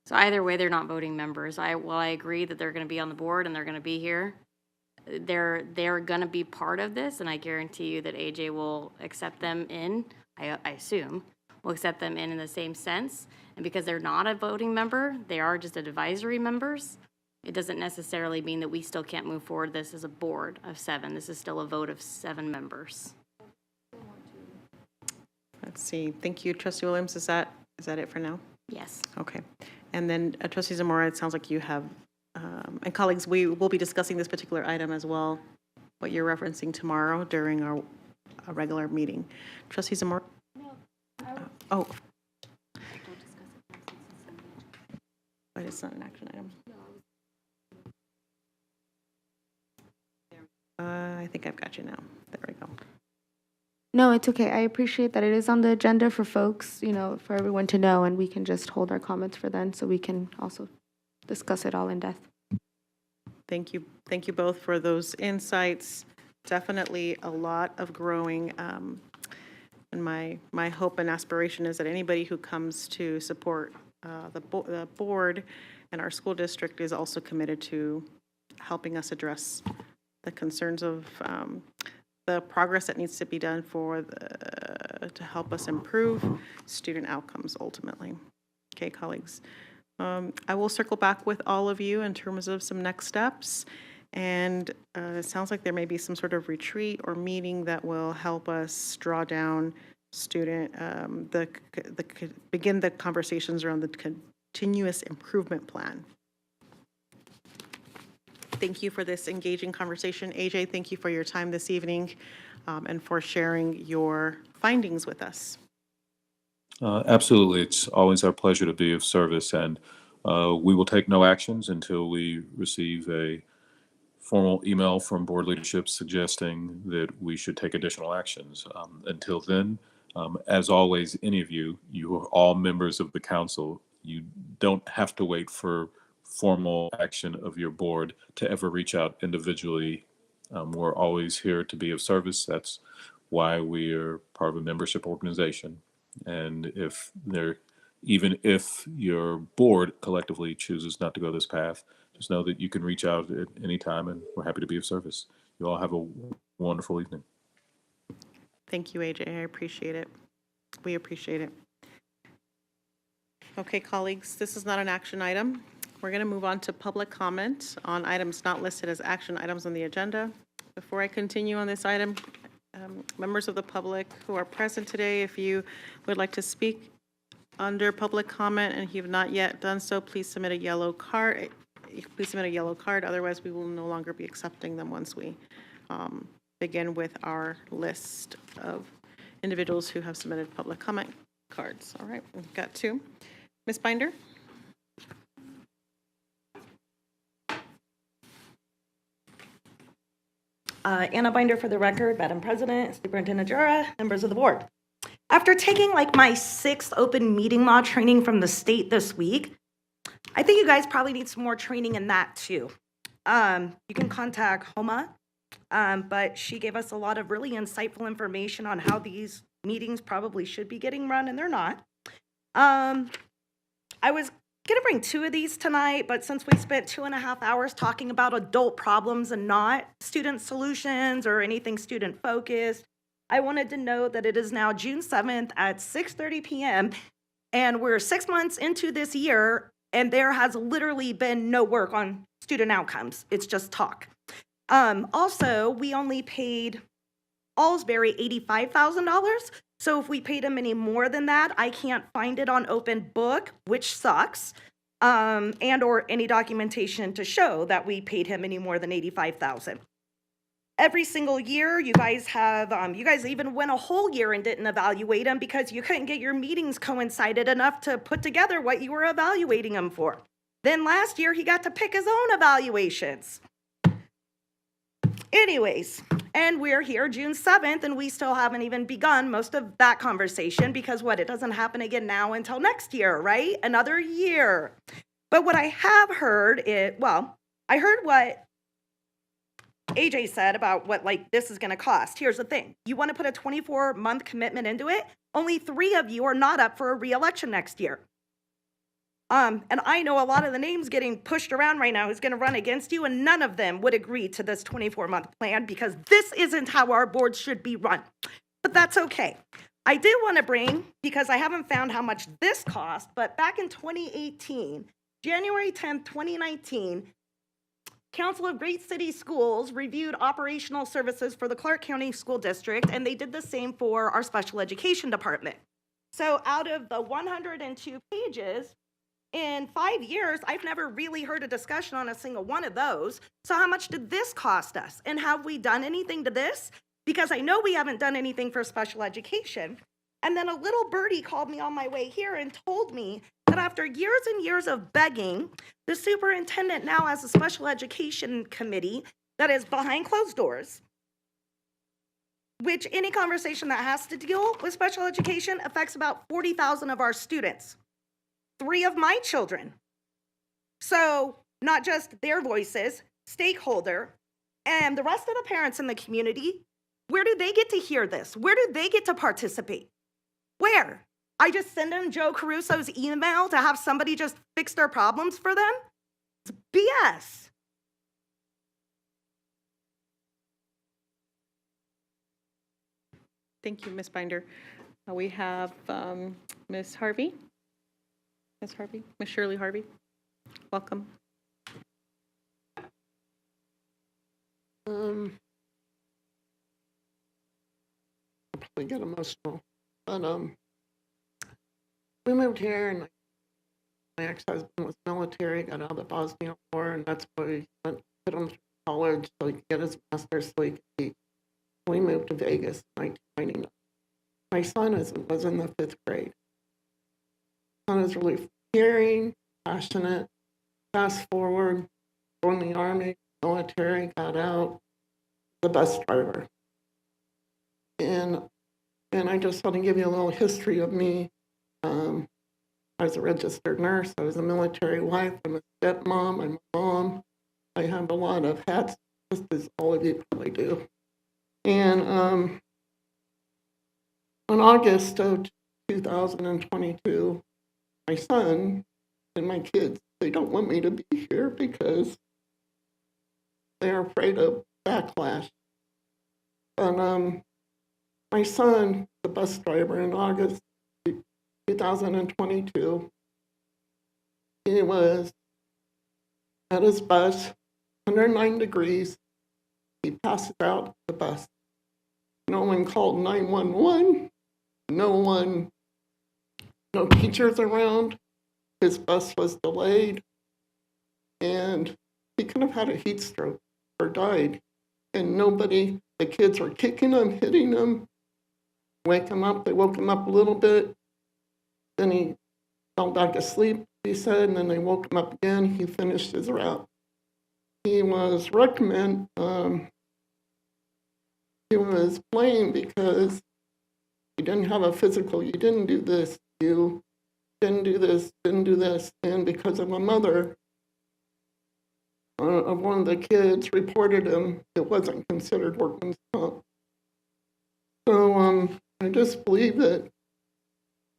So either way, they're not voting members. I agree that they're going to be on the board and they're going to be here. They're going to be part of this, and I guarantee you that AJ will accept them in. I assume will accept them in the same sense. And because they're not a voting member, they are just advisory members. It doesn't necessarily mean that we still can't move forward this as a board of 7. This is still a vote of 7 members. Let's see. Thank you, Trustee Williams. Is that it for now? Yes. Okay. And then Trustee Zamora, it sounds like you have, and colleagues, we will be discussing this particular item as well, what you're referencing tomorrow during our regular meeting. Trustee Zamora? No. Oh. But it's not an action item. I think I've got you now. There we go. No, it's okay. I appreciate that it is on the agenda for folks, for everyone to know, and we can just hold our comments for then so we can also discuss it all in depth. Thank you. Thank you both for those insights. Definitely a lot of growing. And my hope and aspiration is that anybody who comes to support the board and our school district is also committed to helping us address the concerns of the progress that needs to be done to help us improve student outcomes ultimately. Okay, colleagues. I will circle back with all of you in terms of some next steps. And it sounds like there may be some sort of retreat or meeting that will help us draw down begin the conversations around the continuous improvement plan. Thank you for this engaging conversation. AJ, thank you for your time this evening and for sharing your findings with us. Absolutely. It's always our pleasure to be of service, and we will take no actions until we receive a formal email from board leadership suggesting that we should take additional actions. Until then, as always, any of you are all members of the council. You don't have to wait for formal action of your board to ever reach out individually. We're always here to be of service. That's why we are part of a membership organization. And even if your board collectively chooses not to go this path, just know that you can reach out at any time, and we're happy to be of service. You all have a wonderful evening. Thank you, AJ. I appreciate it. We appreciate it. Okay, colleagues, this is not an action item. We're going to move on to public comment on items not listed as action items on the agenda. Before I continue on this item, members of the public who are present today, if you would like to speak under public comment and you have not yet done so, please submit a yellow card. Otherwise, we will no longer be accepting them once we begin with our list of individuals who have submitted public comment cards. All right, we've got 2. Ms. Binder? Anna Binder for the record, Madam President, Superintendent Jura, members of the board. After taking like my 6th open meeting law training from the state this week, I think you guys probably need some more training in that too. You can contact Homa, but she gave us a lot of really insightful information on how these meetings probably should be getting run, and they're not. I was gonna bring 2 of these tonight, but since we spent 2.5 hours talking about adult problems and not student solutions or anything student focused, I wanted to know that it is now June 7th at 6:30 p.m. and we're 6 months into this year and there has literally been no work on student outcomes. It's just talk. Also, we only paid Alsbury $85,000. So if we paid him any more than that, I can't find it on open book, which sucks, and or any documentation to show that we paid him any more than $85,000. Every single year, you guys even went a whole year and didn't evaluate him because you couldn't get your meetings coincided enough to put together what you were evaluating him for. Then last year, he got to pick his own evaluations. Anyways, and we're here June 7th, and we still haven't even begun most of that conversation because it doesn't happen again now until next year, right? Another year. But what I have heard I heard what AJ said about what this is gonna cost. Here's the thing. You wanna put a 24-month commitment into it? Only 3 of you are not up for a re-election next year. And I know a lot of the names getting pushed around right now who's going to run against you, and none of them would agree to this 24-month plan because this isn't how our board should be run. But that's okay. I did want to bring, because I haven't found how much this cost, but back in 2018, January 10th, 2019, Council of Great City Schools reviewed operational services for the Clark County School District, and they did the same for our special education department. So out of the 102 pages, in 5 years, I've never really heard a discussion on a single one of those. So how much did this cost us? And have we done anything to this? Because I know we haven't done anything for special education. And then a little birdie called me on my way here and told me that after years and years of begging, the superintendent now has a special education committee that is behind closed doors, which any conversation that has to deal with special education affects about 40,000 of our students. 3 of my children. So not just their voices, stakeholder, and the rest of the parents in the community, where do they get to hear this? Where do they get to participate? Where? I just send them Joe Caruso's email to have somebody just fix their problems for them? It's BS. Thank you, Ms. Binder. We have Ms. Harvey. Ms. Shirley Harvey, welcome. I'll probably get emotional, but we moved here, and my ex-husband was military, got out of the Bosnian War, and that's why we put him through college so he could get his master's so he could be. We moved to Vegas in 1999. My son was in the 5th grade. My son is really caring, passionate, fast forward, joined the Army, military, got out, the bus driver. And I just want to give you a little history of me. I was a registered nurse. I was a military wife. I'm a stepmom. I'm a mom. I have a lot of hats, just as all of you probably do. And in August of 2022, my son and my kids they don't want me to be here because they're afraid of backlash. But my son, the bus driver in August 2022, he was at his bus, 109 degrees. He passes out the bus. No one called 911. No teachers around. His bus was delayed. And he could have had a heat stroke or died. And nobody, the kids were kicking him, hitting him, wake him up. They woke him up a little bit. Then he fell back asleep, he said, and then they woke him up again. He finished his route. He was recommended, he was blamed because you didn't have a physical, you didn't do this, you didn't do this, didn't do this. And because of a mother of one of the kids reported him, it wasn't considered workman's comp. So I just believe that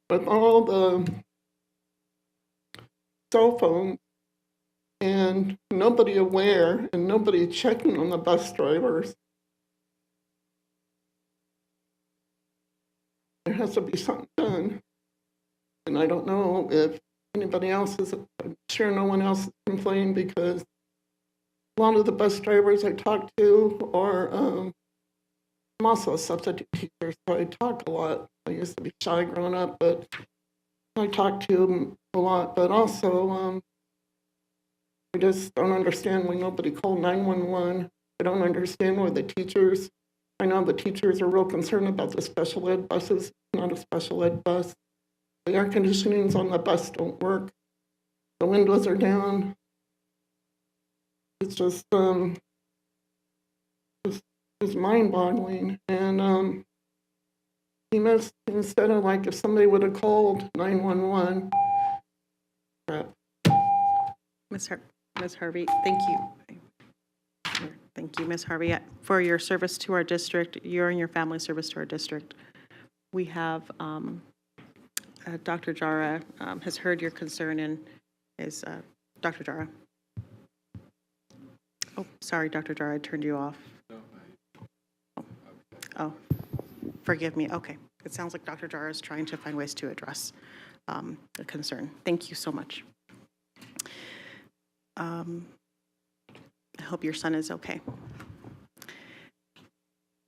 with all the cell phones and nobody aware and nobody checking on the bus drivers, there has to be something done. And I don't know if anybody else is, I'm sure no one else is complaining because a lot of the bus drivers I talk to are, I'm also a substitute teacher, so I talk a lot. I used to be shy growing up, but I talk to them a lot. But also, I just don't understand why nobody called 911. I don't understand why the teachers, I know the teachers are real concerned about the special ed buses. It's not a special ed bus. The air conditionings on the bus don't work. The windows are down. It's just, it's mind-boggling. And he must, instead of like if somebody would have called 911, crap. Ms. Harvey, thank you. Thank you, Ms. Harvey, for your service to our district, your and your family's service to our district. We have, Dr. Jara has heard your concern and is, Dr. Jara. Oh, sorry, Dr. Jara, I turned you off. Oh, forgive me. Okay. It sounds like Dr. Jara is trying to find ways to address the concern. Thank you so much. I hope your son is okay.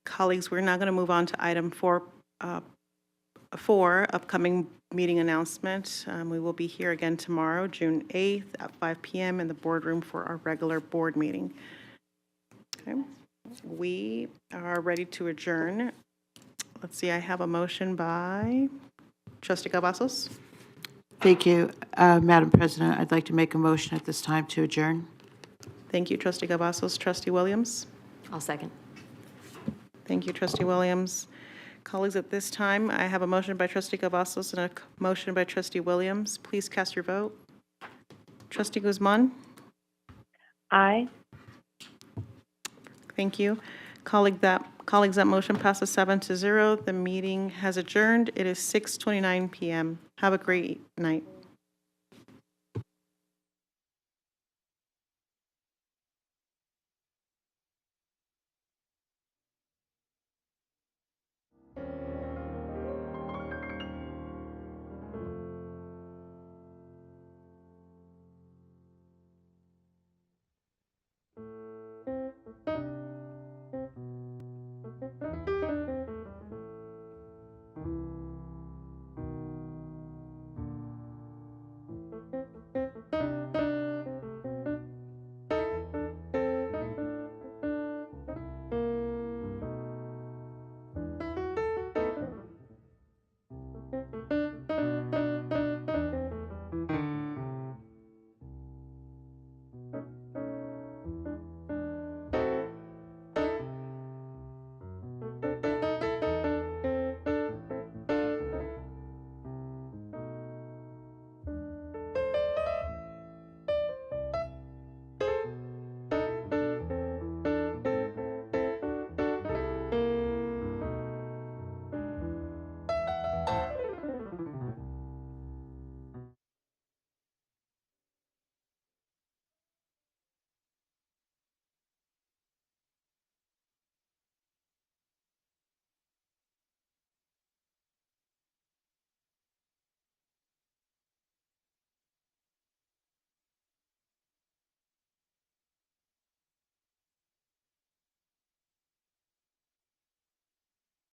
Colleagues, we're now going to move on to item 4, upcoming meeting announcement. We will be here again tomorrow, June 8th at 5 p.m. in the boardroom for our regular board meeting. Okay. We are ready to adjourn. Let's see, I have a motion by Trustee Cavazos. Thank you, Madam President. I'd like to make a motion at this time to adjourn. Thank you, Trustee Cavazos. Trustee Williams? I'll second. Thank you, Trustee Williams. Colleagues, at this time, I have a motion by Trustee Cavazos and a motion by Trustee Williams. Please cast your vote. Trustee Guzman? Aye. Thank you. Colleagues, that motion passes 7-0. The meeting has adjourned. It is 6:29 p.m. Have a great night.